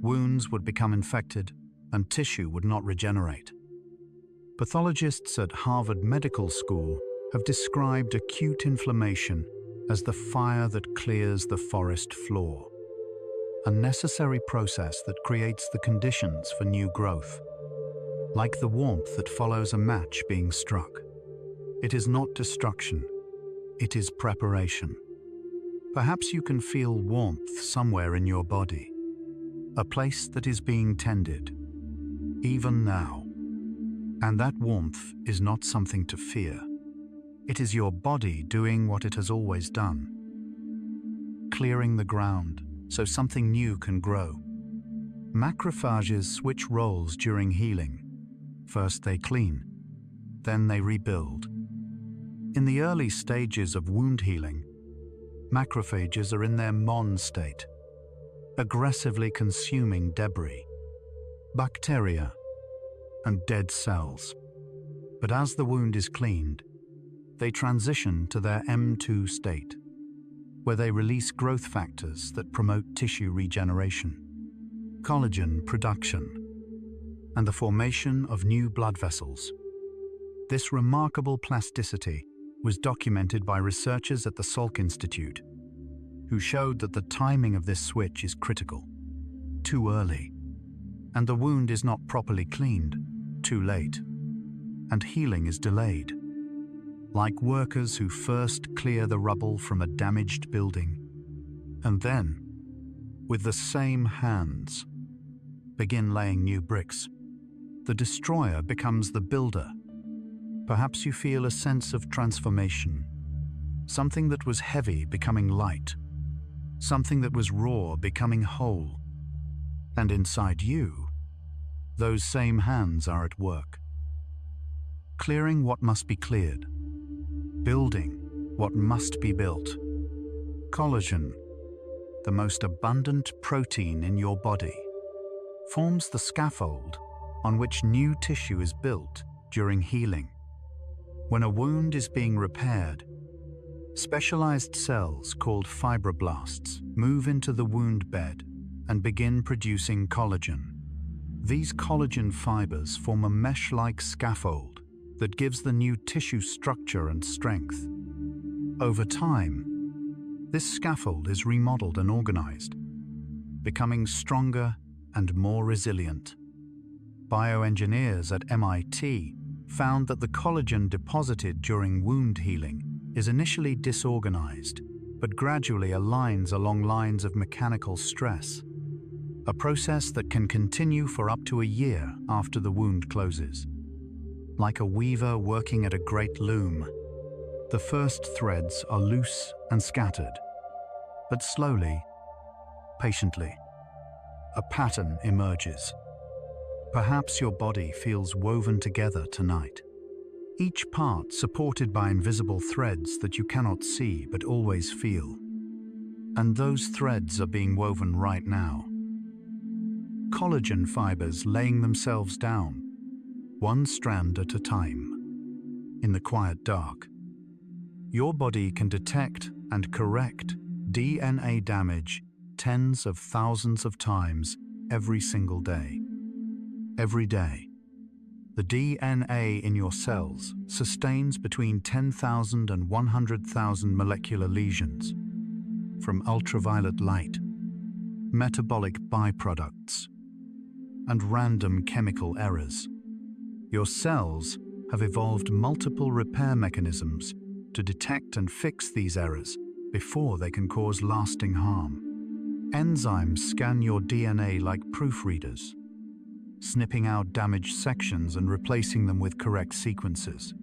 wounds would become infected and tissue would not regenerate. Pathologists at Harvard Medical School have described acute inflammation as the fire that clears the forest floor, a necessary process that creates the conditions for new growth. Like the warmth that follows a match being struck. It is not destruction, it is preparation. Perhaps you can feel warmth somewhere in your body, a place that is being tended, even now. And that warmth is not something to fear. It is your body doing what it has always done, clearing the ground so something new can grow. Macrophages switch roles during healing. First they clean, then they rebuild. In the early stages of wound healing, macrophages are in their MON state, aggressively consuming debris, bacteria, and dead cells. But as the wound is cleaned, they transition to their M2 state, where they release growth factors that promote tissue regeneration, collagen production, and the formation of new blood vessels. This remarkable plasticity was documented by researchers at the Salk Institute, who showed that the timing of this switch is critical. Too early, and the wound is not properly cleaned. Too late, and healing is delayed. Like workers who first clear the rubble from a damaged building, and then, with the same hands, begin laying new bricks. The destroyer becomes the builder. Perhaps you feel a sense of transformation. Something that was heavy becoming light. Something that was raw becoming whole. And inside you, those same hands are at work. Clearing what must be cleared. Building what must be built. Collagen, the most abundant protein in your body, forms the scaffold on which new tissue is built during healing. When a wound is being repaired, specialized cells called fibroblasts move into the wound bed and begin producing collagen. These collagen fibers form a mesh-like scaffold that gives the new tissue structure and strength. Over time, this scaffold is remodeled and organized, becoming stronger and more resilient. Bioengineers at MIT found that the collagen deposited during wound healing is initially disorganized, but gradually aligns along lines of mechanical stress, a process that can continue for up to a year after the wound closes. Like a weaver working at a great loom, the first threads are loose and scattered, but slowly, patiently, a pattern emerges. Perhaps your body feels woven together tonight, each part supported by invisible threads that you cannot see but always feel. And those threads are being woven right now. Collagen fibers laying themselves down, one strand at a time, in the quiet dark. Your body can detect and correct DNA damage tens of thousands of times every single day. Every day, the DNA in your cells sustains between 10,000 and 100,000 molecular lesions, from ultraviolet light, metabolic byproducts, and random chemical errors. Your cells have evolved multiple repair mechanisms to detect and fix these errors before they can cause lasting harm. Enzymes scan your DNA like proofreaders, snipping out damaged sections and replacing them with correct sequences.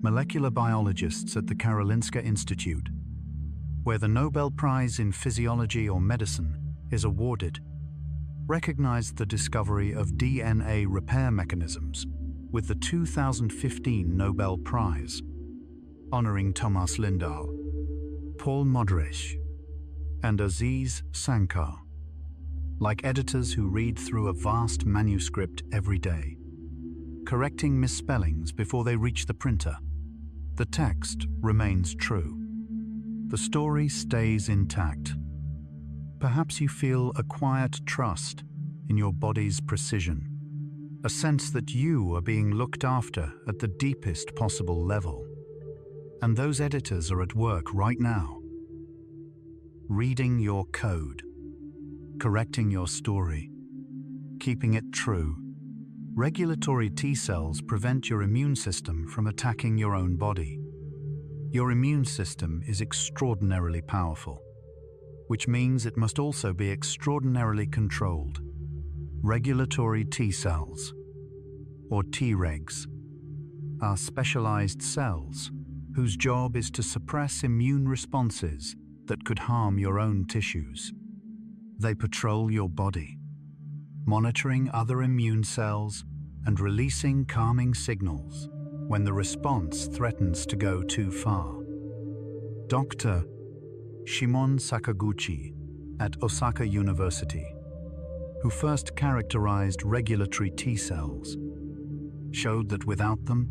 Molecular biologists at the Karolinska Institute, where the Nobel Prize in Physiology or Medicine is awarded, recognized the discovery of DNA repair mechanisms with the 2015 Nobel Prize, honoring Thomas Lindahl, Paul Modrich, and Aziz Sankar, like editors who read through a vast manuscript every day, correcting misspellings before they reach the printer. The text remains true. The story stays intact. Perhaps you feel a quiet trust in your body's precision, a sense that you are being looked after at the deepest possible level. And those editors are at work right now, reading your code, correcting your story, keeping it true. Regulatory T cells prevent your immune system from attacking your own body. Your immune system is extraordinarily powerful, which means it must also be extraordinarily controlled. Regulatory T cells, or Tregs, are specialized cells whose job is to suppress immune responses that could harm your own tissues. They patrol your body, monitoring other immune cells and releasing calming signals when the response threatens to go too far. Dr. Shimon Sakaguchi at Osaka University, who first characterized regulatory T cells, showed that without them,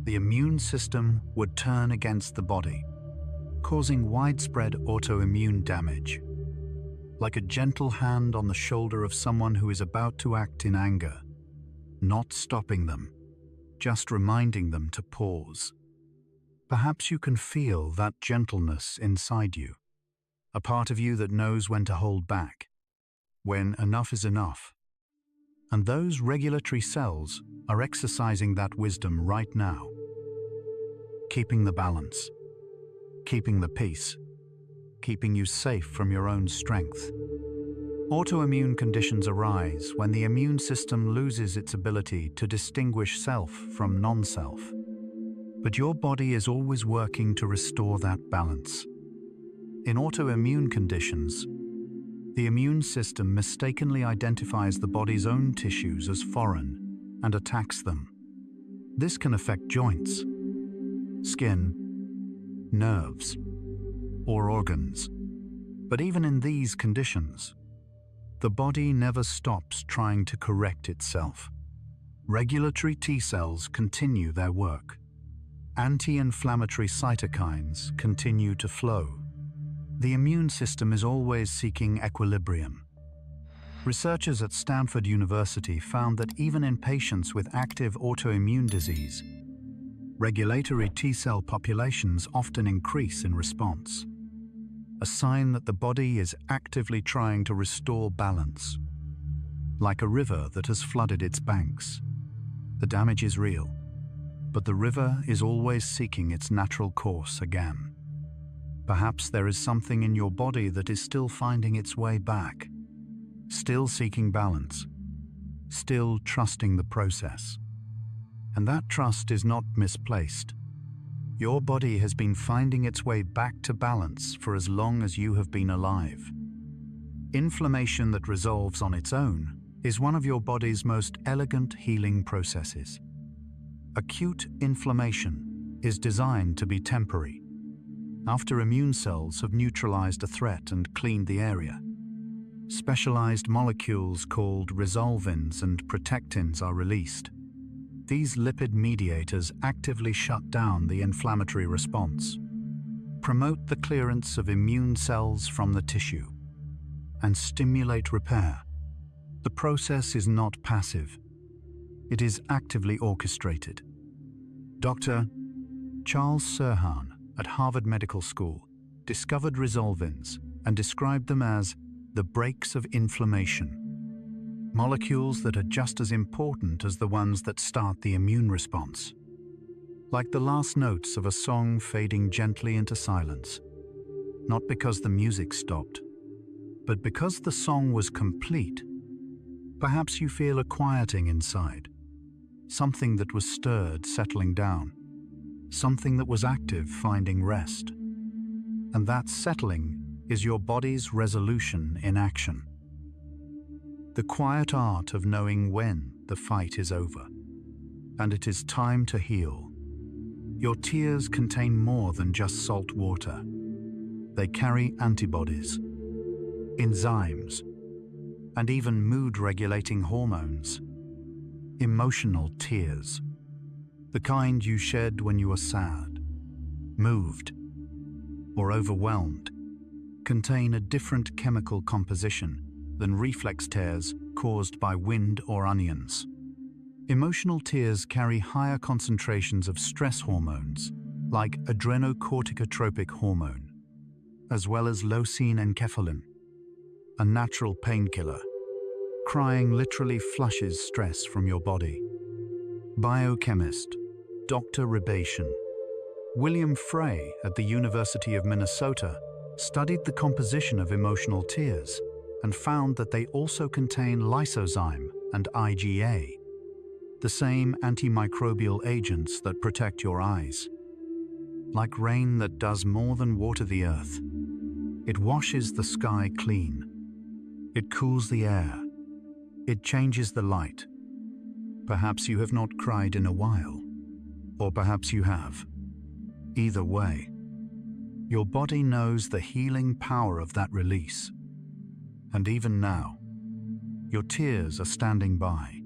the immune system would turn against the body, causing widespread autoimmune damage. Like a gentle hand on the shoulder of someone who is about to act in anger, not stopping them, just reminding them to pause. Perhaps you can feel that gentleness inside you, a part of you that knows when to hold back, when enough is enough. And those regulatory cells are exercising that wisdom right now, keeping the balance, keeping the peace, keeping you safe from your own strength. Autoimmune conditions arise when the immune system loses its ability to distinguish self from non-self. But your body is always working to restore that balance. In autoimmune conditions, the immune system mistakenly identifies the body's own tissues as foreign and attacks them. This can affect joints, skin, nerves, or organs. But even in these conditions, the body never stops trying to correct itself. Regulatory T cells continue their work. Anti-inflammatory cytokines continue to flow. The immune system is always seeking equilibrium. Researchers at Stanford University found that even in patients with active autoimmune disease, regulatory T cell populations often increase in response, a sign that the body is actively trying to restore balance. Like a river that has flooded its banks, the damage is real, but the river is always seeking its natural course again. Perhaps there is something in your body that is still finding its way back, still seeking balance, still trusting the process. And that trust is not misplaced. Your body has been finding its way back to balance for as long as you have been alive. Inflammation that resolves on its own is one of your body's most elegant healing processes. Acute inflammation is designed to be temporary, after immune cells have neutralized a threat and cleaned the area. Specialized molecules called resolvins and protectins are released. These lipid mediators actively shut down the inflammatory response, promote the clearance of immune cells from the tissue, and stimulate repair. The process is not passive. It is actively orchestrated. Dr. Charles Sirhan at Harvard Medical School discovered resolvins and described them as the brakes of inflammation. molecules that are just as important as the ones that start the immune response. Like the last notes of a song fading gently into silence, not because the music stopped, but because the song was complete. Perhaps you feel a quieting inside, something that was stirred settling down, something that was active finding rest. And that settling is your body's resolution in action. The quiet art of knowing when the fight is over, and it is time to heal. Your tears contain more than just salt water. They carry antibodies, enzymes, and even mood-regulating hormones. Emotional tears, the kind you shed when you were sad, moved, or overwhelmed, contain a different chemical composition than reflex tears caused by wind or onions. Emotional tears carry higher concentrations of stress hormones, like adrenocorticotropic hormone, as well as leucine enkephalin, a natural painkiller. Crying literally flushes stress from your body. Biochemist Dr. Ribation William Frey at the University of Minnesota studied the composition of emotional tears and found that they also contain lysozyme and IgA, the same antimicrobial agents that protect your eyes. Like rain that does more than water the earth, it washes the sky clean. It cools the air. It changes the light. Perhaps you have not cried in a while, or perhaps you have. Either way, your body knows the healing power of that release. And even now, your tears are standing by,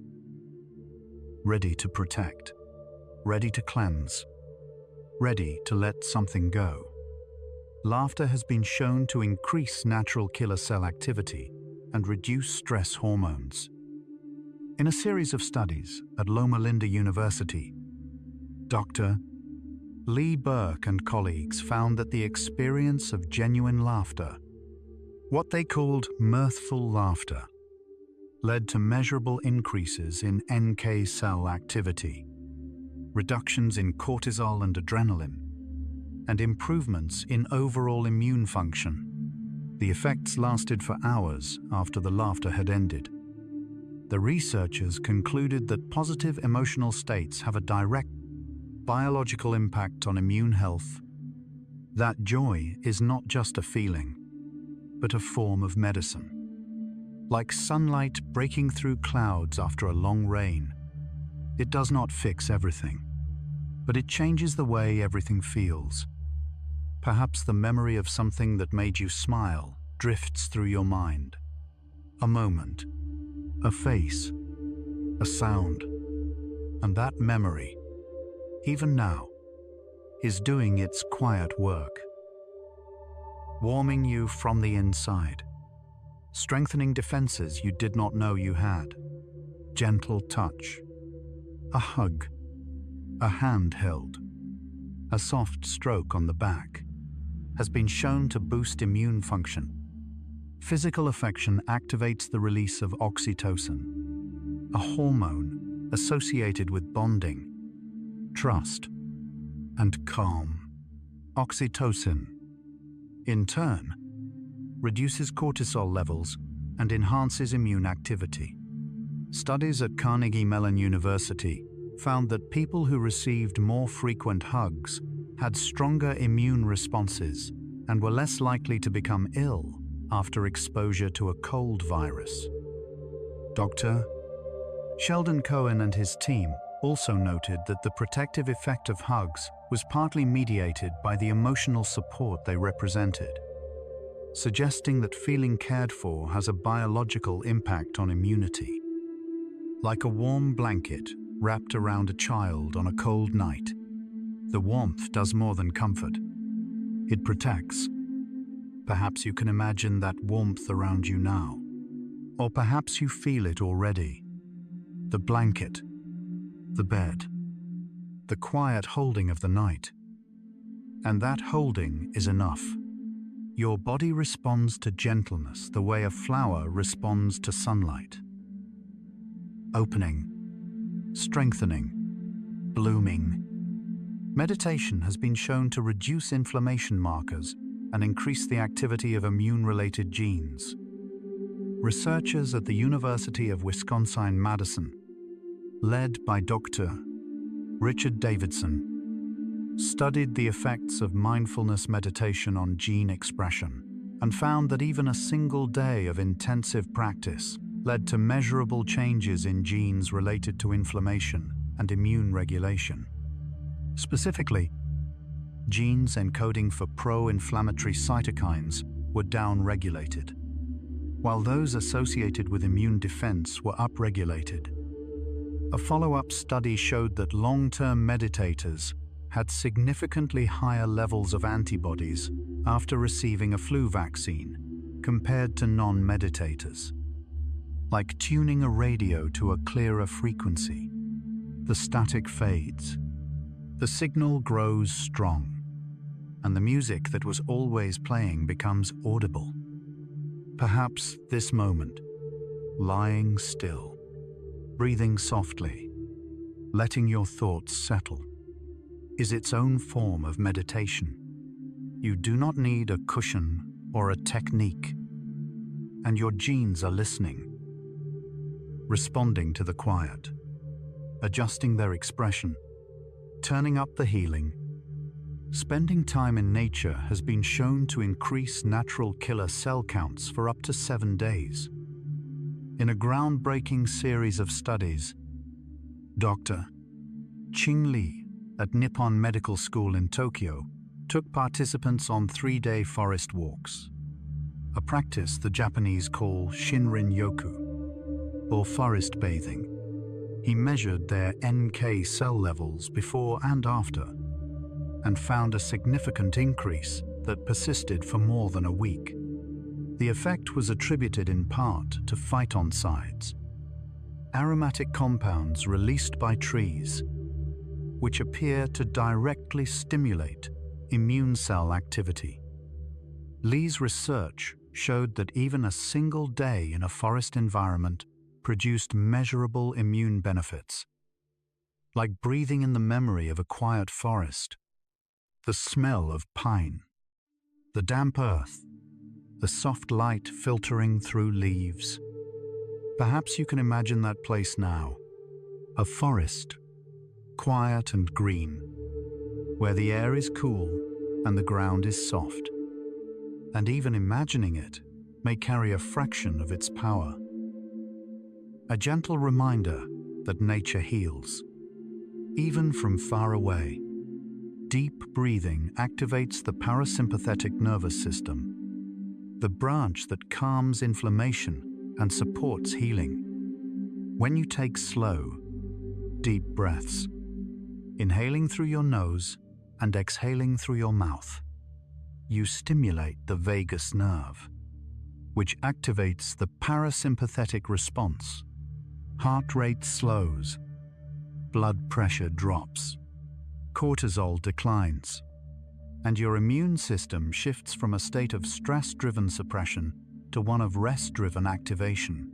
ready to protect, ready to cleanse, ready to let something go. Laughter has been shown to increase natural killer cell activity and reduce stress hormones. In a series of studies at Loma Linda University, Dr. Lee Burke and colleagues found that the experience of genuine laughter, what they called mirthful laughter, led to measurable increases in NK cell activity, reductions in cortisol and adrenaline, and improvements in overall immune function. The effects lasted for hours after the laughter had ended. The researchers concluded that positive emotional states have a direct biological impact on immune health. That joy is not just a feeling, but a form of medicine. Like sunlight breaking through clouds after a long rain, it does not fix everything, but it changes the way everything feels. Perhaps the memory of something that made you smile drifts through your mind. A moment, a face, a sound, and that memory, even now, is doing its quiet work, warming you from the inside, strengthening defenses you did not know you had. Gentle touch, a hug, a hand held, a soft stroke on the back, has been shown to boost immune function. Physical affection activates the release of oxytocin, a hormone associated with bonding, trust, and calm. Oxytocin, in turn, reduces cortisol levels and enhances immune activity. Studies at Carnegie Mellon University found that people who received more frequent hugs had stronger immune responses and were less likely to become ill after exposure to a cold virus. Dr. Sheldon Cohen and his team also noted that the protective effect of hugs was partly mediated by the emotional support they represented, suggesting that feeling cared for has a biological impact on immunity. Like a warm blanket wrapped around a child on a cold night, the warmth does more than comfort. It protects. Perhaps you can imagine that warmth around you now, or perhaps you feel it already. The blanket, the bed, the quiet holding of the night. And that holding is enough. Your body responds to gentleness the way a flower responds to sunlight. opening, strengthening, blooming. Meditation has been shown to reduce inflammation markers and increase the activity of immune-related genes. Researchers at the University of Wisconsin-Madison, led by Dr. Richard Davidson, studied the effects of mindfulness meditation on gene expression and found that even a single day of intensive practice led to measurable changes in genes related to inflammation and immune regulation. Specifically, genes encoding for pro-inflammatory cytokines were down-regulated, while those associated with immune defense were upregulated. A follow-up study showed that long-term meditators had significantly higher levels of antibodies after receiving a flu vaccine compared to non-meditators. Like tuning a radio to a clearer frequency, the static fades. The signal grows strong, and the music that was always playing becomes audible. Perhaps this moment, lying still, breathing softly, letting your thoughts settle, is its own form of meditation. You do not need a cushion or a technique, and your genes are listening, responding to the quiet, adjusting their expression, turning up the healing. Spending time in nature has been shown to increase natural killer cell counts for up to 7 days. In a groundbreaking series of studies, Dr. Ching Li at Nippon Medical School in Tokyo took participants on 3-day forest walks, a practice the Japanese call Shinrin-yoku, or forest bathing. He measured their NK cell levels before and after, and found a significant increase that persisted for more than a week. The effect was attributed in part to phytoncides, aromatic compounds released by trees, which appear to directly stimulate immune cell activity. Li's research showed that even a single day in a forest environment produced measurable immune benefits, like breathing in the memory of a quiet forest, the smell of pine, the damp earth, the soft light filtering through leaves. Perhaps you can imagine that place now, a forest, quiet and green, where the air is cool and the ground is soft. And even imagining it may carry a fraction of its power. A gentle reminder that nature heals, even from far away. Deep breathing activates the parasympathetic nervous system, the branch that calms inflammation and supports healing. When you take slow, deep breaths, inhaling through your nose and exhaling through your mouth, you stimulate the vagus nerve, which activates the parasympathetic response. Heart rate slows, blood pressure drops, cortisol declines, and your immune system shifts from a state of stress-driven suppression to one of rest-driven activation.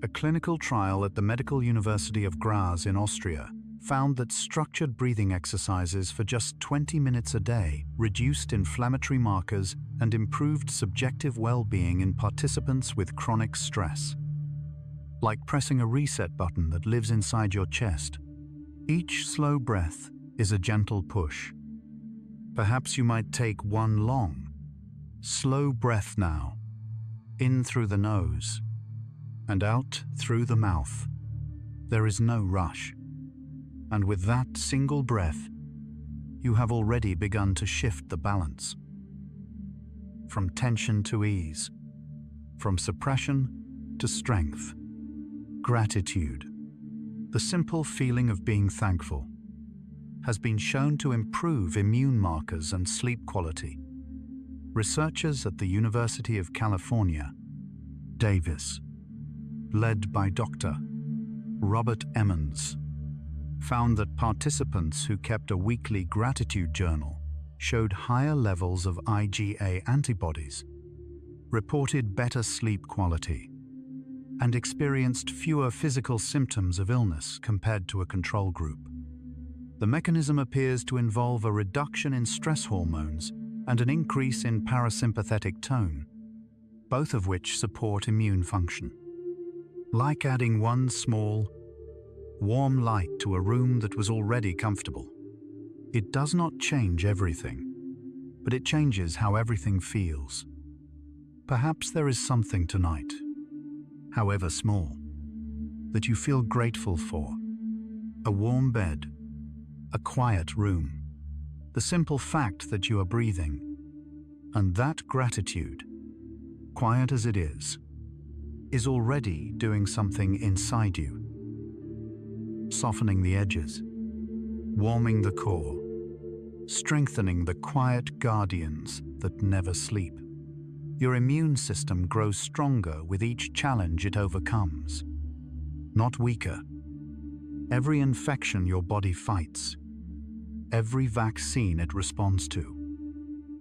A clinical trial at the Medical University of Graz in Austria found that structured breathing exercises for just 20 minutes a day reduced inflammatory markers and improved subjective well-being in participants with chronic stress. Like pressing a reset button that lives inside your chest, each slow breath is a gentle push. Perhaps you might take one long, slow breath now, in through the nose and out through the mouth. There is no rush. And with that single breath, you have already begun to shift the balance. From tension to ease, from suppression to strength. Gratitude, the simple feeling of being thankful, has been shown to improve immune markers and sleep quality. Researchers at the University of California, Davis, led by Dr. Robert Emmons, found that participants who kept a weekly gratitude journal showed higher levels of IgA antibodies, reported better sleep quality, and experienced fewer physical symptoms of illness compared to a control group. The mechanism appears to involve a reduction in stress hormones and an increase in parasympathetic tone, both of which support immune function. Like adding one small, warm light to a room that was already comfortable. It does not change everything, but it changes how everything feels. Perhaps there is something tonight, however small, that you feel grateful for. A warm bed, a quiet room, the simple fact that you are breathing. And that gratitude, quiet as it is already doing something inside you. Softening the edges, warming the core, strengthening the quiet guardians that never sleep. Your immune system grows stronger with each challenge it overcomes, not weaker. Every infection your body fights, every vaccine it responds to,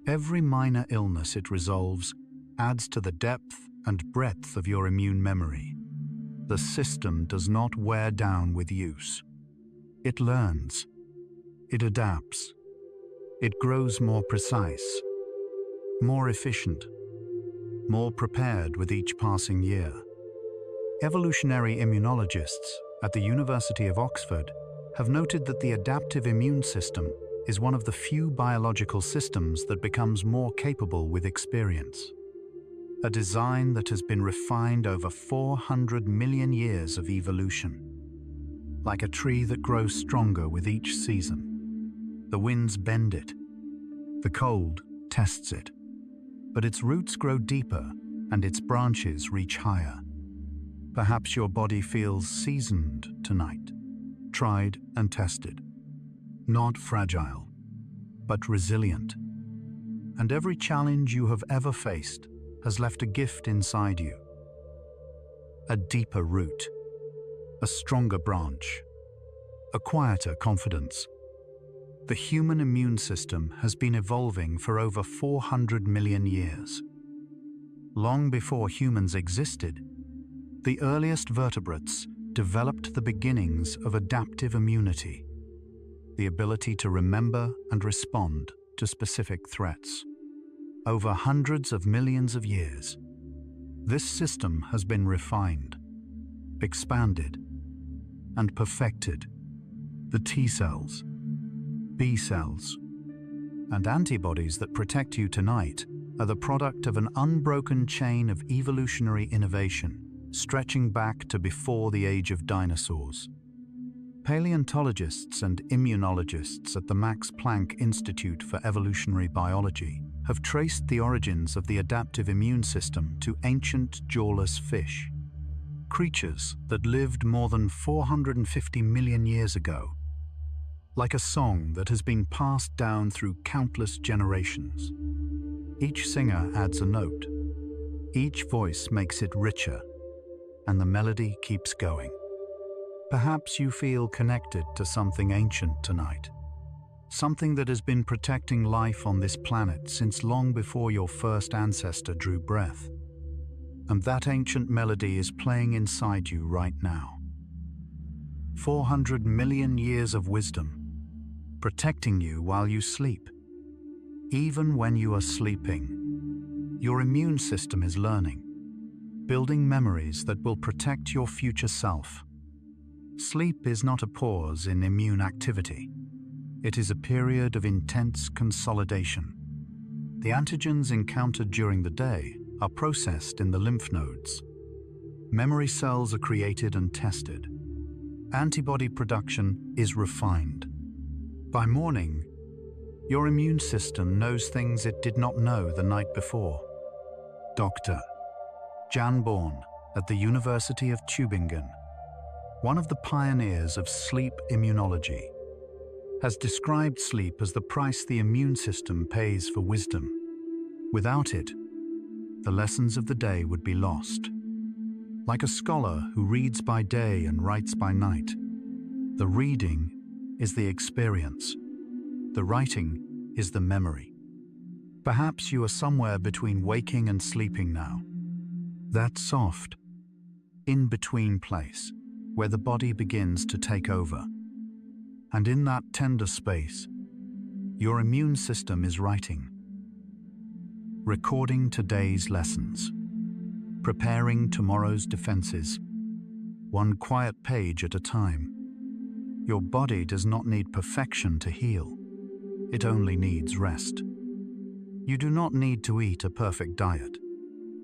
every minor illness it resolves adds to the depth and breadth of your immune memory. The system does not wear down with use. It learns, it adapts, it grows more precise, more efficient, more prepared with each passing year. Evolutionary immunologists at the University of Oxford have noted that the adaptive immune system is one of the few biological systems that becomes more capable with experience. A design that has been refined over 400 million years of evolution. Like a tree that grows stronger with each season. The winds bend it, the cold tests it, but its roots grow deeper and its branches reach higher. Perhaps your body feels seasoned tonight, tried and tested. Not fragile, but resilient. And every challenge you have ever faced has left a gift inside you. A deeper root, a stronger branch, a quieter confidence. The human immune system has been evolving for over 400 million years. Long before humans existed, the earliest vertebrates developed the beginnings of adaptive immunity, the ability to remember and respond to specific threats. Over hundreds of millions of years, this system has been refined, expanded, and perfected. The T cells, B cells, and antibodies that protect you tonight are the product of an unbroken chain of evolutionary innovation, stretching back to before the age of dinosaurs. Paleontologists and immunologists at the Max Planck Institute for Evolutionary Biology have traced the origins of the adaptive immune system to ancient jawless fish, creatures that lived more than 450 million years ago. Like a song that has been passed down through countless generations. Each singer adds a note, each voice makes it richer, and the melody keeps going. Perhaps you feel connected to something ancient tonight. Something that has been protecting life on this planet since long before your first ancestor drew breath. And that ancient melody is playing inside you right now. 400 million years of wisdom, protecting you while you sleep. Even when you are sleeping, your immune system is learning, building memories that will protect your future self. Sleep is not a pause in immune activity. It is a period of intense consolidation. The antigens encountered during the day are processed in the lymph nodes. Memory cells are created and tested. Antibody production is refined. By morning, your immune system knows things it did not know the night before. Dr. Jan Born at the University of Tübingen, one of the pioneers of sleep immunology, has described sleep as the price the immune system pays for wisdom. Without it, the lessons of the day would be lost. Like a scholar who reads by day and writes by night, the reading is the experience. The writing is the memory. Perhaps you are somewhere between waking and sleeping now. That soft, in-between place where the body begins to take over. And in that tender space, your immune system is writing, recording today's lessons, preparing tomorrow's defenses, one quiet page at a time. Your body does not need perfection to heal. It only needs rest. You do not need to eat a perfect diet.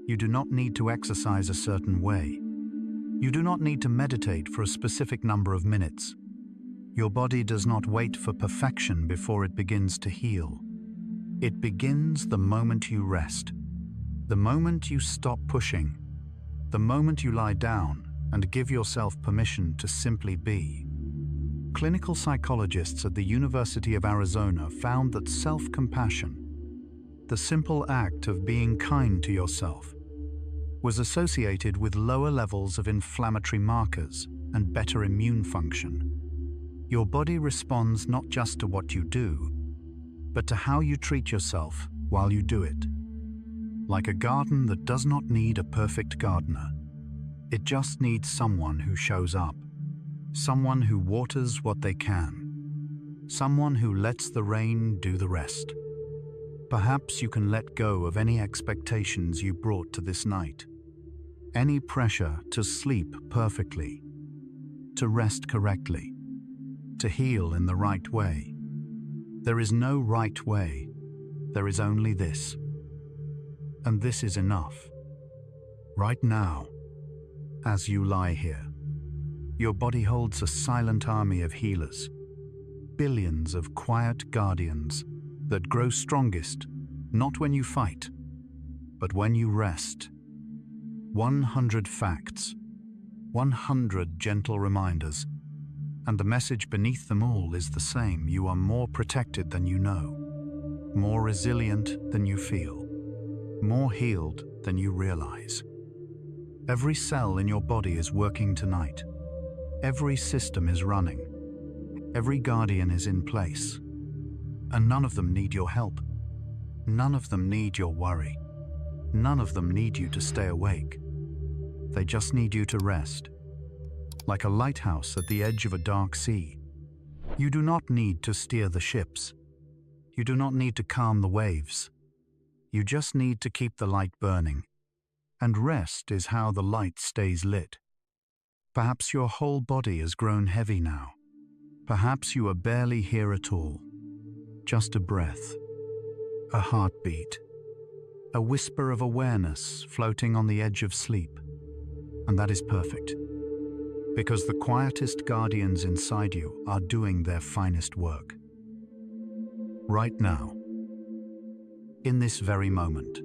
You do not need to exercise a certain way. You do not need to meditate for a specific number of minutes. Your body does not wait for perfection before it begins to heal. It begins the moment you rest, the moment you stop pushing, the moment you lie down and give yourself permission to simply be. Clinical psychologists at the University of Arizona found that self-compassion, the simple act of being kind to yourself, was associated with lower levels of inflammatory markers and better immune function. Your body responds not just to what you do, but to how you treat yourself while you do it. Like a garden that does not need a perfect gardener. It just needs someone who shows up, someone who waters what they can, someone who lets the rain do the rest. Perhaps you can let go of any expectations you brought to this night, any pressure to sleep perfectly, to rest correctly, to heal in the right way. There is no right way, there is only this. And this is enough. Right now, as you lie here, your body holds a silent army of healers, billions of quiet guardians that grow strongest not when you fight, but when you rest. 100 facts, 100 gentle reminders, and the message beneath them all is the same. You are more protected than you know, more resilient than you feel, more healed than you realize. Every cell in your body is working tonight. Every system is running. Every guardian is in place. And none of them need your help. None of them need your worry. None of them need you to stay awake. They just need you to rest. Like a lighthouse at the edge of a dark sea. You do not need to steer the ships. You do not need to calm the waves. You just need to keep the light burning. And rest is how the light stays lit. Perhaps your whole body has grown heavy now. Perhaps you are barely here at all. Just a breath, a heartbeat, a whisper of awareness floating on the edge of sleep. And that is perfect. Because the quietest guardians inside you are doing their finest work. Right now, in this very moment,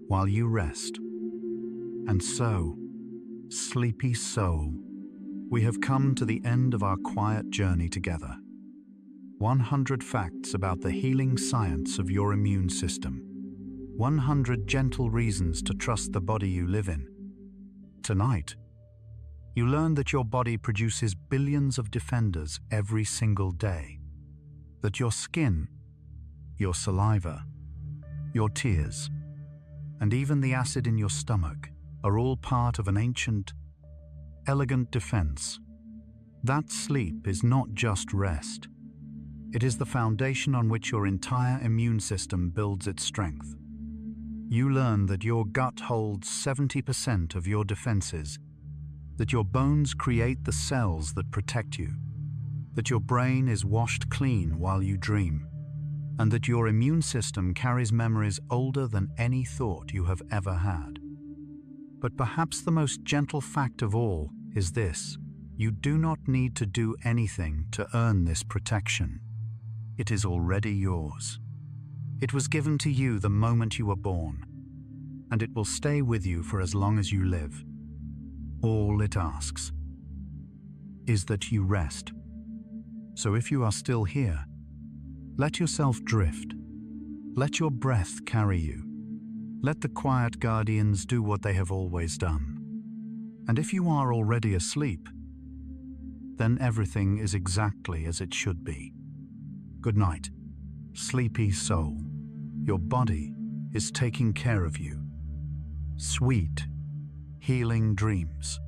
while you rest. And so, sleepy soul, we have come to the end of our quiet journey together. 100 facts about the healing science of your immune system. 100 gentle reasons to trust the body you live in. Tonight, you learn that your body produces billions of defenders every single day. That your skin, your saliva, your tears, and even the acid in your stomach are all part of an ancient, elegant defense. That sleep is not just rest. It is the foundation on which your entire immune system builds its strength. You learn that your gut holds 70% of your defenses, that your bones create the cells that protect you, that your brain is washed clean while you dream, and that your immune system carries memories older than any thought you have ever had. But perhaps the most gentle fact of all is this: you do not need to do anything to earn this protection. It is already yours. It was given to you the moment you were born, and it will stay with you for as long as you live. All it asks is that you rest. So if you are still here, let yourself drift. Let your breath carry you. Let the quiet guardians do what they have always done. And if you are already asleep, then everything is exactly as it should be. Good night, sleepy soul. Your body is taking care of you. Sweet, healing dreams.